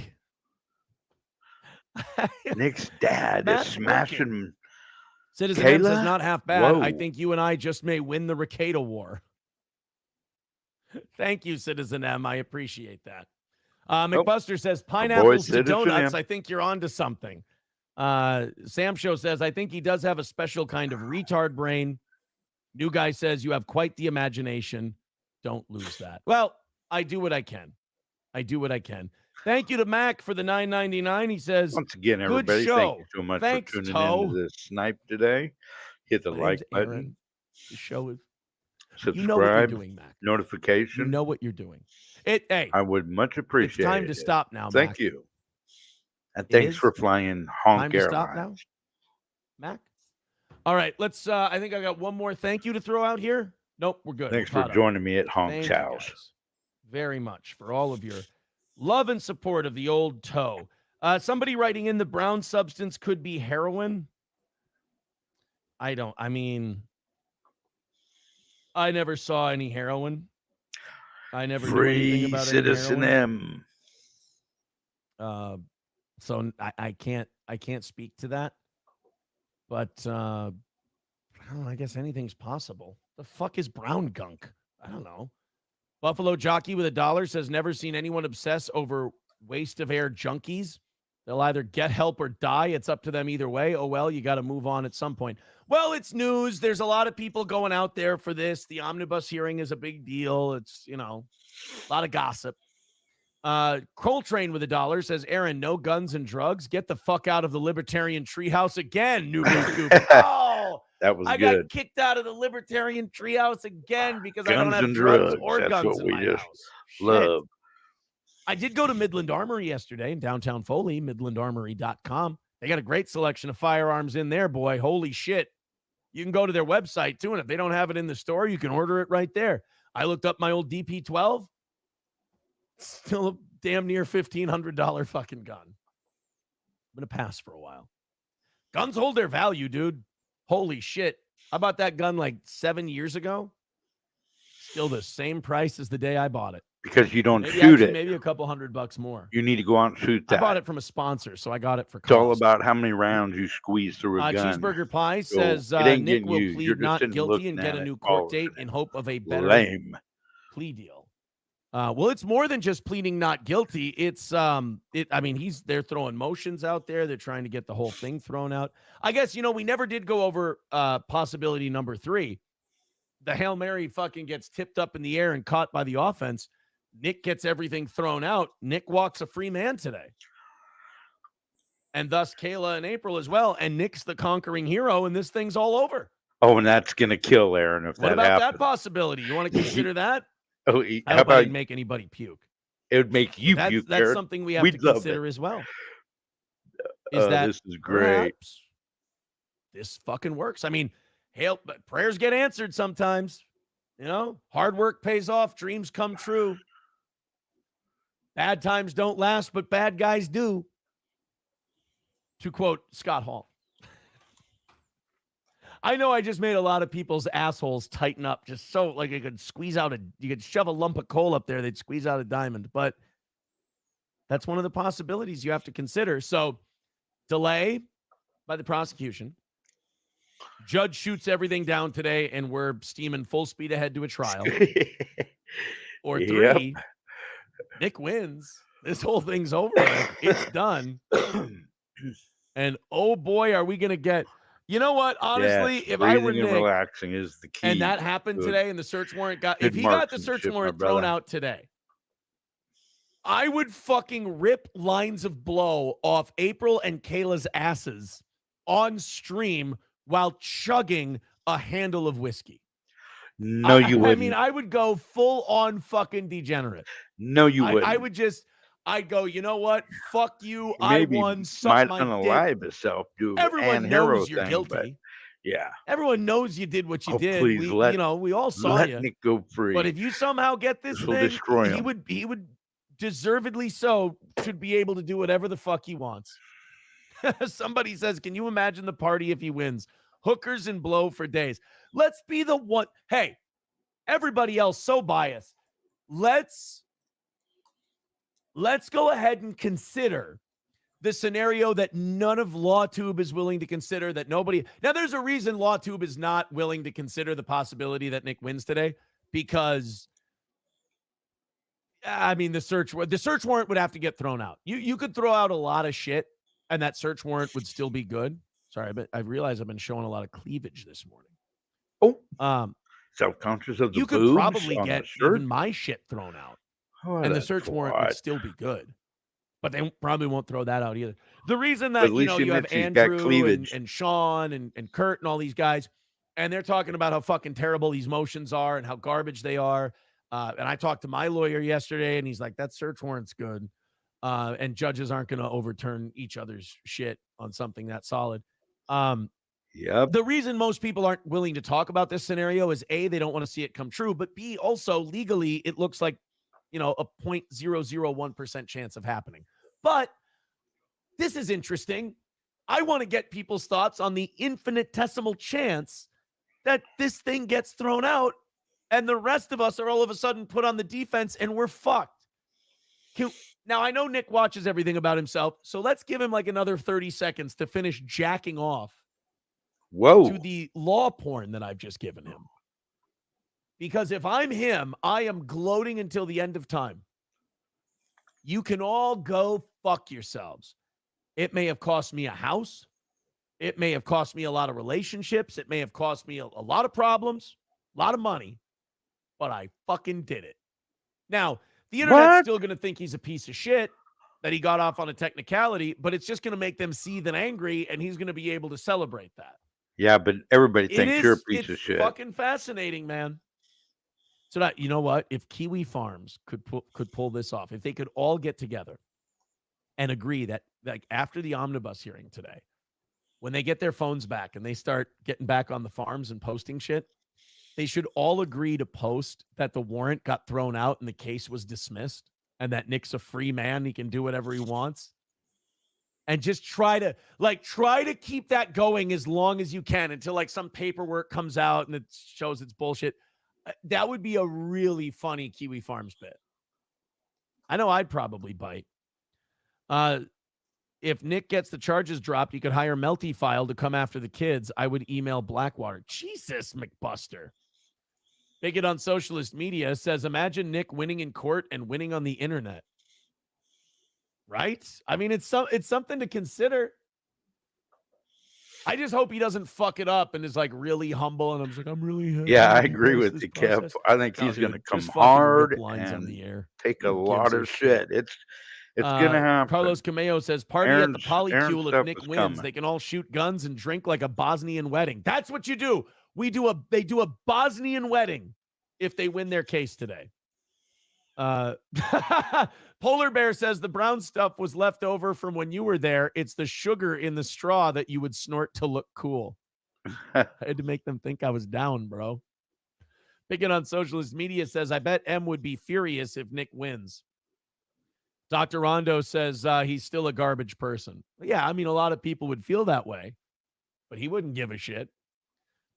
Nick's dad is smashing. Citizen M says not half bad. Whoa. I think you and I just may win the Ricada War. Thank you, Citizen M. I appreciate that. McBuster says pineapples to donuts. I think you're on to something. Sam Show says, I think he does have a special kind of retard brain. New Guy says, you have quite the imagination. Don't lose that. Well, I do what I can. Thank you to Mac for the $9.99. He says, once again, everybody, thank you so much for tuning in to this snipe today. Hit the like button. The show is. Subscribe. You know what you're doing, Mac. Notification. You know what you're doing. Hey, I would much appreciate it. It's time to stop now, Thank Mac. you. And thanks for flying Honk Time to Airlines. stop now, Mac. All right, let's. I think I got one more thank you to throw out here. Nope, we're good. Thanks We're for caught up. joining me at Honk's Thank you house. guys very much for all of your love and support of the old toe. Somebody writing in the brown substance could be heroin. I never saw any heroin. I never knew anything Free about Citizen any M. heroin. So I can't speak to that. But I don't know, I guess anything's possible. The fuck is brown gunk? I don't know. Buffalo Jockey with $1 says never seen anyone obsess over waste of air junkies. They'll either get help or die. It's up to them either way. Oh, well, you got to move on at some point. Well, it's news. There's a lot of people going out there for this. The omnibus hearing is a big deal. It's, a lot of gossip. Coltrane with $1 says, Aaron, no guns and drugs. Get the fuck out of the libertarian treehouse again, new Oh, that was I good. got kicked out of the libertarian treehouse again because guns I don't have and drugs drugs. or That's guns what in we my just house. love. Shit. I did go to Midland Armory yesterday in downtown Foley, midlandarmory.com. They got a great selection of firearms in there, boy. Holy shit. You can go to their website, too, and if they don't have it in the store, you can order it right there. I looked up my old DP-12. Still a damn near $1,500 fucking gun. I'm going to pass for a while. Guns hold their value, dude. Holy shit. How about that gun like 7 years ago? Still the same price as the day I bought it. Because you don't Maybe shoot it. Maybe a couple $100 more. You need to go out and shoot that. I bought it from a sponsor, so I got it for cost. It's all about how many rounds you squeeze through a gun. Cheeseburger Pie So says it ain't Nick getting will used. You're plead just not sitting guilty looking and get at a it. new Oh, court date in hope of a better lame plea deal. Well, it's more than just pleading not guilty. It's they're throwing motions out there. They're trying to get the whole thing thrown out. I guess, we never did go over possibility number 3. The Hail Mary fucking gets tipped up in the air and caught by the offense. Nick gets everything thrown out. Nick walks a free man today. And thus Kayla and April as well. And Nick's the conquering hero, and this thing's all over. Oh, and that's going to kill Aaron if what that about happens. that possibility? You want to consider that? Oh, I how hope I about didn't make anybody puke. it would make you That's puke, Aaron. something we have We'd to love consider it. as well. Is that this is great. This fucking works. I mean, but prayers get answered sometimes. Hard work pays off. Dreams come true. Bad times don't last, but bad guys do. To quote Scott Hall. I know I just made a lot of people's assholes tighten up just so like you could shove a lump of coal up there, they'd squeeze out a diamond. But that's one of the possibilities you have to consider. So delay by the prosecution. Judge shoots everything down today, and we're steaming full speed ahead to a trial. Or 3, Nick wins. This whole thing's over. It's done. And oh boy, are we going to get... You know what? Honestly, if I were Nick, relaxing is the key. And that happened today, and the search warrant if he got the search warrant thrown out today, I would fucking rip lines of blow off April and Kayla's asses on stream while chugging a handle of whiskey. No, you wouldn't. I mean, I would go full on fucking degenerate. No, you wouldn't. I would just... I'd go, you know what? Fuck you. Maybe I won. might unalive itself. Everyone knows you're guilty. Yeah. Everyone knows you did what you did. Please we all saw you. Let Nick go free. But if you somehow get this thing, destroy him. he would deservedly so should be able to do whatever the fuck he wants. Somebody says, can you imagine the party if he wins? Hookers and blow for days. Let's be the one. Hey, everybody else so biased. Let's go ahead and consider the scenario that none of LawTube is willing to consider, that nobody... Now, there's a reason LawTube is not willing to consider the possibility that Nick wins today, because, I mean, the search warrant would have to get thrown out. You could throw out a lot of shit, and that search warrant would still be good. Sorry, but I realize I've been showing a lot of cleavage this morning. Self-conscious of the you could probably get even my shit thrown out. Oh, and the search warrant would still be good. But they probably won't throw that out either. The reason that, you have Andrew and Sean and Kurt and all these guys, And they're talking about how fucking terrible these motions are and how garbage they are. And I talked to my lawyer yesterday, and he's like, that search warrant's good. And judges aren't going to overturn each other's shit on something that solid. Yep. The reason most people aren't willing to talk about this scenario is A, they don't want to see it come true, but B, also legally, it looks like, a 0.001% chance of happening. But this is interesting. I want to get people's thoughts on the infinitesimal chance that this thing gets thrown out and the rest of us are all of a sudden put on the defense and we're fucked. Now, I know Nick watches everything about himself, so let's give him like another 30 seconds to finish jacking off to the law porn that I've just given him. Because if I'm him, I am gloating until the end of time. You can all go fuck yourselves. It may have cost me a house. It may have cost me a lot of relationships. It may have cost me a lot of problems, a lot of money, but I fucking did it. Now, the internet's still going to think he's a piece of shit, that he got off on a technicality, but it's just going to make them seethe and angry, and he's going to be able to celebrate that. Yeah, but everybody thinks you're a piece of shit. It's fucking fascinating, man. So you know what? If Kiwi Farms could pull this off, if they could all get together and agree that, like, after the omnibus hearing today, when they get their phones back and they start getting back on the farms and posting shit, they should all agree to post that the warrant got thrown out and the case was dismissed and that Nick's a free man. He can do whatever he wants. And just try to keep that going as long as you can until like some paperwork comes out and it shows it's bullshit. That would be a really funny Kiwi Farms bit. I know I'd probably bite. If Nick gets the charges dropped, you could hire Melty File to come after the kids. I would email Blackwater. Jesus, McBuster. Bigot on Socialist Media says, imagine Nick winning in court and winning on the internet. Right? I mean, it's something to consider. I just hope he doesn't fuck it up and is like really humble. And I'm just like, I'm really happy. Yeah, I agree with you, Kev. I think he's going to come hard and take a lot of shit. It's going to happen. Carlos Cameo says, party at the polycule if Nick wins. They can all shoot guns and drink like a Bosnian wedding. That's what you do. They do a Bosnian wedding if they win their case today. Polar Bear says the brown stuff was left over from when you were there. It's the sugar in the straw that you would snort to look cool. I had to make them think I was down, bro. Picking on Socialist Media says, I bet M would be furious if Nick wins. Dr. Rondo says he's still a garbage person. Yeah, I mean, a lot of people would feel that way, but he wouldn't give a shit.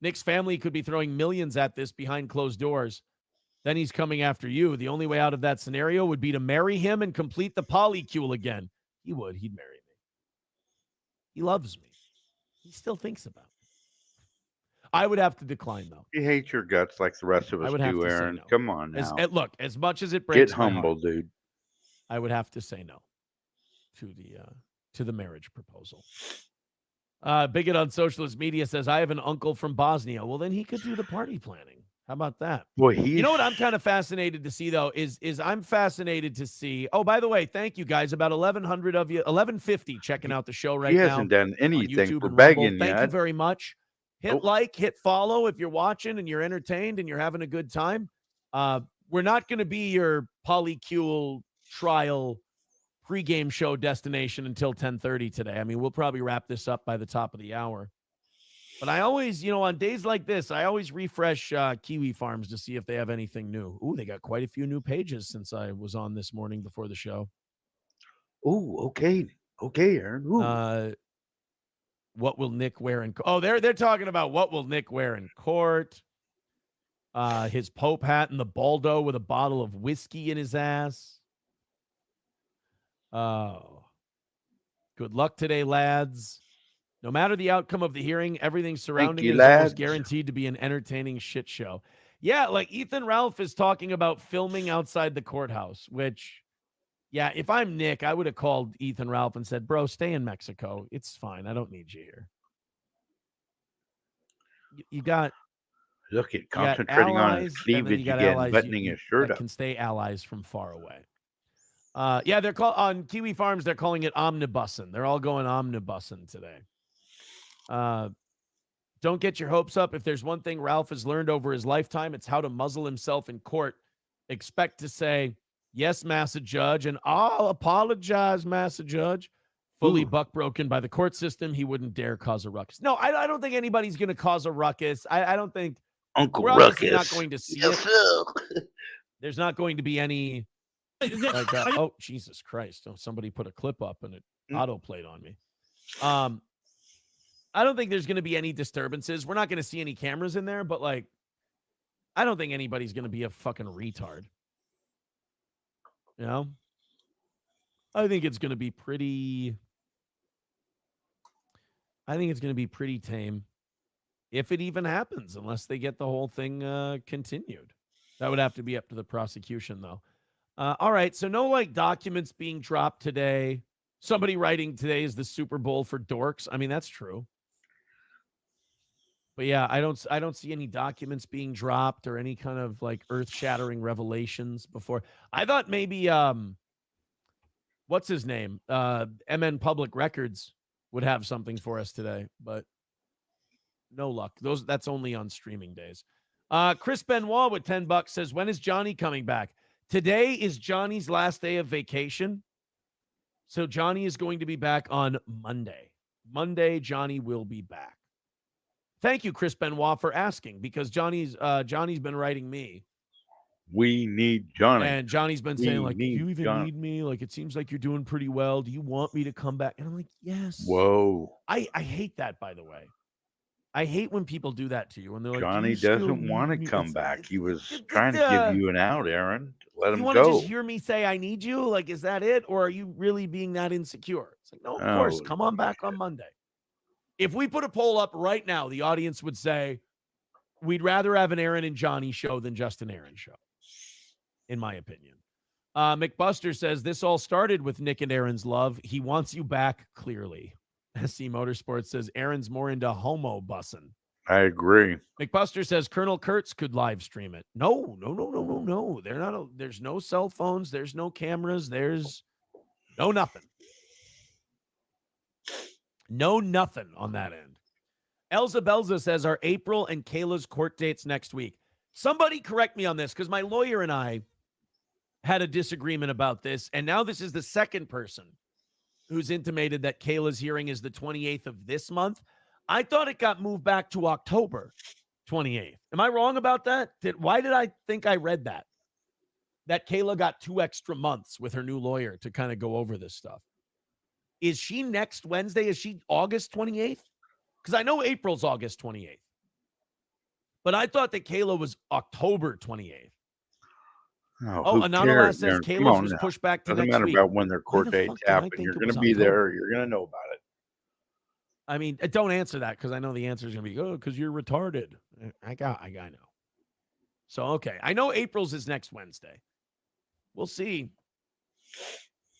Nick's family could be throwing millions at this behind closed doors. Then he's coming after you. The only way out of that scenario would be to marry him and complete the polycule again. He would. He'd marry me. He loves me. He still thinks about me. I would have to decline, though. He hates your guts like the rest of us do, Aaron. No. Come on now. Look, as much as it breaks my humble, heart, dude. I would have to say no to the marriage proposal. Bigot on Socialist Media says, I have an uncle from Bosnia. Well, then he could do the party planning. How about that? Boy, you know what I'm kind of fascinated to see, though, is I'm fascinated to see. Oh, by the way, thank you guys. About 1,100 of you, 1,150 checking out the show right now. He hasn't done anything for begging yet. Thank you very much. Hit like, hit follow if you're watching and you're entertained and you're having a good time. We're not going to be your polycule trial pregame show destination until 10:30 today. I mean, we'll probably wrap this up by the top of the hour. But I always, on days like this, I always refresh Kiwi Farms to see if they have anything new. Ooh, they got quite a few new pages since I was on this morning before the show. Ooh, okay. Okay, Aaron. Ooh. What will Nick wear in court? Oh, they're talking about what will Nick wear in court. His Pope hat and the Baldo with a bottle of whiskey in his ass. Oh. Good luck today, lads. No matter the outcome of the hearing, everything surrounding it is almost guaranteed to be an entertaining shit show. Yeah, like Ethan Ralph is talking about filming outside the courthouse, which, yeah, if I'm Nick, I would have called Ethan Ralph and said, bro, stay in Mexico. It's fine. I don't need you here. You got... Look at concentrating on his cleavage again, buttoning his shirt up. Can stay allies from far away. Yeah, they're on Kiwi Farms. They're calling it omnibussing. They're all going omnibussing today. Don't get your hopes up. If there's one thing Ralph has learned over his lifetime, it's how to muzzle himself in court. Expect to say, yes, Massa Judge, and I'll apologize, Massa Judge. Fully buck broken by the court system. He wouldn't dare cause a ruckus. No, I don't think anybody's going to cause a ruckus. I don't think Uncle we're Ruckus. obviously not going to see it. There's not going to be any. Like, oh, Jesus Christ. Oh, somebody put a clip up and it auto-played on me. I don't think there's going to be any disturbances. We're not going to see any cameras in there, but like, I don't think anybody's going to be a fucking retard. You know? I think it's going to be pretty tame. If it even happens, unless they get the whole thing continued. That would have to be up to the prosecution, though. All right, so no like documents being dropped today. Somebody writing today is the Super Bowl for dorks. I mean, that's true. But yeah, I don't see any documents being dropped or any kind of like earth-shattering revelations before. I thought maybe what's his name? MN Public Records would have something for us today, but no luck. That's only on streaming days. Chris Benoit with $10 says, when is Johnny coming back? Today is Johnny's last day of vacation. So Johnny is going to be back on Monday. Monday, Johnny will be back. Thank you, Chris Benoit, for asking, because Johnny's been writing me. We need Johnny. And Johnny's been saying, like, do you even need me? Like, it seems like you're doing pretty well. Do you want me to come back? And I'm like, yes. Whoa. I hate that, by the way. I hate when people do that to you. And they're like, Johnny doesn't want to come back. He was trying to give you an out, Aaron. Let him go. You want to just hear me say I need you? Like, is that it? Or are you really being that insecure? It's like, no, of course. Come on back on Monday. If we put a poll up right now, the audience would say, we'd rather have an Aaron and Johnny show than just an Aaron show, in my opinion. McBuster says, this all started with Nick and Aaron's love. He wants you back, clearly. SC Motorsports says, Aaron's more into homo bussing. I agree. McBuster says, Colonel Kurtz could live stream it. No. They're not. There's no cell phones. There's no cameras. There's no nothing. No nothing on that end. Elza Belza says, are April and Kayla's court dates next week? Somebody correct me on this, because my lawyer and I had a disagreement about this, and now this is the second person who's intimated that Kayla's hearing is the 28th of this month. I thought it got moved back to October 28th. Am I wrong about that? Why did I think I read that? That Kayla got 2 extra months with her new lawyer to kind of go over this stuff. Is she next Wednesday? Is she August 28th? Because I know April's August 28th. But I thought that Kayla was October 28th. Anonymous says Kayla's was pushed back to next week. Doesn't matter about when their court dates happen. You're going to be there. You're going to know about it. I mean, don't answer that, because I know the answer is going to be, because you're retarded. I know. So, okay. I know April's is next Wednesday. We'll see.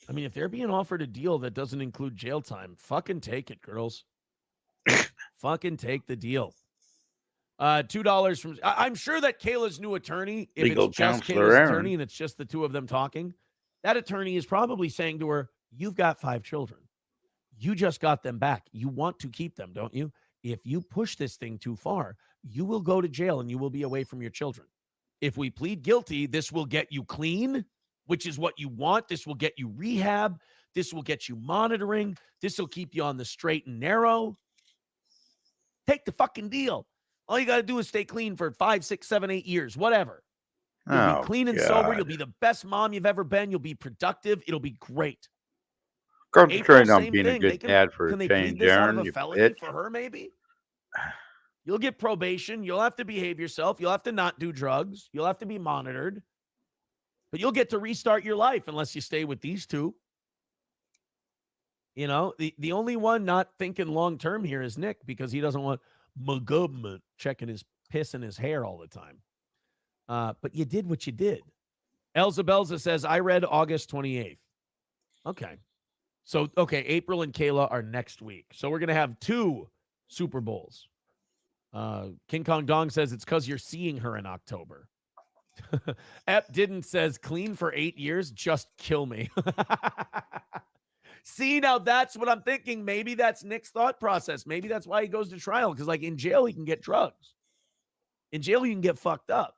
I mean, if they're being offered a deal that doesn't include jail time, fucking take it, girls. Fucking take the deal. $2 from... I'm sure that Kayla's new attorney, if Legal it's just counselor Kayla's Aaron. attorney and it's just the two of them talking, that attorney is probably saying to her, you've got 5 children. You just got them back. You want to keep them, don't you? If you push this thing too far, you will go to jail and you will be away from your children. If we plead guilty, this will get you clean, which is what you want. This will get you rehab. This will get you monitoring. This will keep you on the straight and narrow. Take the fucking deal. All you got to do is stay clean for 5, 6, 7, 8 years, whatever. You'll be clean and sober. You'll be the best mom you've ever been. You'll be productive. It'll be great. Concentrate on being a good dad for a change, Aaron. You felony for her, maybe? You'll get probation. You'll have to behave yourself. You'll have to not do drugs. You'll have to be monitored. But you'll get to restart your life unless you stay with these two. You know, the only one not thinking long-term here is Nick, because he doesn't want my government checking his piss in his hair all the time. But you did what you did. Elza Belza says, I read August 28th. Okay. So, okay, April and Kayla are next week. So we're going to have 2 Super Bowls. King Kong Dong says it's because you're seeing her in October. Ep didn't says clean for 8 years. Just kill me. See, now that's what I'm thinking. Maybe that's Nick's thought process. Maybe that's why he goes to trial. Because, like, in jail, he can get drugs. In jail, you can get fucked up.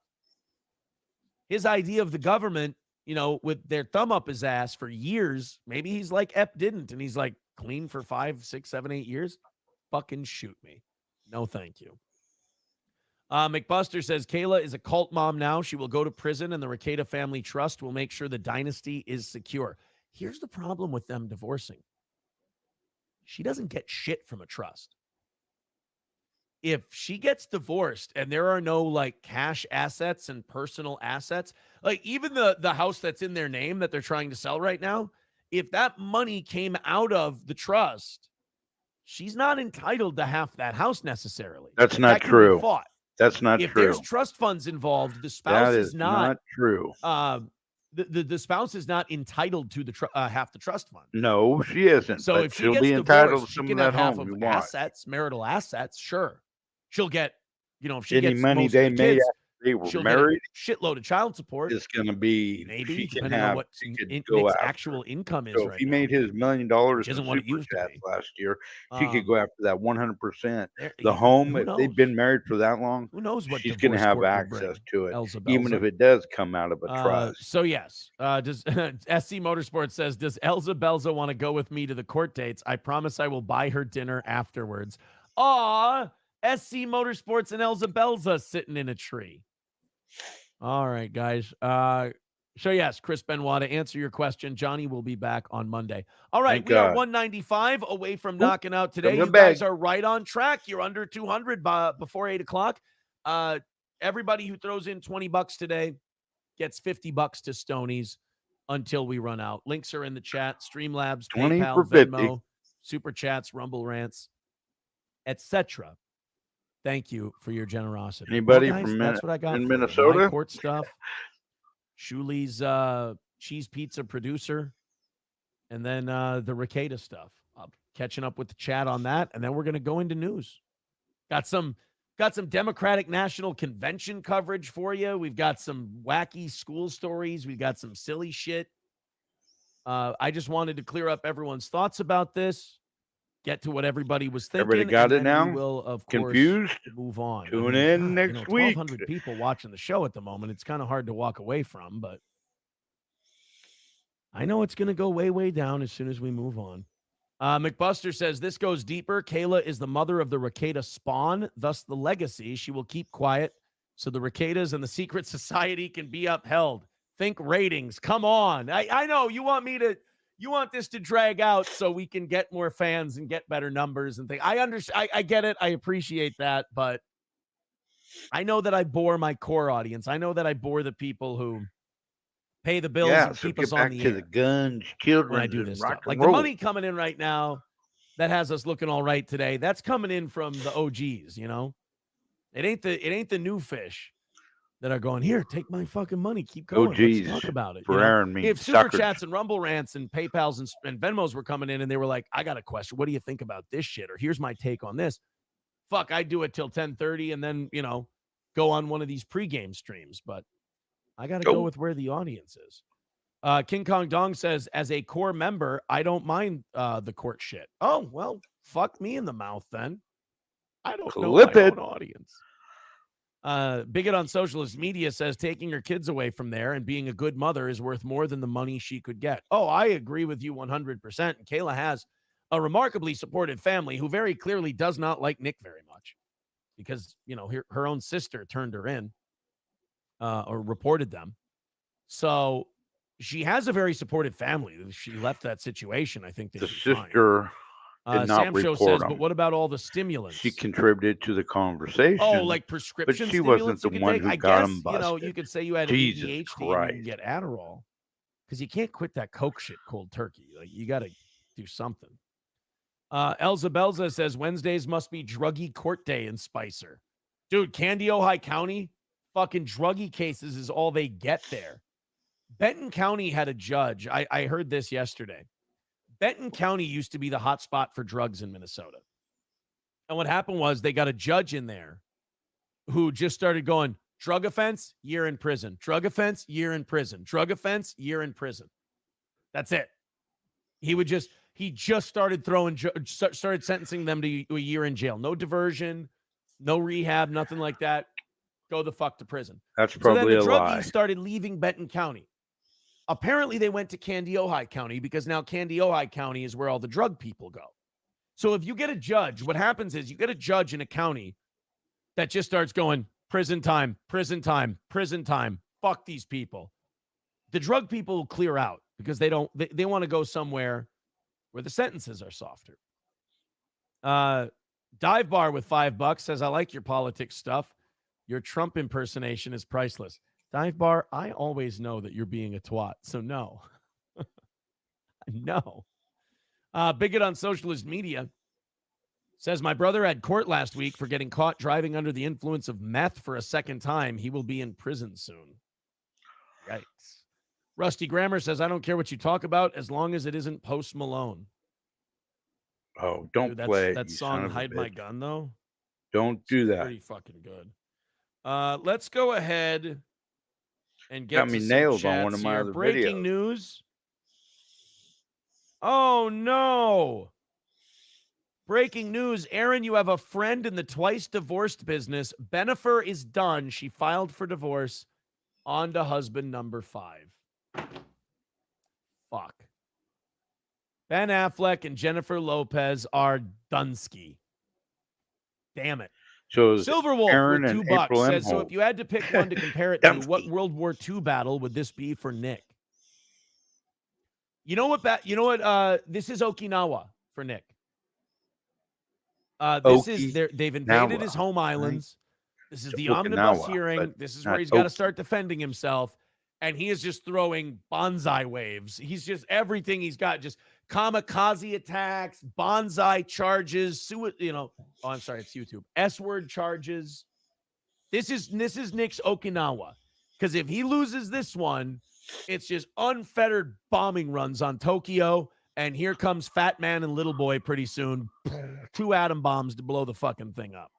His idea of the government, with their thumb up his ass for years, maybe he's like Epp didn't, and he's like clean for 5, 6, 7, 8 years. Fucking shoot me. No, thank you. McBuster says, Kayla is a cult mom now. She will go to prison, and the Rekieta family trust will make sure the dynasty is secure. Here's the problem with them divorcing. She doesn't get shit from a trust. If she gets divorced and there are no like cash assets and personal assets, like even the house that's in their name that they're trying to sell right now, if that money came out of the trust, she's not entitled to half that house necessarily. That's not that can be true. fought. That's not if true. There's trust funds involved, the spouse that is not true. The spouse is not entitled to the half the trust fund. No, she isn't. So if she she'll gets be entitled divorced, to she some can of have that half home of you want. assets, marital assets. Sure, she'll get. If she Any gets money most they of the made kids, after they were she'll married get a shitload of child support. is going to be Maybe she can depending have. on what She could Nick's go after. actual income is So right if he now. made his $1 million Which isn't in what it super used to chats be. last year, she could go after that 100%. There- The who home, if they've knows? been married for that long, Who knows what she's going to divorce have court will access bring, to it, Elza even Belza. if it does come out of a trust. So yes, does SC Motorsports says, does Elza Belza want to go with me to the court dates? I promise I will buy her dinner afterwards. Aw, SC Motorsports and Elza Belza sitting in a tree. All right, guys. So yes, Chris Benoit, to answer your question, Johnny will be back on Monday. All right, Thank we are God. 195 away from knocking out today. from the You guys bag. are right on track. You're under 200 before 8 o'clock. Everybody who throws in $20 today gets $50 to Stoney's until we run out. Links are in the chat. Streamlabs, 20 PayPal, for 50. Venmo, Super Chats, Rumble Rants, etc. Thank you for your generosity. Anybody Well, guys, from that's what I got in for you. Minnesota? My court stuff. Shuli's cheese pizza producer, and then the Rekieta stuff. Catching up with the chat on that, and then we're going to go into news. Got some Democratic National Convention coverage for you. We've got some wacky school stories. We've got some silly shit. I just wanted to clear up everyone's thoughts about this. Get to what everybody was thinking. Everybody got and it then now? We will, of Confused? course, move on. Tune in next week. 1,200 people watching the show at the moment. It's kind of hard to walk away from, but I know it's going to go way, way down as soon as we move on. McBuster says, this goes deeper. Kayla is the mother of the Rekieta spawn, thus the legacy. She will keep quiet so the Rekietas and the secret society can be upheld. Think ratings. Come on. I know you want this to drag out so we can get more fans and get better numbers and things. I understand. I get it. I appreciate that. But I know that I bore my core audience. I know that I bore the people who pay the bills and so keep get us on back the to air the guns, children, when I do and this rock stuff. and Like roll. the money coming in right now that has us looking all right today, that's coming in from the OGs, It ain't the new fish that are going, here, take my fucking money. Keep going. OGs Let's talk about it. for Aaron me. If Super Chats and Rumble Rants and PayPals and Venmos were coming in and they were like, I got a question. What do you think about this shit? Or here's my take on this. Fuck, I'd do it till 10:30 and then, go on one of these pregame streams. But I got to go with where the audience is. King Kong Dong says, as a core member, I don't mind the court shit. Oh, well, fuck me in the mouth then. I don't know my own audience. Bigot on Socialist Media says taking her kids away from there and being a good mother is worth more than the money she could get. Oh, I agree with you 100%. And Kayla has a remarkably supportive family who very clearly does not like Nick very much because, her own sister turned her in or reported them. So she has a very supportive family. She left that situation. I think the sister did not Sam Show report says, them. but what about all the stimulants? She contributed to the conversation. Oh, like prescription but she stimulants wasn't the you one take? who I got guess, them busted. you could say you had Jesus ADHD Christ. and you can get Adderall because you can't quit that Coke shit cold turkey. Like you got to do something. Elza Belza says Wednesdays must be druggy court day in Spicer. Dude, Candy, Ojai County, fucking druggy cases is all they get there. Benton County had a judge. I heard this yesterday. Benton County used to be the hot spot for drugs in Minnesota. And what happened was they got a judge in there who just started going, drug offense, year in prison. Drug offense, year in prison. Drug offense, year in prison. That's it. He would just, He just started started sentencing them to a year in jail. No diversion, no rehab, nothing like that. Go the fuck to prison. That's So probably then the a lie. druggies started leaving Benton County. Apparently, they went to Candy-Ojai County because now Candy-Ojai County is where all the drug people go. So if you get a judge, what happens is you get a judge in a county that just starts going, prison time, prison time, prison time. Fuck these people. The drug people will clear out because they want to go somewhere where the sentences are softer. Dive Bar with $5 says, I like your politics stuff. Your Trump impersonation is priceless. Dive Bar, I always know that you're being a twat, so no. No. Bigot on Socialist Media says, my brother had court last week for getting caught driving under the influence of meth for a second time. He will be in prison soon. Yikes. Rusty Grammar says, I don't care what you talk about as long as it isn't Post Malone. Oh, don't Dude, play that you song son of a Hide My bitch. Gun, though. Don't do that. Pretty fucking good. Let's go ahead and get Got me to some nailed on one chats of my here. other Breaking videos. news. Oh, no. Breaking news. Aaron, you have a friend in the twice divorced business. Benifer is done. She filed for divorce. On to husband number 5. Fuck. Ben Affleck and Jennifer Lopez are Dunsky. Damn it. So Silverwolf Aaron with and $2 April says, so Emholt. if you had to pick one to compare it to, what Dunsky. World War II battle would this be for Nick? You know what? This is Okinawa for Nick. They've invaded his home islands. This is the omnibus hearing. This is where he's got to start defending himself. And he is just throwing bonsai waves. He's just everything he's got, just kamikaze attacks, bonsai charges, I'm sorry, it's YouTube. S-word charges. This is Nick's Okinawa. Because if he loses this one, it's just unfettered bombing runs on Tokyo. And here comes Fat Man and Little Boy pretty soon. 2 atom bombs to blow the fucking thing up.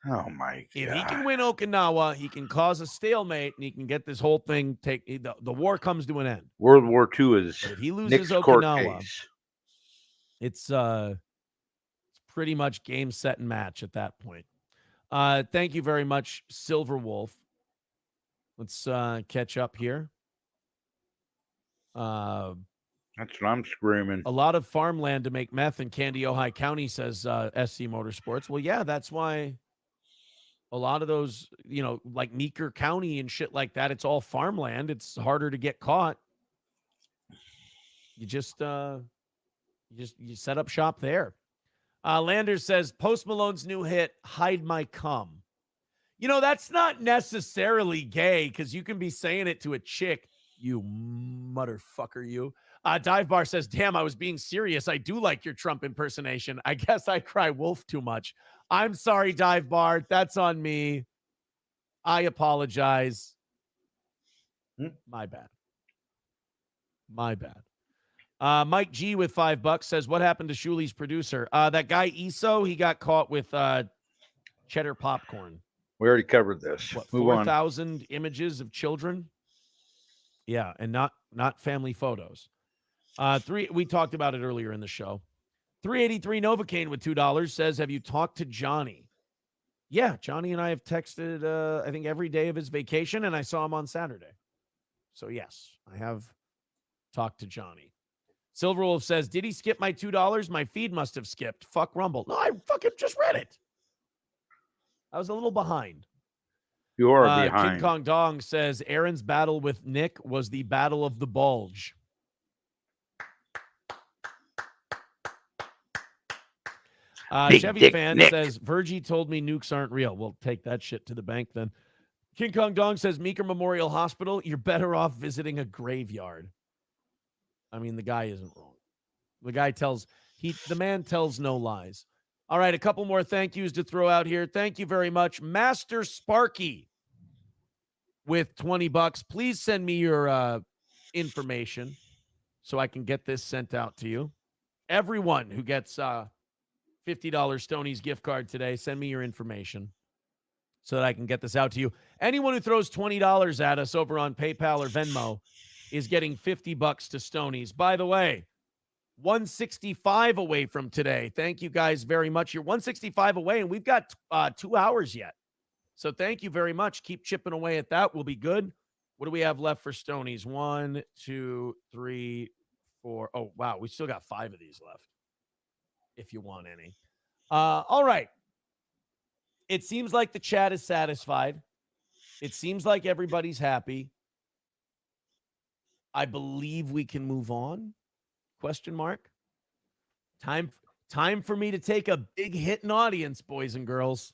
Oh, my God. If he can win Okinawa, he can cause a stalemate, and he can get this whole thing, the war comes to an end. World War II is But if he loses Nick's court Okinawa, case. it's pretty much game, set, and match at that point. Thank you very much, Silverwolf. Let's catch up here. That's what I'm screaming. A lot of farmland to make meth in Candy-Ojai County, says SC Motorsports. Well, yeah, that's why a lot of those, like Meeker County and shit like that, it's all farmland. It's harder to get caught. You just you set up shop there. Landers says, Post Malone's new hit, Hide My Cum. That's not necessarily gay because you can be saying it to a chick, you motherfucker, you. Dive Bar says, damn, I was being serious. I do like your Trump impersonation. I guess I cry wolf too much. I'm sorry, Dive Bar. That's on me. I apologize. My bad. Mike G with $5 says, what happened to Shuli's producer? That guy Iso, he got caught with cheddar popcorn. We already covered this. What, Move on. 4,000 images of children? Yeah, and not family photos. We talked about it earlier in the show. 383 Novocaine with $2 says, have you talked to Johnny? Yeah, Johnny and I have texted, I think, every day of his vacation, and I saw him on Saturday. So, yes, I have talked to Johnny. Silverwolf says, did he skip my $2? My feed must have skipped. Fuck Rumble. No, I fucking just read it. I was a little behind. You are behind. King Kong Dong says, Aaron's battle with Nick was the battle of the bulge. Chevy Fan says, Virgie told me nukes aren't real. We'll take that shit to the bank then. King Kong Dong says, Meeker Memorial Hospital, you're better off visiting a graveyard. I mean, the guy isn't wrong. The man tells no lies. All right, a couple more thank yous to throw out here. Thank you very much. Master Sparky with $20. Please send me your information so I can get this sent out to you. Everyone who gets $50 Stoney's gift card today, send me your information so that I can get this out to you. Anyone who throws $20 at us over on PayPal or Venmo is getting $50 to Stoney's. By the way, 165 away from today. Thank you guys very much. You're 165 away, and we've got 2 hours yet. So thank you very much. Keep chipping away at that. We'll be good. What do we have left for Stonies? 1, 2, 3, 4. Oh, wow. We still got 5 of these left, if you want any. All right. It seems like the chat is satisfied. It seems like everybody's happy. I believe we can move on. Question mark. Time for me to take a big hit in audience, boys and girls,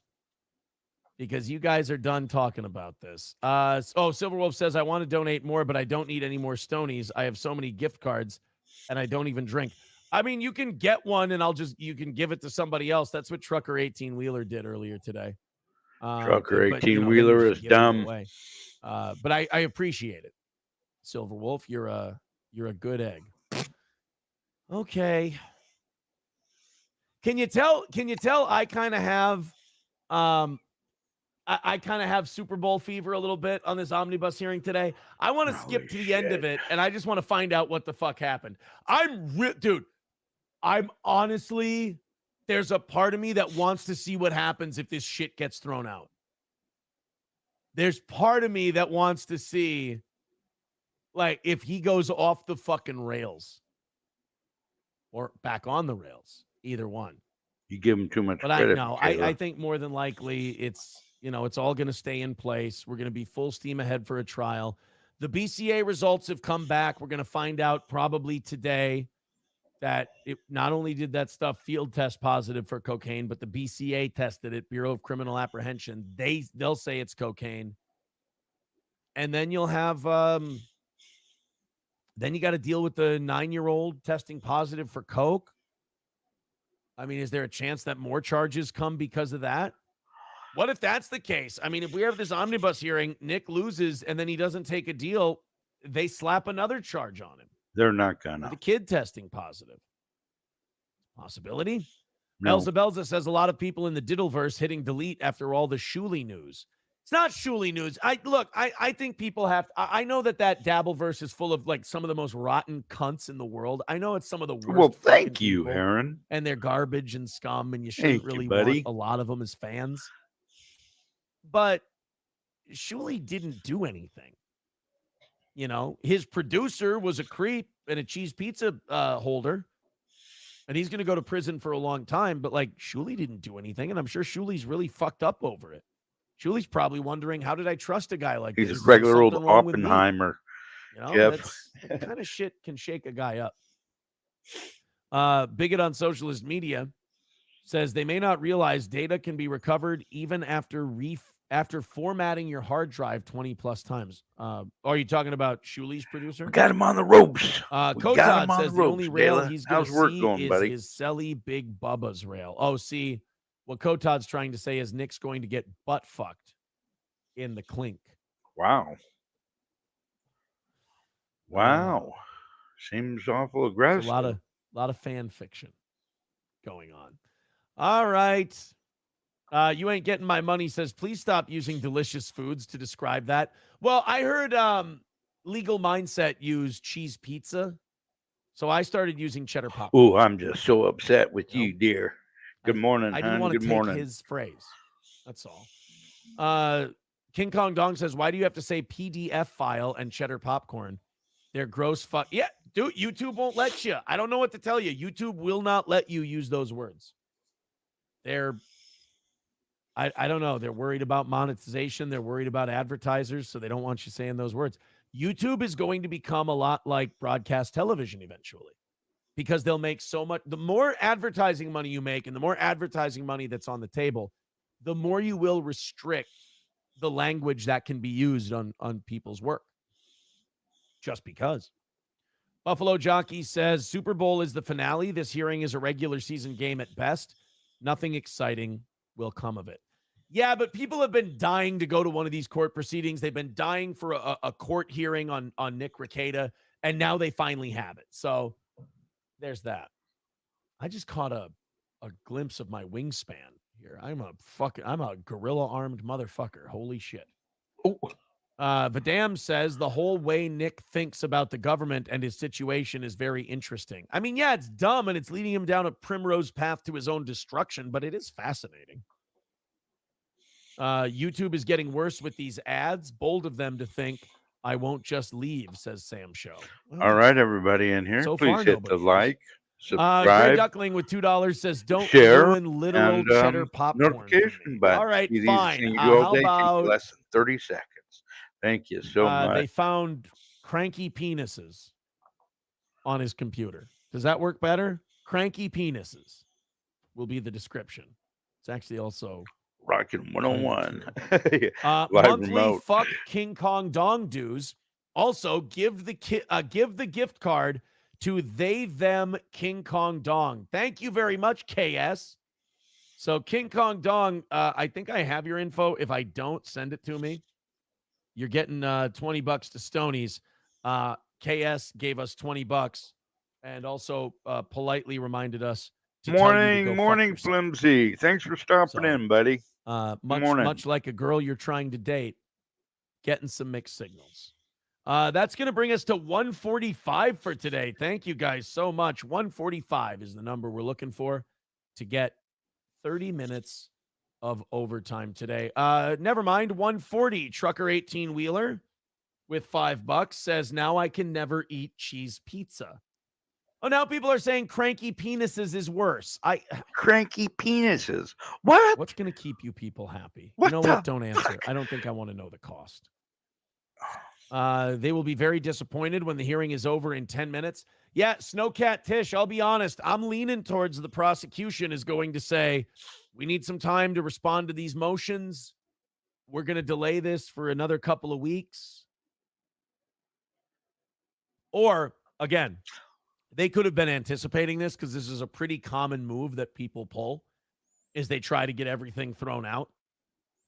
because you guys are done talking about this. Silverwolf says, I want to donate more, but I don't need any more Stonies. I have so many gift cards, and I don't even drink. I mean, you can get one, and you can give it to somebody else. That's what Trucker 18-Wheeler did earlier today. Trucker 18-Wheeler is dumb. But I appreciate it. Silverwolf, you're a good egg. Okay. Can you tell I kind of have I kind of have Super Bowl fever a little bit on this omnibus hearing today. I want to skip to the end of it, and I just want to find out what the fuck happened. I'm honestly, there's a part of me that wants to see what happens if this shit gets thrown out. There's part of me that wants to see, like, if he goes off the fucking rails or back on the rails, either one. You give him too much but credit. I think more than likely it's all going to stay in place. We're going to be full steam ahead for a trial. The BCA results have come back. We're going to find out probably today that it not only did that stuff field test positive for cocaine, but the BCA tested it, Bureau of Criminal Apprehension. They'll say it's cocaine. And then you'll have then you got to deal with the 9-year-old testing positive for coke. I mean, is there a chance that more charges come because of that? What if that's the case? I mean, if we have this omnibus hearing, Nick loses, and then he doesn't take a deal, they slap another charge on him. They're not gonna. The kid testing positive. Possibility? No. Belza says a lot of people in the Diddleverse hitting delete after all the Shuley news. It's not Shuley news. I think people have. I know that Dabbleverse is full of like some of the most rotten cunts in the world. I know it's some of the worst. Well, thank you, Aaron. And they're garbage and scum, and you shouldn't really want a lot of them as fans. But Shuley didn't do anything. You know, his producer was a creep and a cheese pizza holder, and he's going to go to prison for a long time. But like, Shuley didn't do anything, and I'm sure Shuley's really fucked up over it. Shuley's probably wondering, how did I trust a guy like this? He's a regular old Oppenheimer. You know, that kind of shit can shake a guy up. Bigot on Socialist Media says they may not realize data can be recovered even after formatting your hard drive 20 plus times. Are you talking about Shuley's producer? We got him on the ropes. Kotad says the only rail he's going to see is buddy? his Selly Big Bubba's rail. Oh, see, what Kotad's trying to say is Nick's going to get butt fucked in the clink. Wow. Seems awful aggressive. A lot of fan fiction going on. All right. You ain't getting my money says, please stop using delicious foods to describe that. Well, I heard Legal Mindset use cheese pizza. So I started using cheddar pop. Oh, I'm just so upset with you, dear. Good morning, I didn't want to take his phrase. That's all. King Kong Dong says, why do you have to say PDF file and cheddar popcorn? They're gross fuck. Yeah, dude, YouTube won't let you. I don't know what to tell you. YouTube will not let you use those words. I don't know. They're worried about monetization. They're worried about advertisers, so they don't want you saying those words. YouTube is going to become a lot like broadcast television eventually, because they'll make so much. The more advertising money you make and the more advertising money that's on the table, the more you will restrict the language that can be used on people's work. Just because. Buffalo Jockey says Super Bowl is the finale. This hearing is a regular season game at best. Nothing exciting will come of it. Yeah, but people have been dying to go to one of these court proceedings. They've been dying for a court hearing on Nick Rekieta, and now they finally have it. So there's that. I just caught a glimpse of my wingspan here. I'm a gorilla armed motherfucker. Holy shit. Oh, Vidam says the whole way Nick thinks about the government and his situation is very interesting. I mean, yeah, it's dumb and it's leading him down a primrose path to his own destruction, but it is fascinating. YouTube is getting worse with these ads. Bold of them to think I won't just leave, says Sam Show. Well, All right, everybody in here, so please far, hit the nobody is. like, Gray subscribe, Duckling with $2 says, don't share, ruin literal and cheddar popcorn. notification button. All right, See these fine. things you all How day, take about less than 30 seconds. Thank you so much. they found cranky penises on his computer. Does that work better? Cranky penises will be the description. It's actually also Rockin' 101. Live monthly remote. fuck King Kong dong dues. Also, give the gift card to they them King Kong dong. Thank you very much, KS. So King Kong dong, I think I have your info. If I don't, send it to me. You're getting $20 to Stonies. KS gave us $20 and also politely reminded us to tell you to go Morning, fuck yourself. Flimsy. Thanks for stopping in, buddy. Much like a girl you're trying to date, getting some mixed signals. That's going to bring us to 145 for today. Thank you guys so much. 145 is the number we're looking for to get 30 minutes of overtime today. Never mind. 140 trucker 18-wheeler with $5 says, now I can never eat cheese pizza. Oh, now people are saying cranky penises is worse. Cranky penises. What? What's going to keep you people happy? What you know the what? Don't answer. fuck? I don't think I want to know the cost. They will be very disappointed when the hearing is over in 10 minutes. Yeah, Snowcat Tish, I'll be honest. I'm leaning towards the prosecution is going to say, we need some time to respond to these motions. We're going to delay this for another couple of weeks. Or, again, they could have been anticipating this because this is a pretty common move that people pull, is they try to get everything thrown out.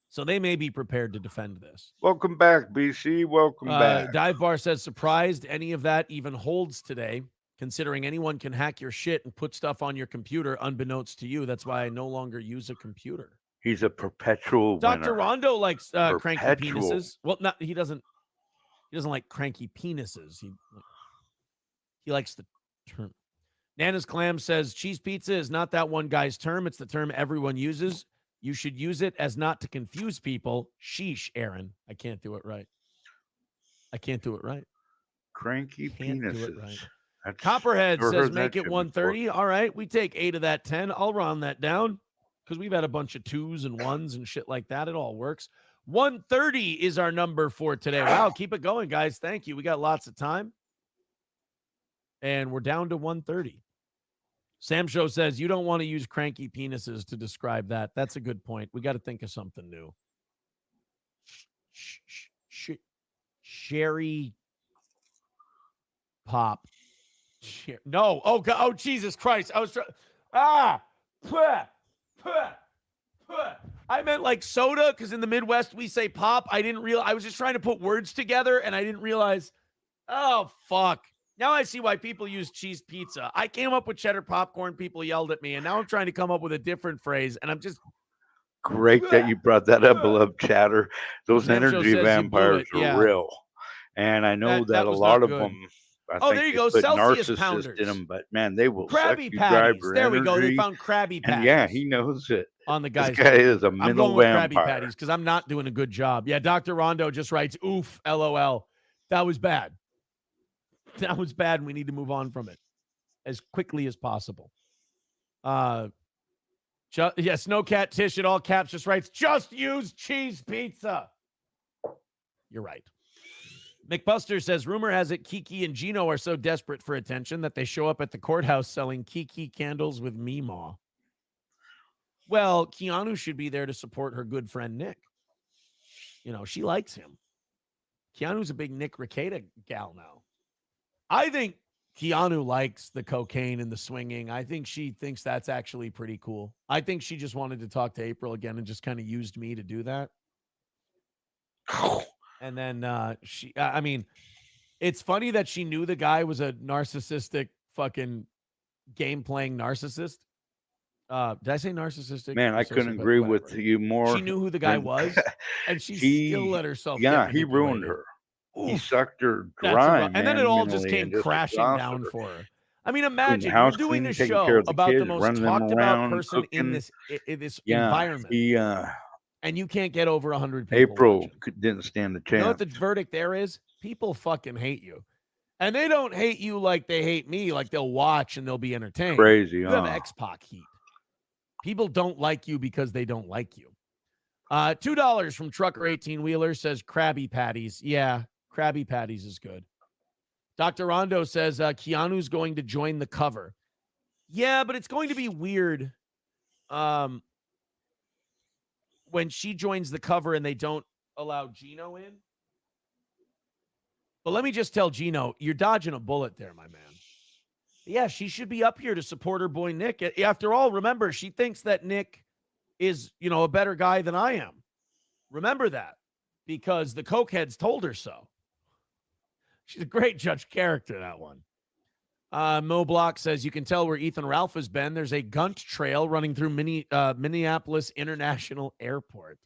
So they may be prepared to defend this. Welcome back, BC. Welcome back. Dive Bar says, surprised any of that even holds today, considering anyone can hack your shit and put stuff on your computer unbeknownst to you. That's why I no longer use a computer. He's a perpetual Dr. winner. Rondo likes cranky Perpetual. penises. Well, he doesn't like cranky penises. He likes the term. Nana's Clam says, cheese pizza is not that one guy's term. It's the term everyone uses. You should use it as not to confuse people. Sheesh, Aaron. I can't do it right. Cranky Can't do penises. it right. That's- Copperhead never says, heard make that it shit 130. before. All right, we take 8 of that 10. I'll round that down because we've had a bunch of 2s and 1s and shit like that. It all works. 130 is our number for today. Wow, keep it going, guys. Thank you. We got lots of time. And we're down to 130. Sam Show says, you don't want to use cranky penises to describe that. That's a good point. We got to think of something new. Sherry pop. No. Oh, God. Oh, Jesus Christ. I was trying. I meant like soda because in the Midwest we say pop. I didn't realize. I was just trying to put words together and I didn't realize. Oh, fuck. Now I see why people use cheese pizza. I came up with cheddar popcorn. People yelled at me, and now I'm trying to come up with a different phrase, and I'm just Great that you brought that up, beloved chatter. Those Sam Show energy says you blew vampires it, yeah. are real. And I know that a was lot not of good. them, I Oh, think there you they go, put Celsius narcissist pounders. in them, but man, they will Krabby suck you Patties. dry There we go. They energy. found Krabby Patties. And yeah, he knows it. on the This guy's. guy is a I'm mental going with vampire. Krabby Patties because I'm not doing a good job. Yeah, Dr. Rondo just writes, oof, LOL. That was bad. That was bad, and we need to move on from it as quickly as possible. Snowcat Tish at all caps just writes, just use cheese pizza. You're right. McBuster says, rumor has it Kiki and Gino are so desperate for attention that they show up at the courthouse selling Kiki candles with Meemaw. Well, Keanu should be there to support her good friend Nick. You know, she likes him. Keanu's a big Nick Rekieta gal now. I think Keanu likes the cocaine and the swinging. I think she thinks that's actually pretty cool. I think she just wanted to talk to April again and just kind of used me to do that. And then I mean, it's funny that she knew the guy was a narcissistic fucking game-playing narcissist. Did I say narcissistic? Man, I couldn't agree with Whatever. you more. She knew who the guy than- was, and she still let herself. Yeah, get he ruined manipulated. her. He Oof. sucked her That's dry, and then it all just mentally, came and just crashing exhausted down her. for her. I mean, Cleaning the imagine you're house, doing a cleaning, taking care show of the about the kids, most running them talked about around, person in cooking. this Yeah, environment, he and you can't get over 100 people. April watching. didn't stand a You know what chance. the verdict there is? People fucking hate you. And they don't hate you like they hate me, like they'll watch and they'll be entertained. Crazy, You have X-Pac heat. People don't like you because they don't like you. $2 from Trucker 18-Wheeler says Krabby Patties. Yeah, Krabby Patties is good. Dr. Rondo says Keanu's going to join the cover. Yeah, but it's going to be weird when she joins the cover and they don't allow Gino in. But let me just tell Gino, you're dodging a bullet there, my man. Yeah, she should be up here to support her boy Nick. After all, remember, she thinks that Nick is, a better guy than I am. Remember that, because the cokeheads told her so. She's a great judge character, that one. Mo Block says, you can tell where Ethan Ralph has been. There's a Gunt trail running through Minneapolis International Airport.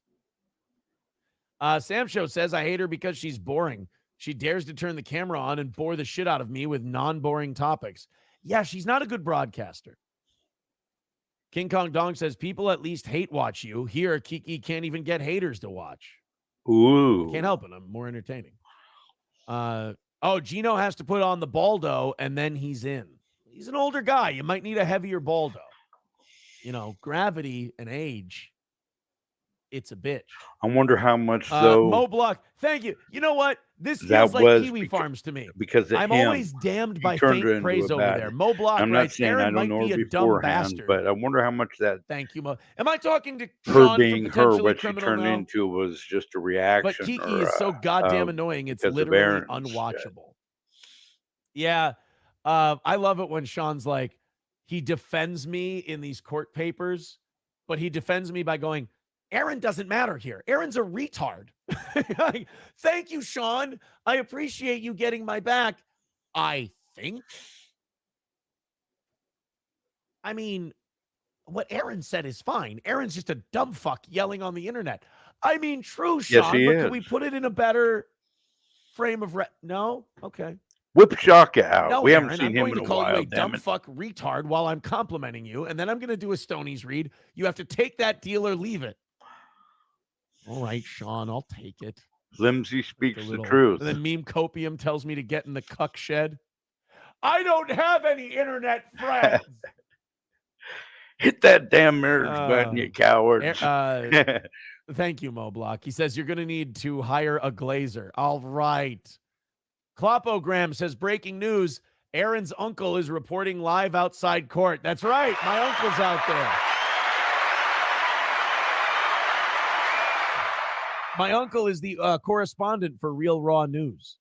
Sam Show says, I hate her because she's boring. She dares to turn the camera on and bore the shit out of me with non-boring topics. Yeah, she's not a good broadcaster. King Kong Dong says, people at least hate watch you. Here, Kiki can't even get haters to watch. Ooh. Can't help it. I'm more entertaining. Gino has to put on the Baldo, and then he's in. He's an older guy. You might need a heavier Baldo. Gravity and age, it's a bitch. I wonder how much, though. Mo Block, thank you. You know what? This That feels like Kiwi Farms to me. Because I'm always damned by turned her faint into praise a over baddie. there. Mo Block I'm not writes, saying I Aaron don't might know be her a dumb beforehand, bastard. but I wonder how much that Thank you, Mo. Am I talking to her Sean being from her, Potentially what she Criminal turned now? into was just a reaction. But Kiki is so goddamn annoying. It's because of literally Aaron's shit. unwatchable. Yeah. I love it when Sean's like, he defends me in these court papers, but he defends me by going, Aaron doesn't matter here. Aaron's a retard. Thank you, Sean. I appreciate you getting my back. I think. I mean, what Aaron said is fine. Aaron's just a dumb fuck yelling on the internet. I mean, true, Sean, Yes, he but is. can we put it in a better frame of no? Okay. Whip Shaka out. No, We Aaron, haven't seen I'm him going in to a call while. you a Damn dumb it. fuck retard while I'm complimenting you, and then I'm going to do a Stoney's read. You have to take that deal or leave it. All right, Sean, I'll take it. Flimsy speaks the truth. And then Meme Copium tells me to get in the cuck shed. I don't have any internet friends. Hit that damn marriage button, you cowards. Thank you, Mo Block. He says you're going to need to hire a glazer. All right. Clopogram says, breaking news, Aaron's uncle is reporting live outside court. That's right. My uncle's out there. My uncle is the correspondent for Real Raw News.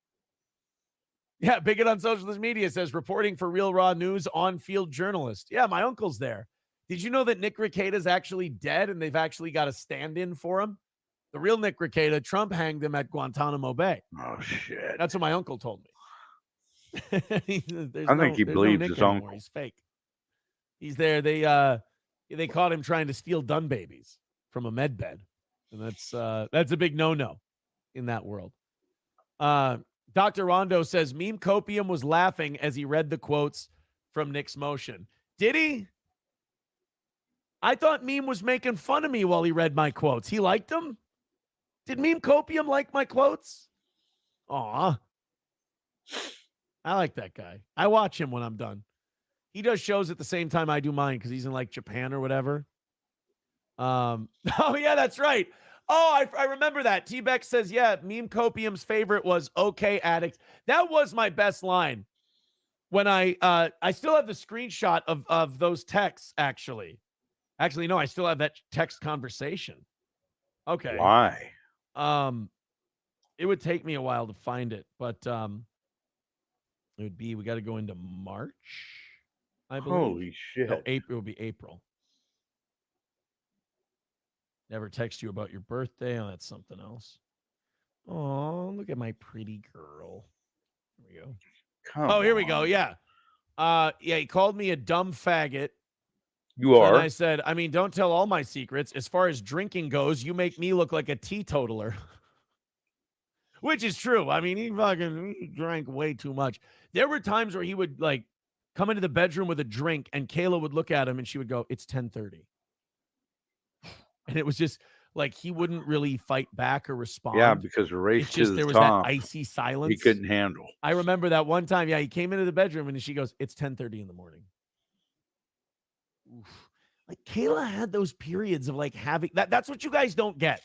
Yeah, Bigot on social media says, reporting for Real Raw News, on-field journalist. Yeah, my uncle's there. Did you know that Nick Rekieta is actually dead and they've actually got a stand-in for him? The real Nick Rekieta, Trump hanged him at Guantanamo Bay. Oh, shit. That's what my uncle told me. I think he believes his uncle. He's fake. He's there. They caught him trying to steal Dun babies from a med bed. And that's a big no-no in that world. Dr. Rondo says Meme Copium was laughing as he read the quotes from Nick's motion. Did he? I thought Meme was making fun of me while he read my quotes. He liked them? Did Meme Copium like my quotes? Aw. I like that guy. I watch him when I'm done. He does shows at the same time I do mine because he's in like Japan or whatever. Oh, yeah, that's right. Oh, I remember that. T-Beck says, yeah, Meme Copium's favorite was okay, addict. That was my best line. When I still have the screenshot of those texts, actually. Actually, no, I still have that text conversation. Okay. Why? It would take me a while to find it, but it would be, we got to go into March, I believe. Holy shit. No, April. It would be April. Never text you about your birthday. Oh, that's something else. Oh, look at my pretty girl. Here we go. Here we go. Yeah. Yeah, he called me a dumb faggot. You are. And I said, I mean, don't tell all my secrets. As far as drinking goes, you make me look like a teetotaler. Which is true. I mean, he drank way too much. There were times where he would like come into the bedroom with a drink and Kayla would look at him and she would go, it's 10:30. And it was just like he wouldn't really fight back or respond. Yeah, because the race it's just to there the was top, that icy silence. he couldn't handle. I remember that one time. Yeah, he came into the bedroom and she goes, it's 10:30 in the morning. Oof. Like Kayla had those periods of like having that. That's what you guys don't get.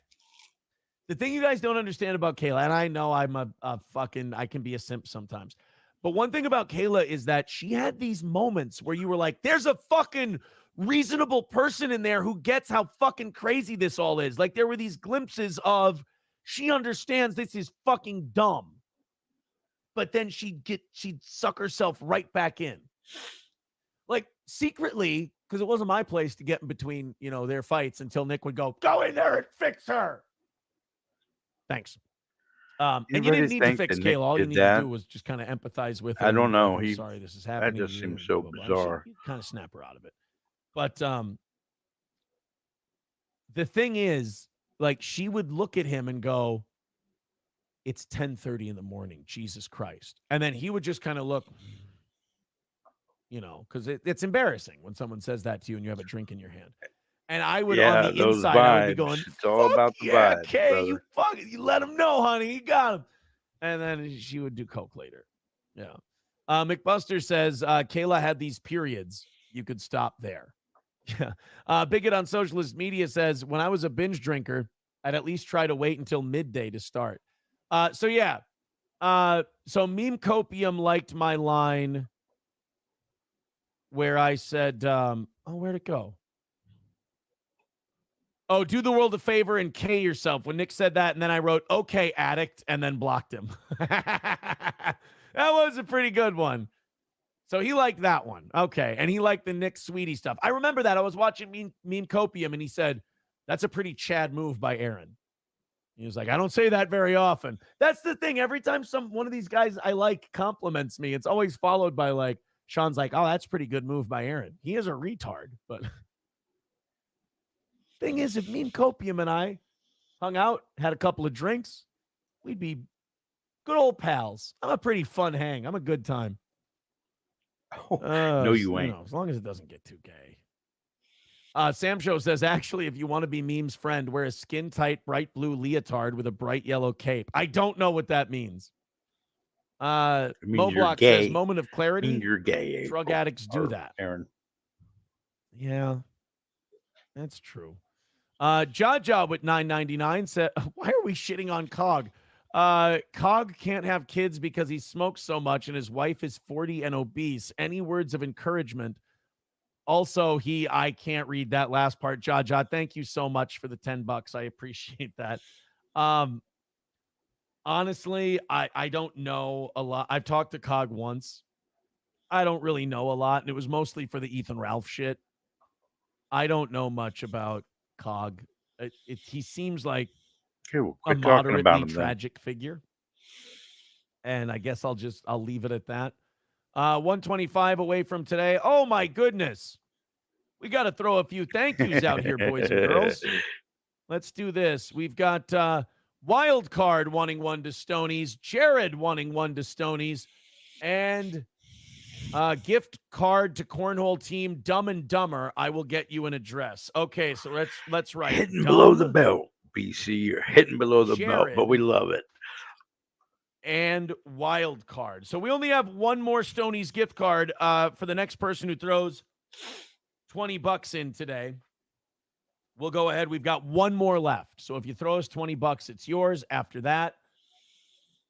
The thing you guys don't understand about Kayla, and I know I'm a fucking, I can be a simp sometimes. But one thing about Kayla is that she had these moments where you were like, there's a fucking reasonable person in there who gets how fucking crazy this all is. Like there were these glimpses of she understands this is fucking dumb. But then she'd suck herself right back in. Like secretly, because it wasn't my place to get in between, their fights until Nick would go in there and fix her. Thanks. And you didn't need to fix Kayla. All you needed to do was just kind of empathize with her. I don't know. I'm sorry this is happening. That just seems so bizarre. You kind of snap her out of it. But the thing is, like, she would look at him and go, it's 10:30 in the morning. Jesus Christ. And then he would just kind of look, because it's embarrassing when someone says that to you and you have a drink in your hand. And I would, on the inside, I would be going, it's all about the vibes, okay, you let him know, honey. You got him. And then she would do coke later. Yeah. McBuster says, Kayla had these periods. You could stop there. Yeah. Bigot on Socialist Media says, when I was a binge drinker, I'd at least try to wait until midday to start. So Meme Copium liked my line where I said, where'd it go? Oh, do the world a favor and K yourself. When Nick said that, and then I wrote, okay, addict, and then blocked him. That was a pretty good one. So he liked that one. Okay. And he liked the Nick Sweetie stuff. I remember that. I was watching Meme Copium, and he said, that's a pretty Chad move by Aaron. He was like, I don't say that very often. That's the thing. Every time one of these guys I like compliments me, it's always followed by like, Sean's like, oh, that's a pretty good move by Aaron. He is a retard, but... Thing is, if Meme Copium and I hung out, had a couple of drinks, we'd be good old pals. I'm a pretty fun hang. I'm a good time. No, you ain't. As long as it doesn't get too gay. Sam Show says, actually, if you want to be Meme's friend, wear a skin-tight bright blue leotard with a bright yellow cape. I don't know what that means. Moblock says, moment of clarity. You're gay. Drug addicts do that. Aaron. Yeah, that's true. Jaja with $9.99 said, why are we shitting on Cog? Cog can't have kids because he smokes so much and his wife is 40 and obese. Any words of encouragement? Also, I can't read that last part. Jaja, thank you so much for the $10. I appreciate that. Honestly, I don't know a lot. I've talked to Cog once. I don't really know a lot, and it was mostly for the Ethan Ralph shit. I don't know much about Cog. He seems like a moderately tragic figure. And I guess I'll leave it at that. 125 away from today. Oh my goodness. We got to throw a few thank yous out here, boys and girls. Let's do this. We've got Wild Card wanting one to Stonies, Jared wanting one to Stonies, and gift card to Cornhole Team Dumb and Dumber. I will get you an address. Okay, so let's write. Hitting below the belt, BC. You're hitting below the belt, but we love it. And Wild Card. So we only have one more Stonies gift card for the next person who throws $20 in today. We'll go ahead. We've got one more left. So if you throw us $20, it's yours. After that,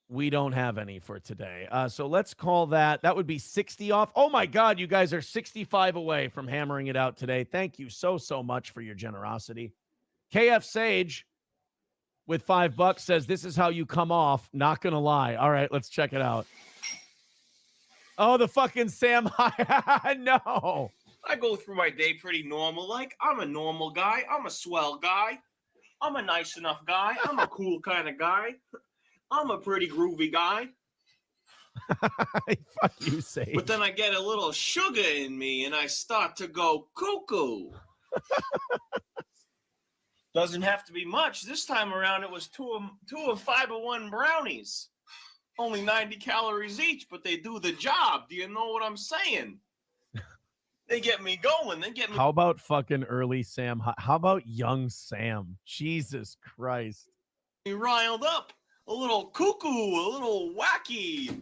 we don't have any for today. So let's call that. That would be 60 off. Oh, my God. You guys are 65 away from hammering it out today. Thank you so much for your generosity. KF Sage with $5 says, this is how you come off. Not going to lie. All right, let's check it out. Oh, the fucking Sam. No. I go through my day pretty normal. Like, I'm a normal guy. I'm a swell guy. I'm a nice enough guy. I'm a cool kind of guy. I'm a pretty groovy guy. Fuck you, Sage. But then I get a little sugar in me and I start to go cuckoo. Doesn't have to be much. This time around, it was two of Fiber One brownies. Only 90 calories each, but they do the job. Do you know what I'm saying? They get me going. They get me. How about fucking early Sam? How about young Sam? Jesus Christ. Riled up. A little cuckoo, a little wacky.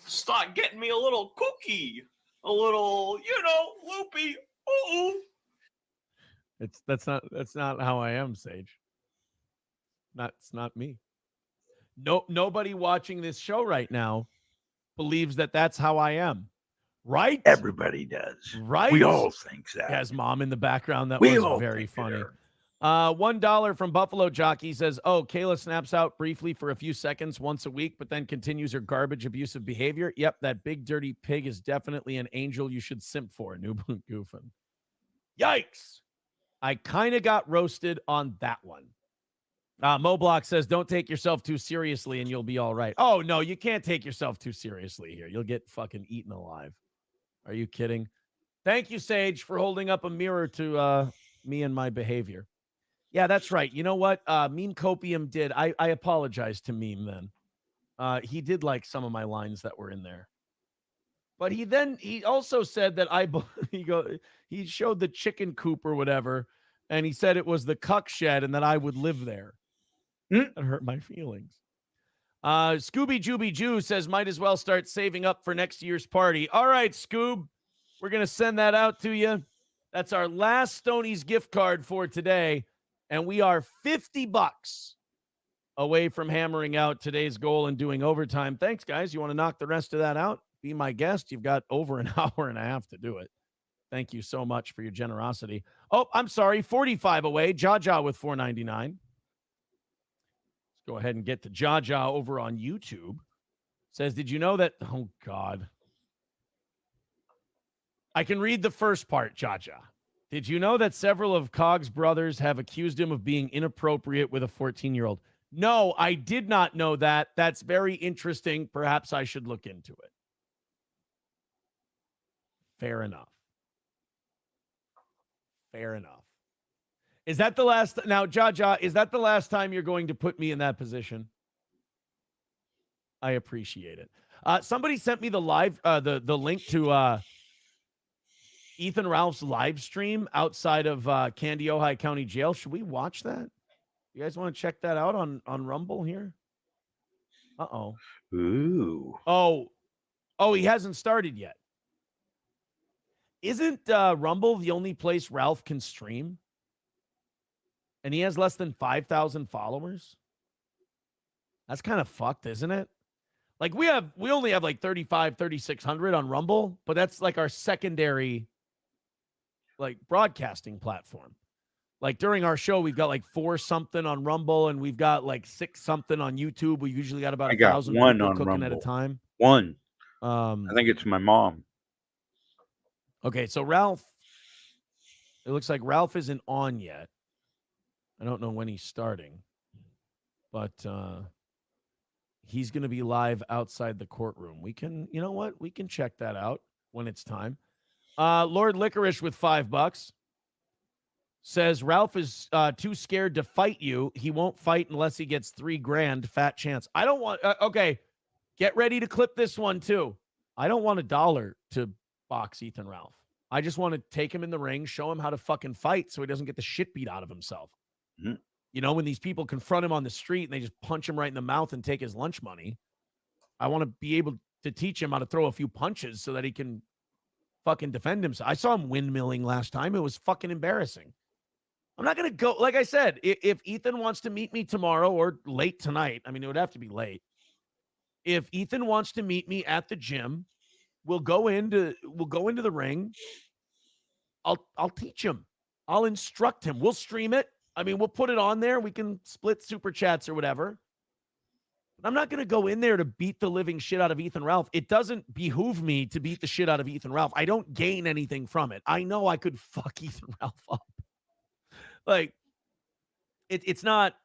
Start getting me a little kooky. A little, loopy. Ooh. That's not how I am, Sage. It's not me. Nobody watching this show right now believes that that's how I am. Right? Everybody does. Right? We all think that. Has mom in the background. That We was all very think funny. that. $1 from Buffalo Jockey says, oh, Kayla snaps out briefly for a few seconds once a week, but then continues her garbage abusive behavior. Yep, that big dirty pig is definitely an angel you should simp for. New Boot Goofin. Yikes. I kind of got roasted on that one. Moblock says, don't take yourself too seriously and you'll be all right. Oh, no, you can't take yourself too seriously here. You'll get fucking eaten alive. Are you kidding? Thank you, Sage, for holding up a mirror to me and my behavior. Yeah, that's right. You know what? Meme Copium did. I apologize to Meme then. He did like some of my lines that were in there. But he also said that he showed the chicken coop or whatever, and he said it was the cuck shed and that I would live there. That hurt my feelings. Scooby Jooby Jew says, might as well start saving up for next year's party. All right, Scoob, we're going to send that out to you. That's our last Stoney's gift card for today. And we are $50 away from hammering out today's goal and doing overtime. Thanks, guys. You want to knock the rest of that out? Be my guest. You've got over an hour and a half to do it. Thank you so much for your generosity. Oh, I'm sorry. 45 away. Jaja with $4.99. Go ahead and get to Jaja over on YouTube. Says, did you know that? Oh, God. I can read the first part, Jaja. Did you know that several of Cog's brothers have accused him of being inappropriate with a 14-year-old? No, I did not know that. That's very interesting. Perhaps I should look into it. Fair enough. Fair enough. Is that the last? Now, Jaja, is that the last time you're going to put me in that position? I appreciate it. Somebody sent me the live, the link to Ethan Ralph's live stream outside of Candy, Ojai County Jail. Should we watch that? You guys want to check that out on Rumble here? Uh-oh. Ooh. Oh, he hasn't started yet. Isn't Rumble the only place Ralph can stream? And he has less than 5,000 followers? That's kind of fucked, isn't it? Like we only have like 3,600 on Rumble, but that's like our secondary like broadcasting platform. Like during our show, we've got like 4 something on Rumble and we've got like 6 something on YouTube. We usually got about 1,000 people cooking Rumble at a time. One. I think it's my mom. Okay, so Ralph, it looks like Ralph isn't on yet. I don't know when he's starting, but he's going to be live outside the courtroom. We can, you know what? We can check that out when it's time. Lord Licorice with $5 says Ralph is too scared to fight you. He won't fight unless he gets $3,000. Fat chance. I don't want. Okay, get ready to clip this one too. I don't want $1 to box Ethan Ralph. I just want to take him in the ring, show him how to fucking fight, so he doesn't get the shit beat out of himself. Mm-hmm. You know, when these people confront him on the street and they just punch him right in the mouth and take his lunch money, I want to be able to teach him how to throw a few punches so that he can fucking defend himself. I saw him windmilling last time. It was fucking embarrassing. I'm not going to go. Like I said, if Ethan wants to meet me tomorrow or late tonight, I mean, it would have to be late. If Ethan wants to meet me at the gym, we'll go into the ring. I'll teach him. I'll instruct him. We'll stream it. I mean, we'll put it on there. We can split super chats or whatever. But I'm not going to go in there to beat the living shit out of Ethan Ralph. It doesn't behoove me to beat the shit out of Ethan Ralph. I don't gain anything from it. I know I could fuck Ethan Ralph up. Like, it's not,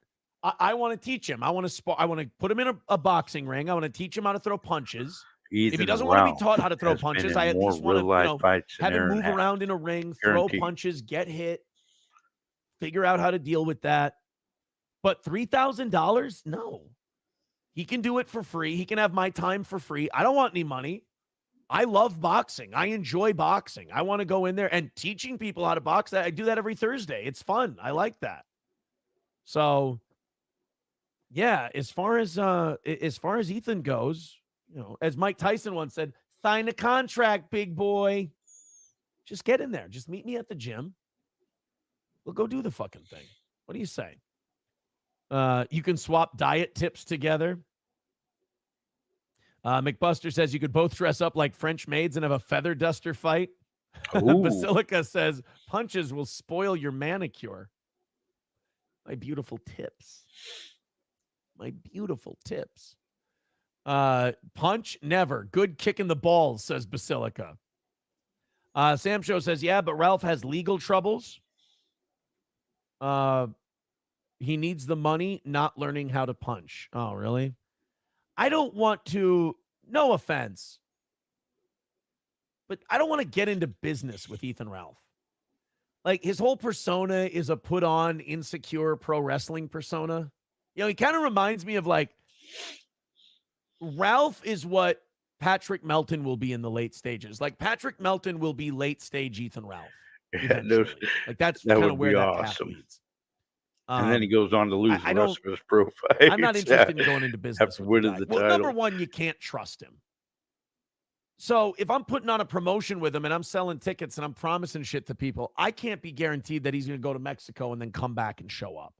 I want to teach him. I want to put him in a boxing ring. I want to teach him how to throw punches. If he doesn't want to be taught how to throw punches, I at least want to have him move around in a ring, throw punches, get hit, figure out how to deal with that. But $3,000? No. He can do it for free. He can have my time for free. I don't want any money. I love boxing. I enjoy boxing. I want to go in there and teaching people how to box. I do that every Thursday. It's fun. I like that. So, yeah, as far as Ethan goes, as Mike Tyson once said, sign a contract, big boy. Just get in there. Just meet me at the gym. We'll go do the fucking thing. What do you say? You can swap diet tips together. McBuster says you could both dress up like French maids and have a feather duster fight. Basilica says punches will spoil your manicure. My beautiful tips. My beautiful tips. Punch, never. Good kick in the balls, says Basilica. Sam Show says, yeah, but Ralph has legal troubles. He needs the money, not learning how to punch. Oh, really? I don't want to, no offense, but I don't want to get into business with Ethan Ralph. Like, his whole persona is a put-on, insecure pro wrestling persona. He kind of reminds me of, like, Ralph is what Patrick Melton will be in the late stages. Like, Patrick Melton will be late-stage Ethan Ralph. Like, that's kind of where that path leads. And then he goes on to lose the rest of his pro fights. I'm not interested in going into business with the guy. Well, number one, you can't trust him. So if I'm putting on a promotion with him and I'm selling tickets and I'm promising shit to people, I can't be guaranteed that he's going to go to Mexico and then come back and show up.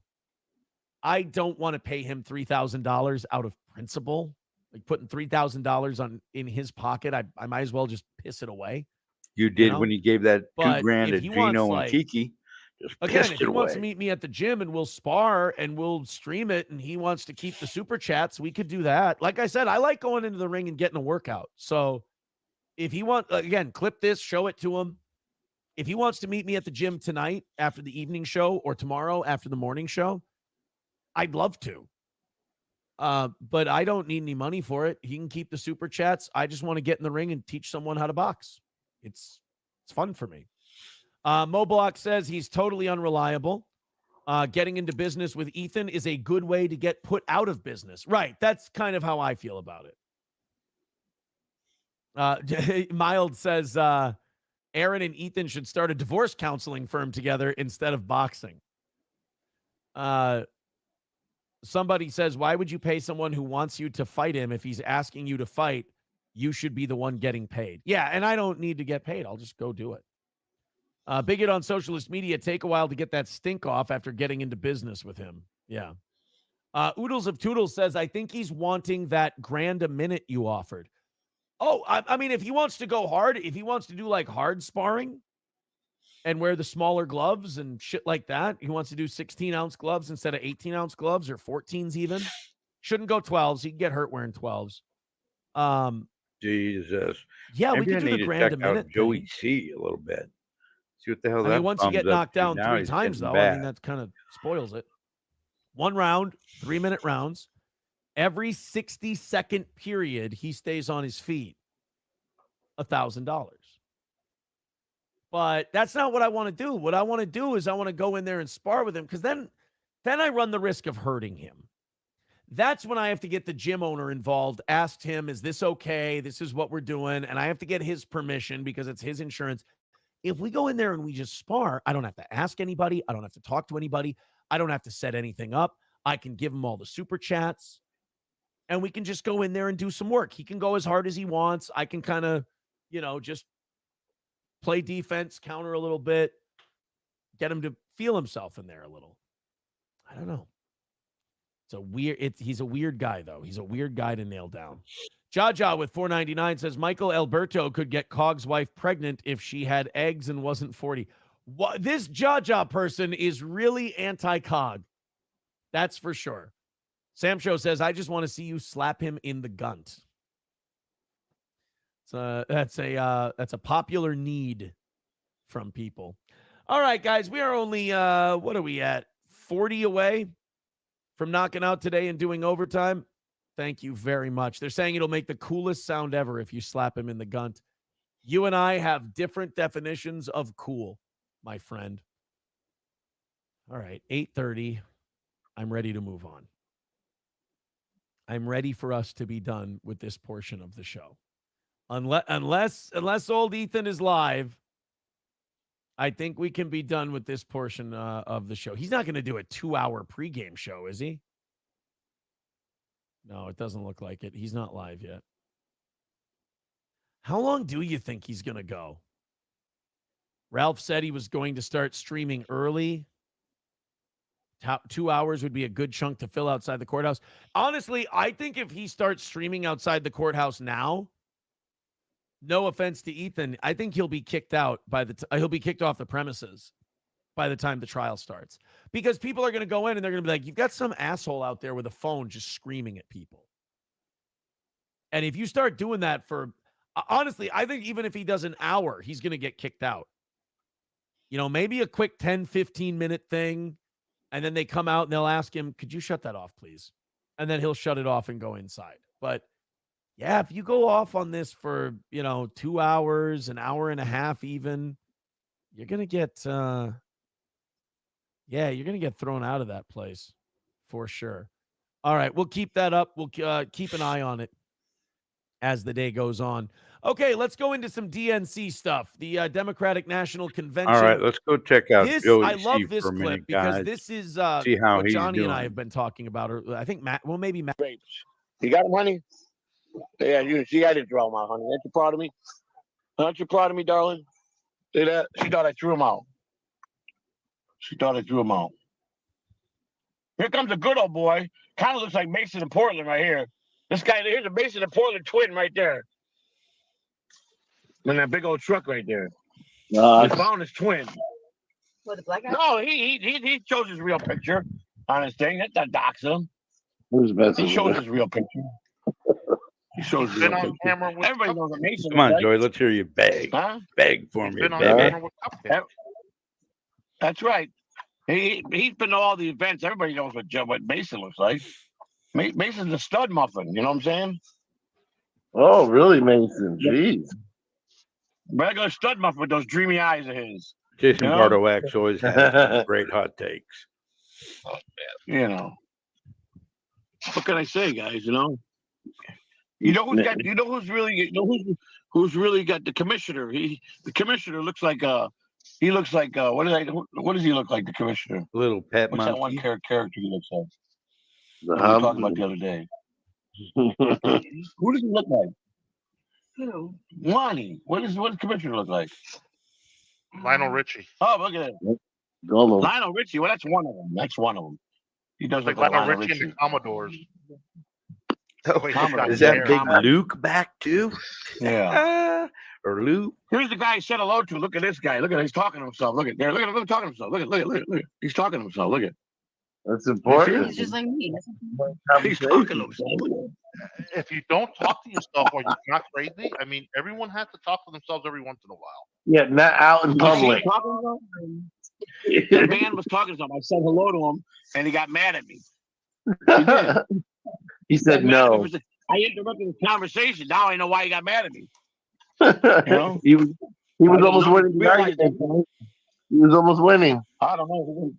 I don't want to pay him $3,000 out of principle. Like, putting $3,000 in his pocket, I might as well just piss it away. You did when you gave that $2,000 to Gino and Kiki. Again, if he wants to meet me at the gym and we'll spar and we'll stream it and he wants to keep the super chats, we could do that. Like I said, I like going into the ring and getting a workout. So if he wants, again, clip this, show it to him. If he wants to meet me at the gym tonight after the evening show or tomorrow after the morning show, I'd love to. But I don't need any money for it. He can keep the super chats. I just want to get in the ring and teach someone how to box. It's fun for me. Moblock says he's totally unreliable. Getting into business with Ethan is a good way to get put out of business. Right. That's kind of how I feel about it. Mild says Aaron and Ethan should start a divorce counseling firm together instead of boxing. Somebody says, why would you pay someone who wants you to fight him if he's asking you to fight? You should be the one getting paid. Yeah, and I don't need to get paid. I'll just go do it. Bigot on socialist media, take a while to get that stink off after getting into business with him. Yeah. Oodles of Toodles says, I think he's wanting that $1,000 a minute you offered. Oh, I mean, if he wants to go hard, if he wants to do like hard sparring and wear the smaller gloves and shit like that, he wants to do 16-ounce gloves instead of 18-ounce gloves or 14s even. Shouldn't go 12s. He can get hurt wearing 12s. Jesus. Yeah, maybe we could do the $1,000 a minute. Joey C a little bit. See what the hell I mean, once you get knocked down 3 times, though, I mean, that kind of spoils it. 1 round, 3-minute rounds. Every 60-second period, he stays on his feet. $1,000. But that's not what I want to do. What I want to do is I want to go in there and spar with him because then I run the risk of hurting him. That's when I have to get the gym owner involved, ask him, is this okay? This is what we're doing. And I have to get his permission because it's his insurance. If we go in there and we just spar, I don't have to ask anybody. I don't have to talk to anybody. I don't have to set anything up. I can give him all the super chats and we can just go in there and do some work. He can go as hard as he wants. I can kind of, just play defense, counter a little bit, get him to feel himself in there a little. I don't know. He's a weird guy, though. He's a weird guy to nail down. Jaja with $4.99 says Michael Alberto could get Cog's wife pregnant if she had eggs and wasn't 40. What, this Jaja person is really anti-Cog. That's for sure. Sam Show says, I just want to see you slap him in the gunt. So that's a popular need from people. All right, guys, we are only what are we at? 40 away from knocking out today and doing overtime. Thank you very much. They're saying it'll make the coolest sound ever if you slap him in the gunt. You and I have different definitions of cool, my friend. All right, 8:30. I'm ready to move on. I'm ready for us to be done with this portion of the show. Unless old Ethan is live, I think we can be done with this portion of the show. He's not going to do a 2-hour pregame show, is he? No, it doesn't look like it. He's not live yet. How long do you think he's going to go? Ralph said he was going to start streaming early. 2 hours would be a good chunk to fill outside the courthouse. Honestly, I think if he starts streaming outside the courthouse now, no offense to Ethan, I think he'll be kicked out he'll be kicked off the premises by the time the trial starts, because people are going to go in and they're going to be like, you've got some asshole out there with a phone just screaming at people. And if you start doing that honestly, I think even if he does an hour, he's going to get kicked out. Maybe a quick 10, 15-minute thing. And then they come out and they'll ask him, could you shut that off, please? And then he'll shut it off and go inside. But yeah, if you go off on this for, 2 hours, an hour and a half even, you're going to get, you're going to get thrown out of that place for sure. All right, we'll keep that up. We'll keep an eye on it as the day goes on. Okay, let's go into some DNC stuff. The Democratic National Convention. All right, let's go check out Joey I love C this for a clip minute, because guys. this is See how what he's Johnny doing. and I have been talking about. Or I think Matt. Well, maybe Matt. You got money? Yeah, you see, I didn't throw them out, honey. Aren't you proud of me? Aren't you proud of me, darling? See that? She thought I threw them out. She thought I threw them out. Here comes a good old boy. Kind of looks like Mason and Portland right here. This guy, here's a Mason and Portland twin right there. In that big old truck right there. He found his twin. What, the black guy? No, he shows his real picture on his thing. That's not dox him. He shows his real picture. He shows his real picture. Everybody knows a Mason. Come on, right? Joey, let's hear you beg. Huh? Beg for me, on baby. camera with That's right. He's been to all the events. Everybody knows what Mason looks like. Mason's a stud muffin. You know what I'm saying? Oh, really, Mason? Jeez. Regular stud muffin with those dreamy eyes of his. Jason Bartowax always has great hot takes. What can I say, guys? Who's really got the commissioner? The commissioner looks like what does he look like? The commissioner, little pet What's monkey. That one character he looks like? We were talking about the other day. Who does he look like? Who? Lonnie. What does the commissioner look like? Lionel Richie. Oh, look at that. Lionel Richie. Well, that's one of them. He does look like Lionel Richie and the Commodores. Is that big Luke back too? Yeah. Or Luke? Here's the guy he said hello to. Look at this guy. Look at him. He's talking to himself. Look at there. Look at him talking to himself. Look at. He's talking to himself. Look at. That's important. He's just like me. He's talking to himself. If you don't talk to yourself or you're not crazy, I mean, everyone has to talk to themselves every once in a while. Yeah, not out in public. The man was talking to him. I said hello to him, and he got mad at me. He said no. I interrupted the conversation. Now I know why he got mad at me. He was almost winning the argument. He was almost winning. I don't know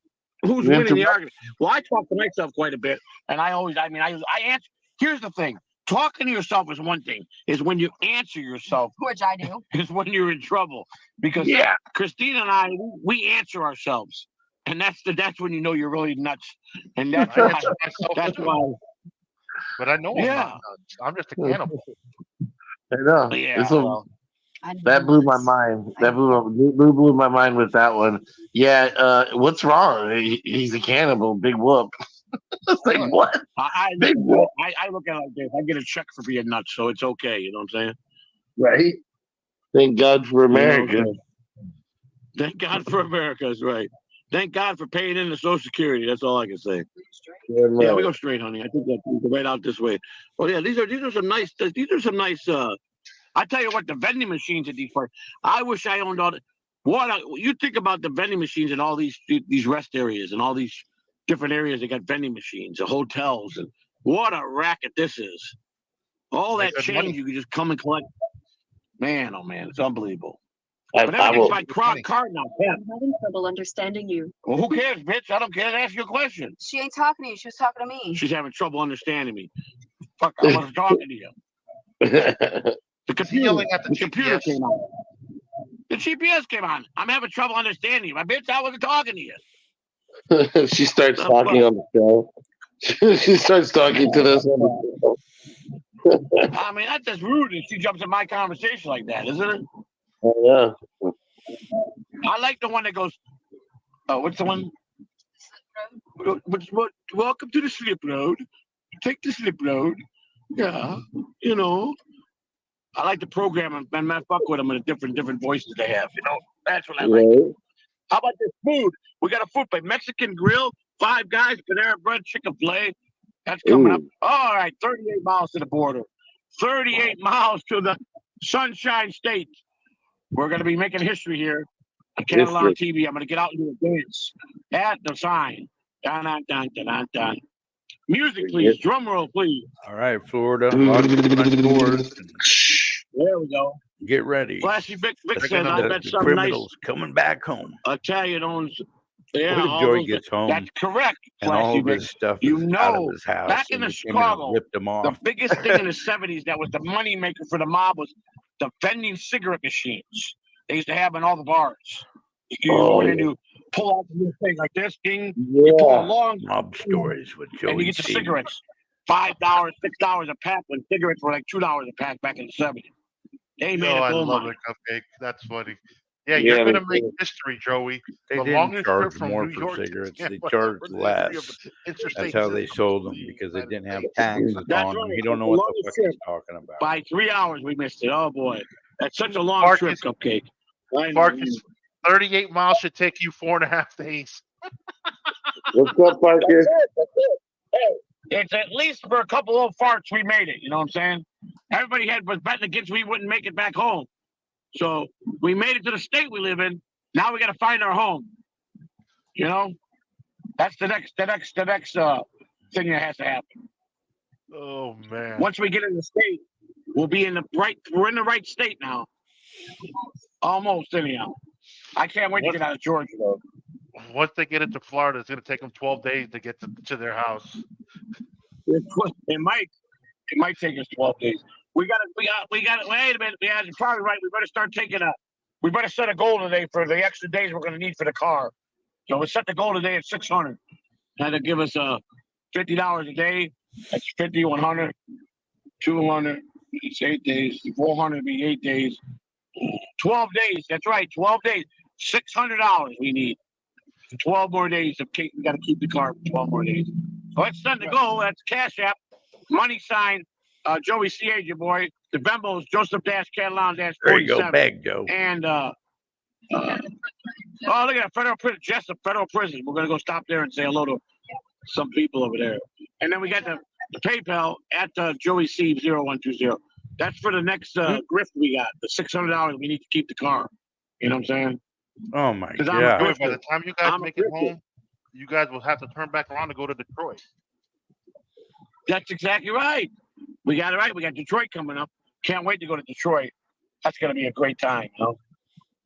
who's winning the argument. Well, I talk to myself quite a bit, and I answer. Here's the thing: talking to yourself is one thing. Is when you answer yourself, which I do, is when you're in trouble. Because Christina and I, we answer ourselves, and that's when you know you're really nuts. And that's why. But I know I'm not nuts. I'm just a cannibal. I know. Yeah. That blew my mind. That blew my mind with that one. Yeah. What's wrong? He's a cannibal. Big whoop. It's like what? I look at it like this. I get a check for being nuts, so it's okay. You know what I'm saying? Right. Thank God for America. Thank God for America. That's right. Thank God for paying into Social Security. That's all I can say. Yeah, we go straight, honey. I think that's right out this way. Oh yeah, these are some nice. I tell you what, the vending machines at these parks. I wish I owned all. You think about the vending machines in all these rest areas and all these different areas. They got vending machines, the hotels, and what a racket this is. All that change, you can just come and collect. Man, oh man, it's unbelievable. But everything's by card now, Pam. I'm having trouble understanding you. Well, who cares, bitch? I don't care. Ask you a question. She ain't talking to you. She was talking to me. She's having trouble understanding me. Fuck, I wasn't talking to you. The computer came on. The GPS came on. I'm having trouble understanding you. My bitch, I wasn't talking to you. She starts talking on the show. She starts talking to this on the show. I mean, that's just rude if she jumps in my conversation like that, isn't it? Oh, yeah. I like the one that goes, what's the one? Welcome to the slip road. Take the slip road. Yeah, you know. I like the program and man, fuck with them in the different voices they have. You know, that's what I like. How about this food? We got a food place, Mexican grill, Five Guys, Panera Bread, chicken filet. That's coming up. All right, 38 miles to the border, 38 miles to the Sunshine State. We're going to be making history here. I can't allow TV. I'm going to get out and do a dance at the sign. Dun, dun, dun, dun, dun, dun. Music, please. Drum roll, please. All right, Florida. Lock the front doors. There we go. Get ready. Flashy Vic says, I bet the some criminals nice coming back home. Italian owns. Yeah, What if all Joey those- gets home That's correct. and Flashy all Vic. this stuff You is out of know, his house? back in and the he came in and Chicago, ripped him off. the biggest thing in the 70s that was the money maker for the mob was the vending cigarette machines. They used to have in all the bars. You go in and you pull out the little thing like this, King. You pull a long mob stories with Joey. and you get the C. cigarettes. $5, $6 a pack when cigarettes were like $2 a pack back in the 70s. They made I a gold love mine. it, Cupcake. That's funny. Yeah, you're gonna make history, Joey. They The didn't longest charge trip from more New for York to cigarettes. Tampa They was charged the history of less. the interstate That's how they system. sold them because they didn't have taxes on them. He don't know what the fuck he's talking about. By 3 hours, we missed it. Oh boy, that's such a long Marcus- trip, Cupcake. I know. Marcus, 38 miles should take you 4.5 days. What's up, Marcus? That's it. Hey, it's at least for a couple of farts we made it. You know what I'm saying? Everybody was betting against we wouldn't make it back home. So we made it to the state we live in. Now we got to find our home. You know, that's the next thing that has to happen. Oh man! Once we get in the state, we'll be in the right. We're in the right state now. Almost anyhow. I can't wait to get out of Georgia though. Once they get into Florida, it's gonna take them 12 days to get to their house. It might take us 12 days. We got. Wait a minute. Yeah, you're probably right. We better set a goal today for the extra days we're going to need for the car. So we set the goal today at 600. That'll give us $50 a day. That's 50, 100, 200. It's 8 days. 400 would be 8 days. 12 days. That's right. 12 days. $600 we need. 12 more days. We got to keep the car for 12 more days. So let's send the goal. That's Cash App. Money sign. Joey C. your boy. The Bembos, Joseph Dash Catalan Dash 47. There you go, bag Joe. And look at that federal prison, Jessup Federal Prison. We're gonna go stop there and say hello to some people over there. And then we got the PayPal at Joey C 0120. That's for the next grift we got. The $600 we need to keep the car. You know what I'm saying? Oh my I'm a god! Joey, by the time you guys I'm a make it grifter. home, you guys will have to turn back around to go to Detroit. That's exactly right. We got it right. We got Detroit coming up. Can't wait to go to Detroit. That's gonna be a great time. You know,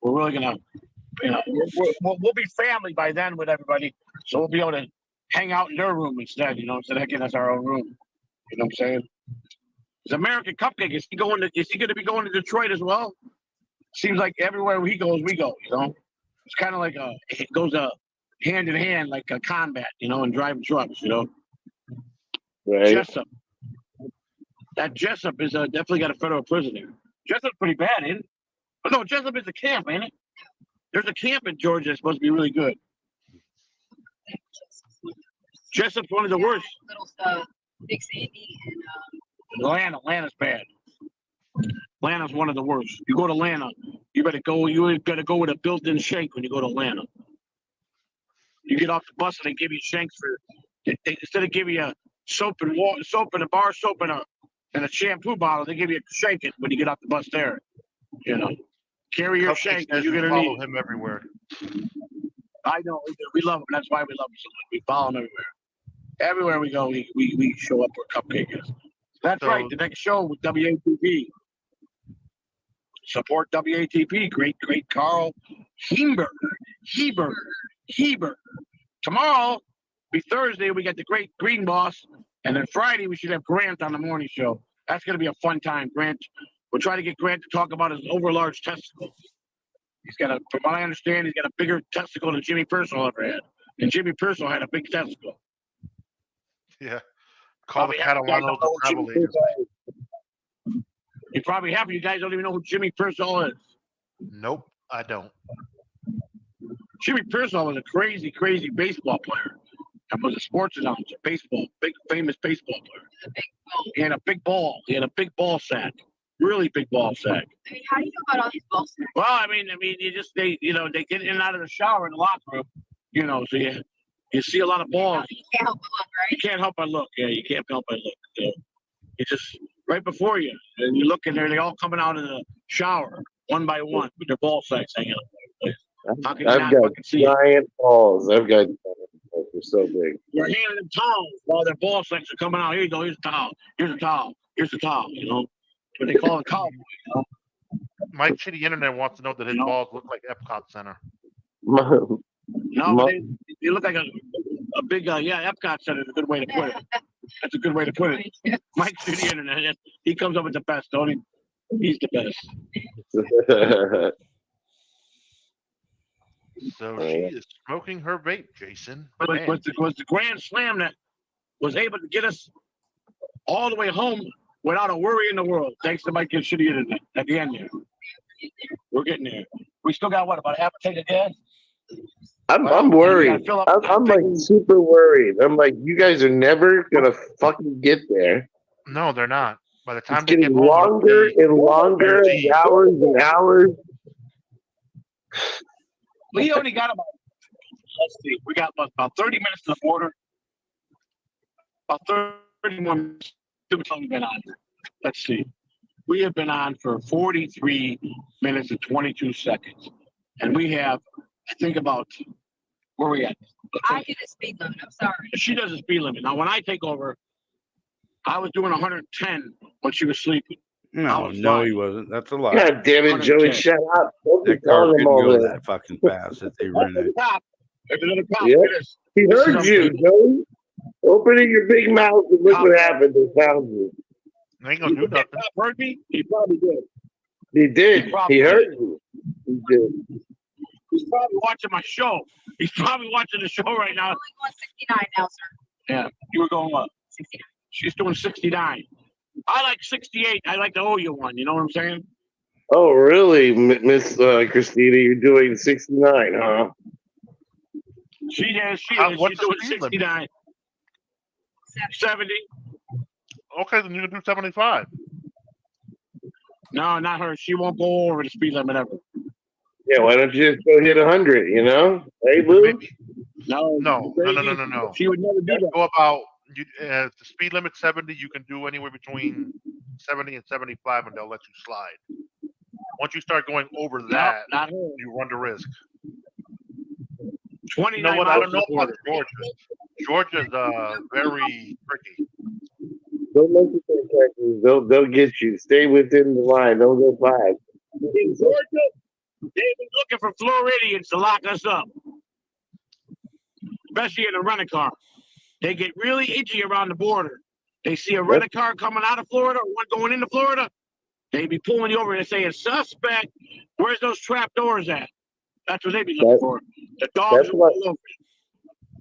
we're really gonna, we'll be family by then with everybody, so we'll be able to hang out in their room instead. You know, instead of getting us our own room. You know what I'm saying? Is American Cupcake? Is he going to be going to Detroit as well? Seems like everywhere he goes, we go. You know, it's kind of like it goes hand in hand, like a combat. You know, and driving trucks. You know, Right. Jessup. That Jessup is definitely got a federal prison there. Jessup's pretty bad, ain't it? Oh, no, Jessup is a camp, ain't it? There's a camp in Georgia that's supposed to be really good. Jessup's one of the worst. Little Big Sandy and Atlanta's bad. Atlanta's one of the worst. You go to Atlanta, you gotta go with a built-in shank when you go to Atlanta. You get off the bus and they give you shanks instead of giving you a soap and a bar soap and a shampoo bottle, they give you a shank it when you get off the bus there. You know. Carry your Cupcake shank says because you're you gonna follow need. him everywhere. I know we love him. That's why we love him so much. We follow him everywhere. Everywhere we go, we show up where Cupcake is. That's right. The next show with WATP. Support WATP. Great Carl Heber. Tomorrow, be Thursday, we got the great Green Boss. And then Friday, we should have Grant on the morning show. That's going to be a fun time. Grant, we'll try to get Grant to talk about his overlarge testicles. He's got from what I understand, he's got a bigger testicle than Jimmy Purcell ever had. And Jimmy Purcell had a big testicle. Yeah. Call the Catalano the travel agent. You probably have. You guys don't even know who Jimmy Purcell is. Nope, I don't. Jimmy Purcell was a crazy baseball player. And was a sports announcer, big famous baseball player. He had a big ball. He had a big ball sack. Really big ball sack. I mean, how do you know about all these ball sacks? Well, I mean, they get in and out of the shower in the locker room, so you see a lot of balls. You can't help but look, right? You can't help but look. Yeah, you can't help but look. You just right before you, and you look in there. They all coming out of the shower one by one with their ball sacks hanging up. I've got giant balls. I've got balls. They're so big. You're handing them towels while their ball sacks are coming out. Here you go. Here's a towel. Here's a towel. Here's a towel. What they call a cowboy. My shitty internet wants to know that his balls look like Epcot Center. No, they look like a big, Epcot Center is a good way to put it. That's a good way to put it. Mike's to the internet. He comes up with the best, don't he? He's the best. So she is smoking her vape, Jason. Was the Grand Slam that was able to get us all the way home without a worry in the world, thanks to Mike and shitty internet at the end there. We're getting there. We still got about half a tank of gas? I'm worried. I'm like super worried. I'm like, you guys are never gonna fucking get there. No, they're not. By the time it's getting longer and longer, and hours and hours. We only got we got about 30 minutes to the border. About 30 more minutes. We've been on. Let's see. We have been on for 43 minutes and 22 seconds. And we have, I think about, where are we at? I do the speed limit. I'm sorry. She does the speed limit. Now, when I take over, I was doing 110 when she was sleeping. No, he wasn't. That's a lie. God damn it, Joey, shut up. That car couldn't go that fucking fast that they rented. Yep. He heard you, Joey. Opening your big mouth and look what happened. They found you. I ain't gonna do nothing. Heard me? He probably did. He did. He heard you. He did. He's probably watching my show. He's probably watching the show right now. I'm only 169 now, sir. Yeah, you were going what? 69. She's doing 69. I like 68. I like to owe you one. You know what I'm saying? Oh, really, Miss Christina? You're doing 69, huh? She is. She's doing 69. 70. Okay, then you can do 75. No, not her. She won't go over the speed limit ever. Yeah, why don't you just go hit 100, Hey, Lou? No. She would never do that. Go about, the speed limit 70, you can do anywhere between 70 and 75, and they'll let you slide. Once you start going over that, you run the risk. 29 you know what? I don't know about Georgia. Georgia's very tricky. Don't let you think Texas. They'll get you. Stay within the line. Don't go by. In Georgia, they've been looking for Floridians to lock us up, especially in a rent-a-car. They get really itchy around the border. They see a rent-a-car coming out of Florida or one going into Florida, they be pulling you over and saying, "Suspect, where's those trap doors at?" That's what they be looking for. The dogs are all over.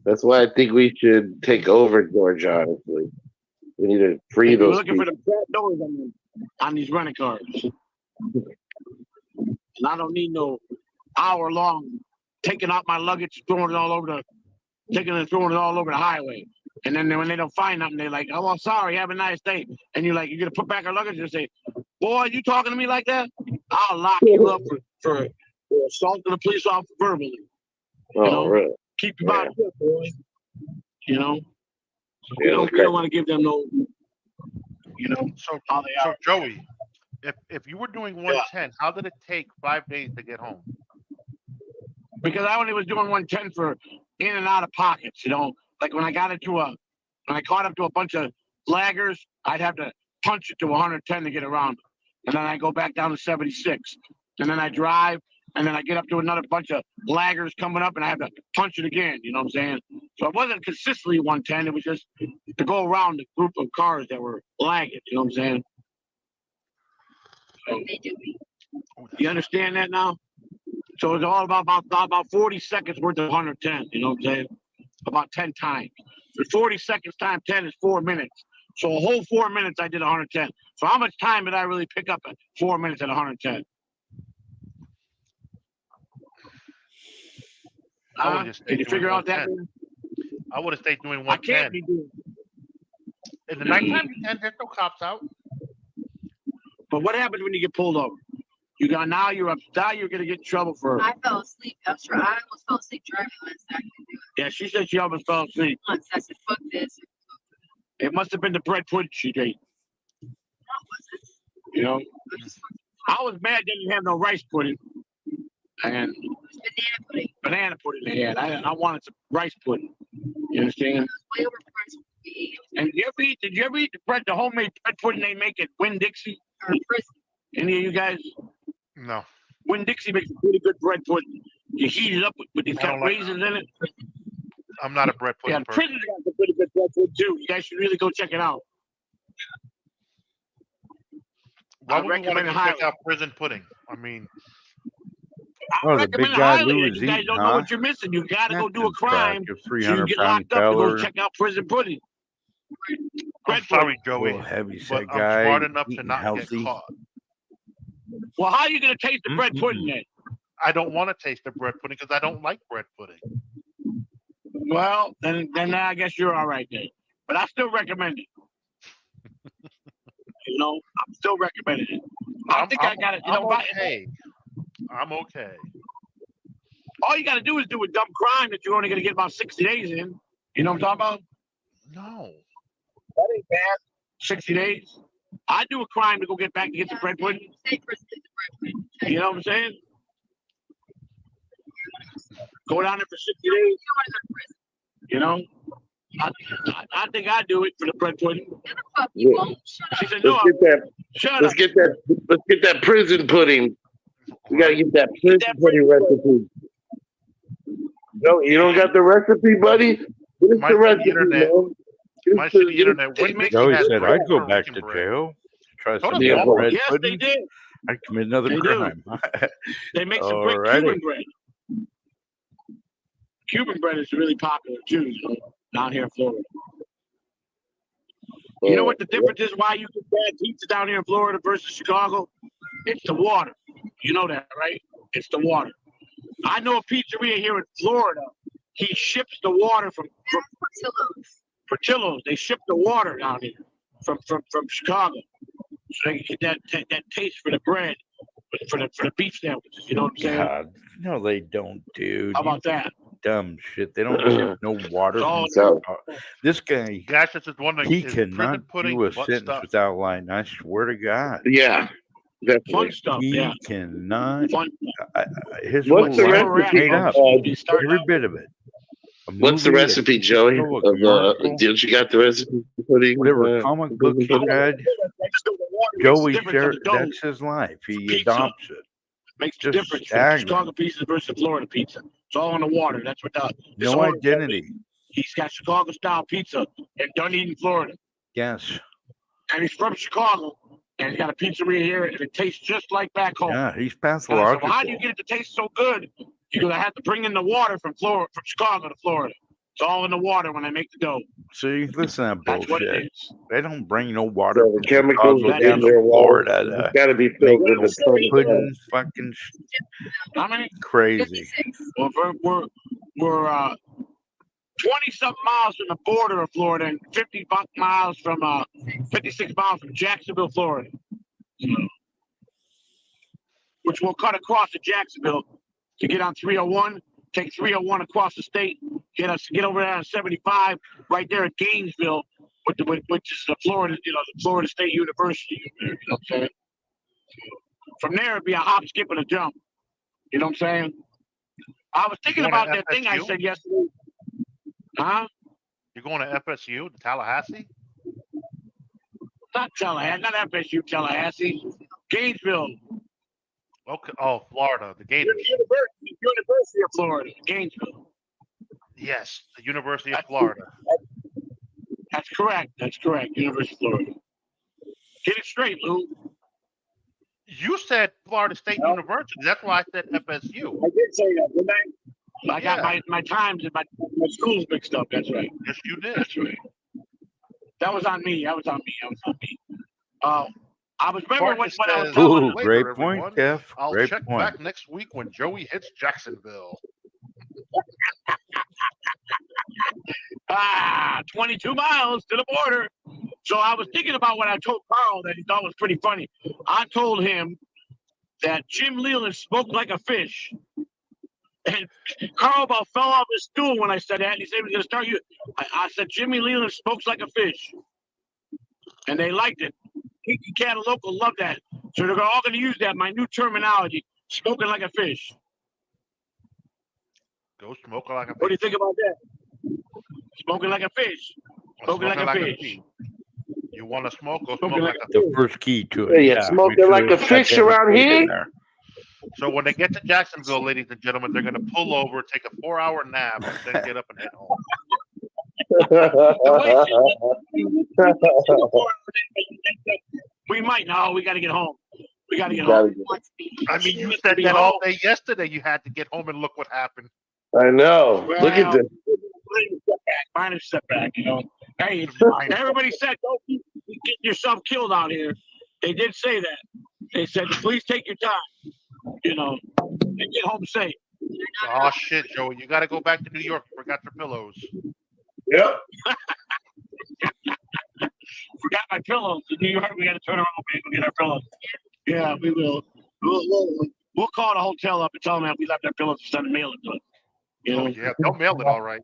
That's why I think we should take over Georgia, honestly. We need to free those looking for the trap doors on these rent-a-cars. And I don't need no hour-long taking out my luggage, throwing it all over the highway. And then when they don't find nothing, they're like, "Oh, well, sorry, have a nice day." And you're like, "You're going to put back our luggage?" And say, "Boy, you talking to me like that? I'll lock you up for assaulting a police officer verbally." Really? Keep your mouth shut, boy. So we don't want to give them no, So, how they are. Joey, if you were doing 110, how did it take 5 days to get home? because I only was doing 110 for in and out of pockets. You know, like when I caught up to a bunch of laggers, I'd have to punch it to 110 to get around them. And then I go back down to 76. And then I drive, and then I get up to another bunch of laggers coming up, and I have to punch it again. You know what I'm saying? So it wasn't consistently 110. It was just to go around the group of cars that were lagging. You know what I'm saying? So, you understand that now? So it's all about 40 seconds worth of 110. You know what I'm saying? About 10 times. So 40 seconds times 10 is 4 minutes. So a whole 4 minutes I did 110. So how much time did I really pick up at 4 minutes at 110? Did you figure out that? I would have stayed doing I can't 110. be doing. In the nighttime, you can. There's no cops out. But what happens when you get pulled over? You're gonna get in trouble for. I fell asleep. I almost fell asleep driving last night. Yeah, she said she almost fell asleep. Once I said, "Fuck this." It must have been the bread pudding she ate. You know, I was mad they didn't have no rice pudding and banana pudding they had. I wanted some rice pudding. You understand? And did you ever eat the homemade bread pudding they make at Winn-Dixie? Any of you guys? No. Winn-Dixie makes a pretty good bread pudding. You heat it up with these kind of raisins in it. I'm not a bread pudding person. Prison's got some pretty good bread pudding too. You guys should really go check it out. Why would you want to check out prison pudding? I mean, the big guy Lou is you guys eating, don't know what you're missing. You got to go do a crime. Your So you 300 get pound locked up to go feller. check out prison pudding. I'm sorry, Joey, Little heavy set but I'm guy. smart enough to eating not healthy. get caught. Well, how are you going to taste the bread pudding then? I don't want to taste the bread pudding because I don't like bread pudding. Well, then I guess you're all right then. But I still recommend it. You know, I'm still recommending it. I got it. I'm okay. I'm okay. All you got to do is do a dumb crime that you're only going to get about 60 days in. You know what I'm talking about? No. That ain't bad. 60 days. I do a crime to go get back to get the bread pudding. You know what I'm saying? Go down there for 60 days. You know? I think I do it for the bread pudding. Yeah. She said, no, Let's get that prison pudding. We gotta get that prison pudding recipe. No, you don't got the recipe, buddy? Where's the recipe, man? My shitty internet. Joey said I'd go back to jail. Try some Yes, bread they pudding. did. I'd commit another They do. crime. They make some great Alrighty. Cuban bread. Cuban bread is really popular too, you know, down here in Florida. You know what the difference is why you get bad pizza down here in Florida versus Chicago? It's the water. You know that, right? It's the water. I know a pizzeria here in Florida. He ships the water from Portillo's. They ship the water down here from Chicago, so they can get that taste for the bread, for the beef sandwiches. You know what I'm saying? God, no, they don't, dude. How about that? Dumb shit. They don't ship no water. Oh, From this guy, Gosh, this is one he is cannot prison pudding do a butt sentence stuff. without lying. I swear to God. Yeah. Fun stuff, He yeah. cannot. Fun. His What's the word recipe? made up. Every bit of it. A What's the movie, a recipe, Joey? show, a Of commercial, did you got the recipe for pudding? whatever comic book he read, Joey shares. Dough. That's his life. He Pizza. adopts it. Makes the Just difference. stagnant. Chicago pizza versus Florida pizza. It's all in the water. That's what the No identity. He's got Chicago style pizza in Dunedin, Florida. Yes. And he's from Chicago. And he's got a pizzeria here, and it tastes just like back home. Yeah, he's And I said, well, pathological. how do you get it to taste so good? You're gonna have to bring in the water from Chicago to Florida. It's all in the water when I make the dough. See, listen to that That's what it bullshit. is. They don't bring no water So from the chemicals Chicago are down in to their water. Florida It's got to be filled with the pudding fucking How many? crazy. Well, we're 20-something miles from the border of Florida and 56 miles from Jacksonville, Florida. Which we'll cut across to Jacksonville to get on 301, take 301 across the state, get over there on 75, right there at Gainesville, which is the Florida State University. You know what I'm saying? From there, it'd be a hop, skip, and a jump. You know what I'm saying? I was thinking going to about that thing I FSU? said yesterday. Huh? You're going to FSU, to Tallahassee? Not Tallahassee, not FSU, Tallahassee. Gainesville. Okay. Oh, Florida, the Gators. University of Florida, Gainesville. Yes, the University of Florida. That's correct. That's correct. University of Florida. Get it straight, Lou. You said Florida State University. That's why I said FSU. I did say that, didn't I? I got Yeah. my times and my schools mixed up. That's right. Yes, you did. That's right. That was on me. That was on me. I was remember Marcus what I was says, telling Ooh, you. later, great everyone. point, Kev. I'll Great check point. back next week when Joey hits Jacksonville. 22 miles to the border. So I was thinking about what I told Carl that he thought was pretty funny. I told him that Jim Leland spoke like a fish. And Carl about fell off his stool when I said that. And he said he was going to start you. I said Jimmy Leland spoke like a fish. And they liked it. Kiki Cat Local loved that. So they're all going to use that, my new terminology, spoken like a fish. Go smoke like a What do you think about that? Smoking like a fish. Smoking like a fish. You want to smoke? Go Smoking smoke like like a The first key to it. Yeah, Yeah, smoking make sure like a there's fish goddamn around weed in here? there. So when they get to Jacksonville, ladies and gentlemen, they're going to pull over, take a 4-hour nap, and then get up and head home. We might. No, we got to get home. We got to get home. I mean, you said that all day yesterday. You had to get home, and look what happened. I know. Look at this. Minor setback, you know. Hey, everybody said don't get yourself killed out here. They did say that. They said please take your time, you know, and get home safe. Oh shit, Joey! You got to go back to New York. You forgot your pillows. Yep. Forgot my pillows. In New York, we got to turn around and go get our pillows. Yeah, we will. We'll call the hotel up and tell them that we left our pillows instead of mail it to us. You know? Oh yeah, they'll mail it all right.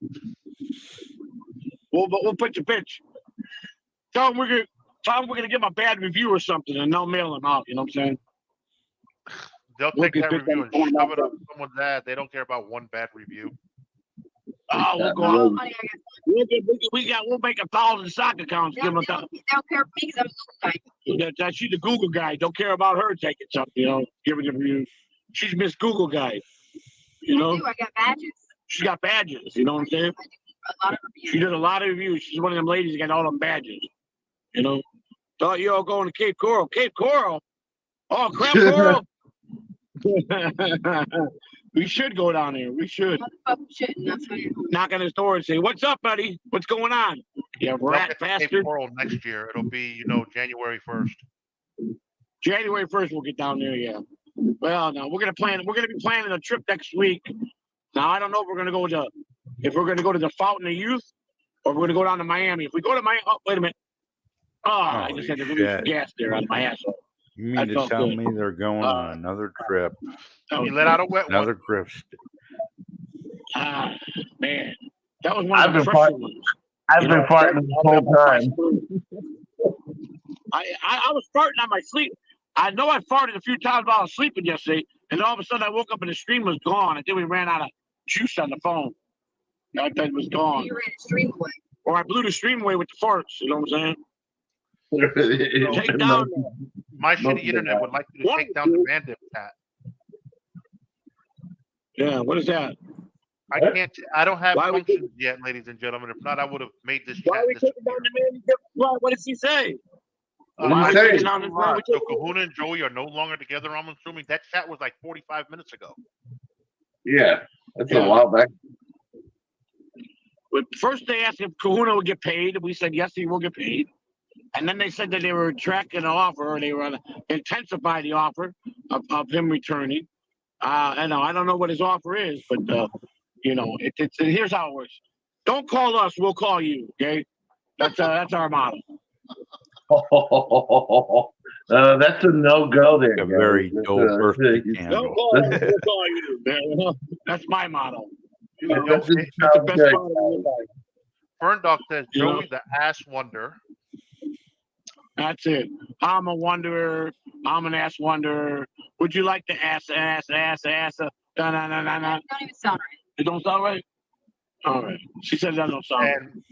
We'll put your pitch. Tell them we're gonna give them a bad review or something, and they'll mail them out. You know what I'm saying? They'll We'll take that get review and them shove it up someone's ad. They don't care about one bad review. Oh, we'll go out. We'll make 1,000 stock accounts. Give them They don't care for me because I'm a Google guy. That's she's the Google guy. Don't care about her taking something. You know, giving a review. She's Miss Google guy. You know, I got badges. She's got badges. You know what I'm saying? A lot of reviews. She did a lot of reviews. She's one of them ladies that got all them badges. You know, thought you all going to Cape Coral. Cape Coral. Oh, crap, Coral. We should go down there. We should. Knock on his door and say, "What's up, buddy? What's going on?" Yeah, They'll rat get to Cape bastard. Coral next year. It'll be January 1st. January 1st, we'll get down there. Yeah. Well, no, we're gonna be planning a trip next week. Now I don't know if we're gonna go to the Fountain of Youth or we're gonna go down to Miami. If we go to Miami, oh wait a minute. Oh, I just had to Holy release shit. gas there on my asshole. You mean That to felt tell good. me they're going on another trip? You let out a wet one. Another grip. Ah, man, that was one I've of the been fresher fighting. ones. I've been fighting this whole time. I was farting on my sleep. I know I farted a few times while I was sleeping yesterday, and all of a sudden I woke up and the stream was gone. I think we ran out of juice on the phone. I thought it was gone. You ran the stream away. Or I blew the stream away with the farts. You know what I'm saying? Take down. My shitty internet would like you to take down the Bandit cat. Yeah, what is that? I can't. I don't have Why we functions yet, ladies and gentlemen. If not, I would have made this Why chat are we taking down the man? What did she say? What Why are we did he taking say? down the man? So Kahuna and Joey are no longer together. I'm assuming that chat was like 45 minutes ago. Yeah, that's Yeah. a while back. But first they asked if Kahuna would get paid, and we said yes, he will get paid. And then they said that they were tracking the offer, or they were going to intensify the offer of him returning. I don't know what his offer is, but here's how it works. Don't call us, we'll call you. Okay, that's our motto. That's a no-go there. A very guys. dull birthday Don't candle. call us, we'll call you. Man. That's my motto. That's a That's the best no-go. motto in life. Fern Dog says You know? Joey the ass wonder. That's it. I'm a wanderer. I'm an ass wanderer. Would you like to ass? Da, na, na, na, na. Don't even sound right. It don't sound right? All right. She said that don't sound right. And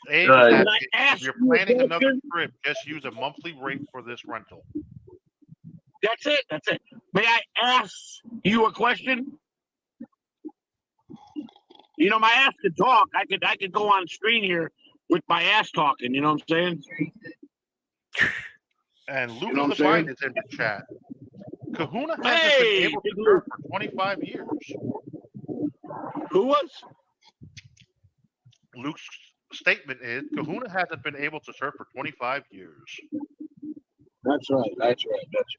Abe Good. is Can I asking, ask if you're you a planning another question? trip, just use a monthly rate for this rental. That's it. That's it. May I ask you a question? You know, my ass could talk. I could go on screen here with my ass talking. You know what I'm saying? And Luke You know what I'm Levine saying? is in the chat. Kahuna hasn't Hey, been able to big surf Luke. for 25 years. Who was? Luke's statement is Kahuna hasn't been able to surf for 25 years. That's right. That's right. That's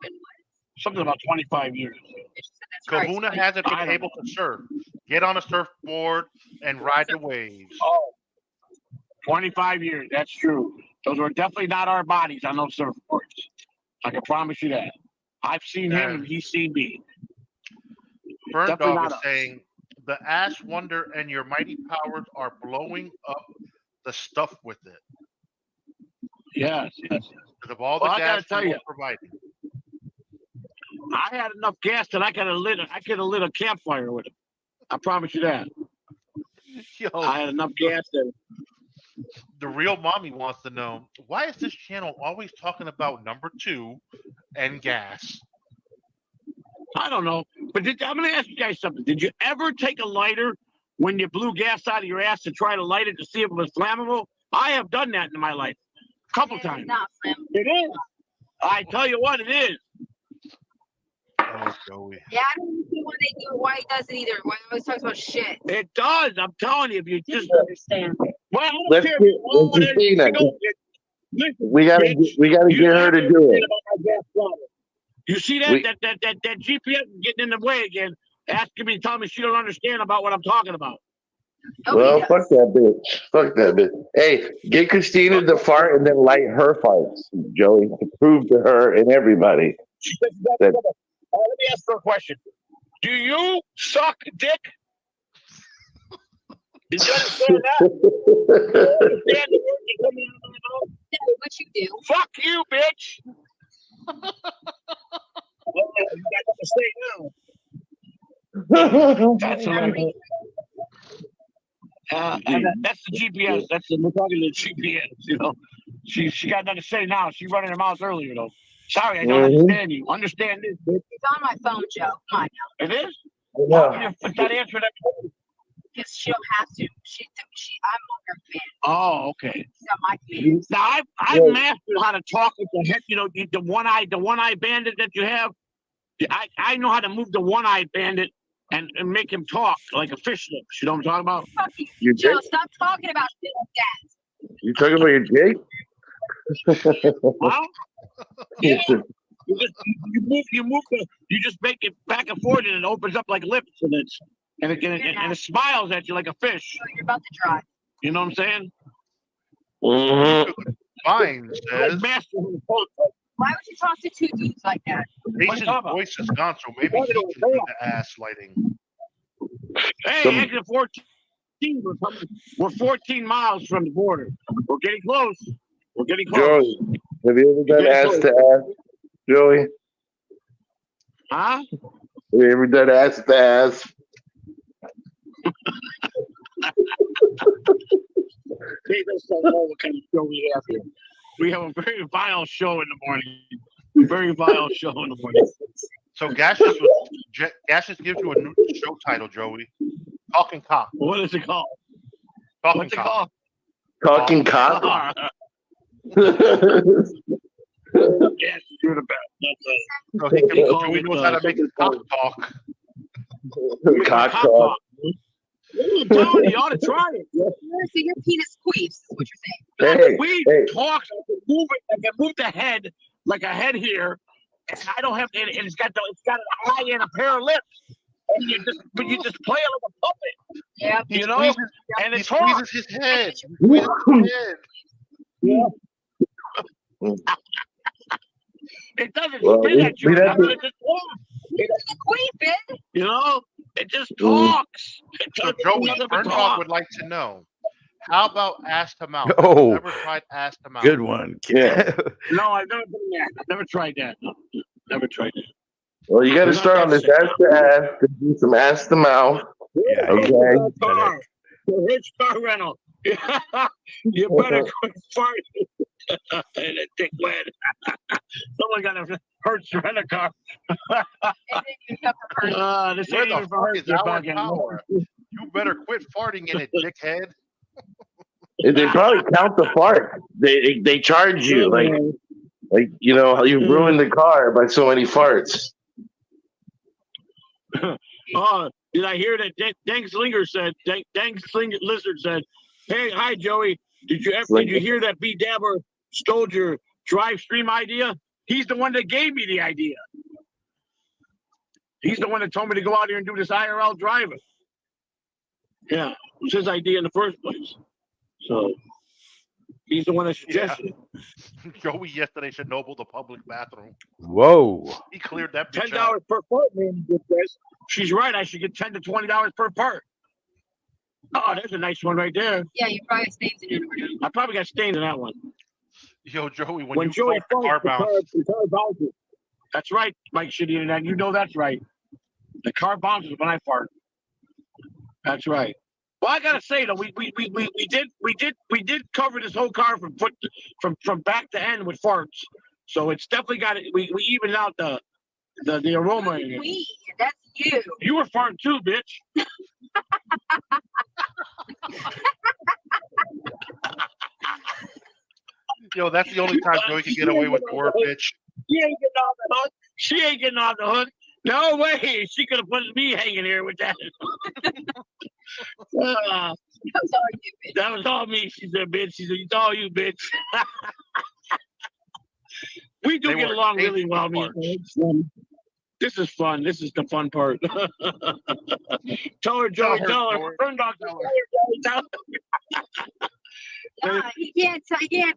right. Something about 25 years. Kahuna hasn't I been don't able to surf. Get on a surfboard and ride the waves. Oh, 25 years. That's true. Those were definitely not our bodies on those surfboards. I can promise you that. I've seen him and he's seen me. Burn Definitely Dog not is us. saying the Ash Wonder and your mighty powers are blowing up the stuff with it. Yes, yes. Because of all the Well, I gotta gas tell you you, are providing. I had enough gas that I could have lit a campfire with it. I promise you that. Yo, I had enough gas that the real mommy wants to know, why is this channel always talking about number 2 and gas? I don't know. But I'm going to ask you guys something. Did you ever take a lighter when you blew gas out of your ass to try to light it to see if it was flammable? I have done that in my life. A couple times. Not flammable. It is. I tell you what, it is. Oh, Joey. Yeah, I don't see why they do it. Why he does it either. Why he always talks about shit. It does. I'm telling you, if you just understand. Well, I don't Let's care. get Oh, Christina. listen, We gotta bitch, get you her to don't do understand it. about my gas problem. You see that We- that GPS is getting in the way again, asking me, telling me she don't understand about what I'm talking about. Well, fuck that bitch. Fuck that bitch. Hey, get Christina to fart and then light her farts, Joey, to prove to her and everybody that. Let me ask her a question. Do you suck dick? Did you understand that? You understand the word that's coming out of my mouth? Yeah, what you do? Fuck you, bitch. Well, you got to say now. That's hilarious. That's the GPS. We're talking to the GPS. You know, she got nothing to say now. She running her mouth earlier though. Sorry, I don't understand you. Understand this, bitch. It's on my phone, Joe. Come on now. It is. Why would you not answer that? Because she don't have to. I'm on her command. Oh, okay. It's not my command. Now I've mastered how to talk with the head. You know, the one eye bandit that you have. I know how to move the one-eyed bandit and make him talk like a fish lips. You know what I'm talking about? Fuck you. You Joe, Jake? stop talking about shit like that. You talking about your Jake? Well, yeah. You just make it back and forth and it opens up like lips and it smiles at you like a fish. You're about to dry. You know what I'm saying? Mm-hmm. Fine says. Why would you talk to two dudes like that? Asian's voice is gone, so maybe he can do the ass lighting. Hey, exit 14. We're 14 miles from the border. We're getting close. We're getting close. Joey, have you ever done ass to ass, Joey? Huh? Have you ever done ass to ass? Hey, let's talk about what kind of show we have here. We have a very vile show in the morning. Very vile show in the morning. So Gaseous gives you a new show title, Joey. Talking Cock. What is it called? Talking What's it Cock. called? Talking cock? Yes, you're the best. That's it. So Joey knows how to make his cock talk. Cock talk. I'm telling you, you ought to try it. So your penis squeeze is what you're saying. Hey, We hey. talk. I can move it. I can move the head like a head here, and I don't have. And it's got an eye and a pair of lips. And you just play it like a puppet. Yeah. You know, and He it's hard. squeezes his head. He squeezes his head. Yeah. It doesn't Well, spit at you. we have to- It just talks. It's a queen, bitch. You know, it just talks. It So doesn't do Joey, nothing but Burn Dog talk. would like to know, How about ass to mouth? Oh, Never tried ass to mouth. good one. Yeah. No, I've never done that. I've never tried that. No, never tried that. Well, you got to It's not start that on this simple. ass to ass, to do some ass to mouth. Yeah, Okay. Car. It's car rental. You better quit farting and a dick wet. Someone got a Hertz rent a car. This Where ain't the even for fuck Hertz. is You're our fucking- power? You better quit farting in it, dickhead. They probably count the fart. They charge you like you know how you ruined the car by so many farts. Oh, did I hear that Dank Slinger said, Dank Slinger Lizard said, hey, hi, Joey. Did you hear that B Dabber stole your drive stream idea? He's the one that gave me the idea. He's the one that told me to go out here and do this IRL driving. Yeah, it was his idea in the first place. So he's the one that suggested it. Joey yesterday should noble the public bathroom. Whoa. He cleared that bitch $10 out. per part, man. She's right. I should get $10 to $20 per part. Oh, there's a nice one right there. Yeah, you probably have stains in it. I probably got stains in that one. Yo, Joey, when When you Joey fart, the car bounces. the car bounces. That's right, Mike Shitty Internet. You know that's right. The car bounces when I fart. That's right. Well, I gotta say though, we did cover this whole car from back to end with farts. So it's definitely got it. We evened out the aroma in it. That's you. You were farting too, bitch. Yo, that's the only time Joey can get away with the word bitch. She ain't getting off the hook. She ain't getting off the hook. No way. She could have put me hanging here with that. That was all you, bitch. That was all me. She said, bitch. She said, it's all you, bitch. We do They get were along really tasty well, me. This is fun. This is the fun part. Tell her, Joey. Tell her. Burn dog. Tell her, Joey. Tell her. You can't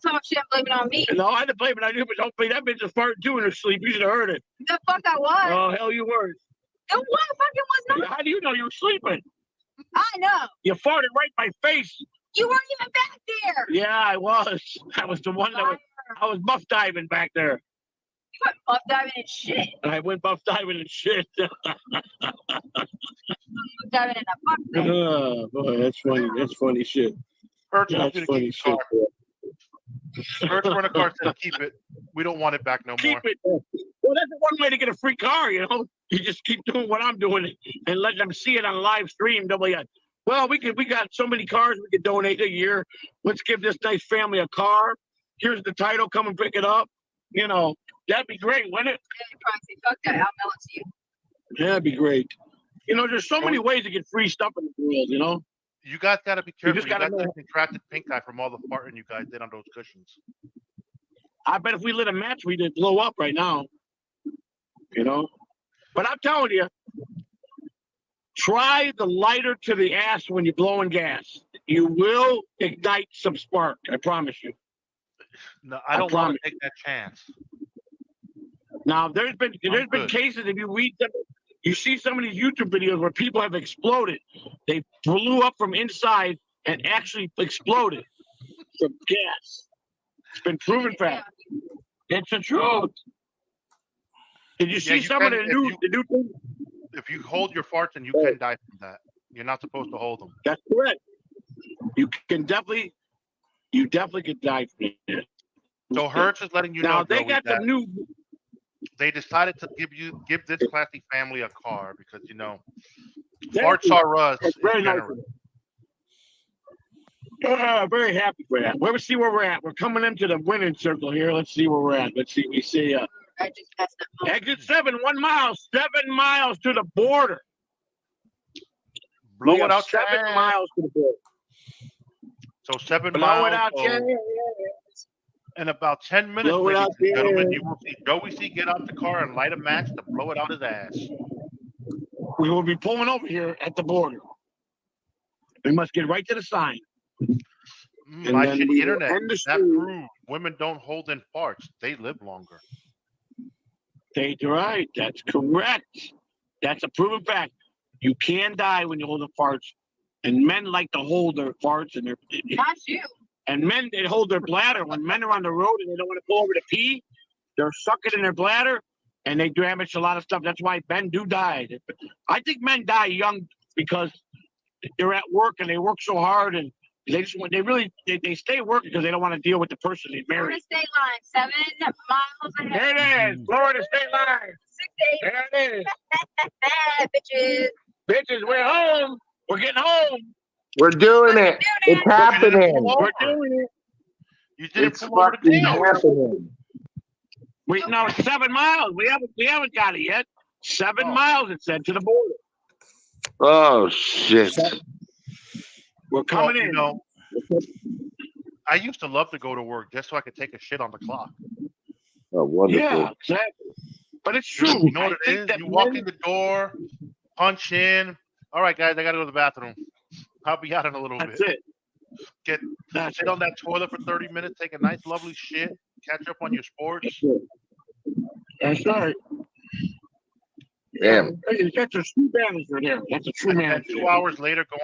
talk shit and blame it on me. No, I didn't blame it on you, but don't blame that bitch is farting too in her sleep. You should have heard it. The fuck I was. Oh, hell, you were. The what fucking was not? How do you know you were sleeping? I know. You farted right in my face. You weren't even back there. Yeah, I was. I was the one that was. I was buff diving back there. You went buff diving and shit. I went buff diving and shit. Diving in a fuck thing. Oh boy, that's funny. That's funny shit. Hertz That's wants you to funny keep shit. the car. Hertz rent a car said keep it. We don't want it back no Keep more. it. Well, that's one way to get a free car, you know. You just keep doing what I'm doing and let them see it on live stream. They'll be like, well, we got so many cars we could donate a year. Let's give this nice family a car. Here's the title. Come and pick it up. You know, that'd be great, wouldn't it? Yeah, you probably say, fuck that. I'll mail it to you. Yeah, that'd be great. You know, there's so many ways to get free stuff in the world, you know. You guys got to be careful. just You gotta guys got know. contracted pink eye from all the farting you guys did on those cushions. I bet if we lit a match, we'd blow up right now. You know? But I'm telling you, try the lighter to the ass when you're blowing gas. You will ignite some spark. I promise you. No, I don't want promise. to take that chance. Now, there's been good. cases, if you read them, you see some of these YouTube videos where people have exploded. They blew up from inside and actually exploded from gas. It's been proven fact. It's the truth. Did you see you some of can- the new things? If you hold your farts, and you can die from that. You're not supposed to hold them. That's correct. You definitely can die from it. So Hertz is letting you Now know, they Joey, got that some new. they decided to give this classy family a car because Thank farts you. are us. That's is very nice. generous. Very happy for that. Let's see where we're at. We're coming into the winning circle here. Let's see where we're at. Let's see. We see I just messed up. exit 7, 1 mile, 7 miles to the border. Blow We it have out, 7 Chad. miles to the border. So 7 Blow miles. it out, so Chad. in about 10 minutes, Blow it ladies out and gentlemen, there. you will see Joey C get out the car and light a match to blow it out his ass. We will be pulling over here at the border. We must get right to the sign. And My then shitty we will internet. end the That stream. proves women don't hold in farts. They live longer. You're right. That's correct. That's a proven fact. You can die when you hold the farts. And men like to hold their farts and their. Not you. And men, they hold their bladder. When men are on the road and they don't want to go over to pee, they're sucking in their bladder, and they damage a lot of stuff. That's why men do die. I think men die young because they're at work and they work so hard, and they just want, they stay working because they don't want to deal with the person they married. Florida state line, 7 miles ahead. There it is, Florida state line. 6-8. There it Bitches. is. Bitches, we're home. We're getting home. We're doing it. It's happening. We're doing it. You didn't It's pull over the fucking tail. happening. We no, it's 7 miles. We haven't got it yet. 7 miles, it said, to the border. Oh shit. We're coming in. You know, I used to love to go to work just so I could take a shit on the clock. Oh, wonderful. Yeah, exactly. But it's true. You know what it is? You walk in the door, punch in. All right, guys, I got to go to the bathroom. I'll be out in a little That's bit. it. Sit on that toilet for 30 minutes, take a nice, lovely shit, catch up on your sports. That's right. Damn. That's a true manager there. That's a true And manager. 2 hours later, go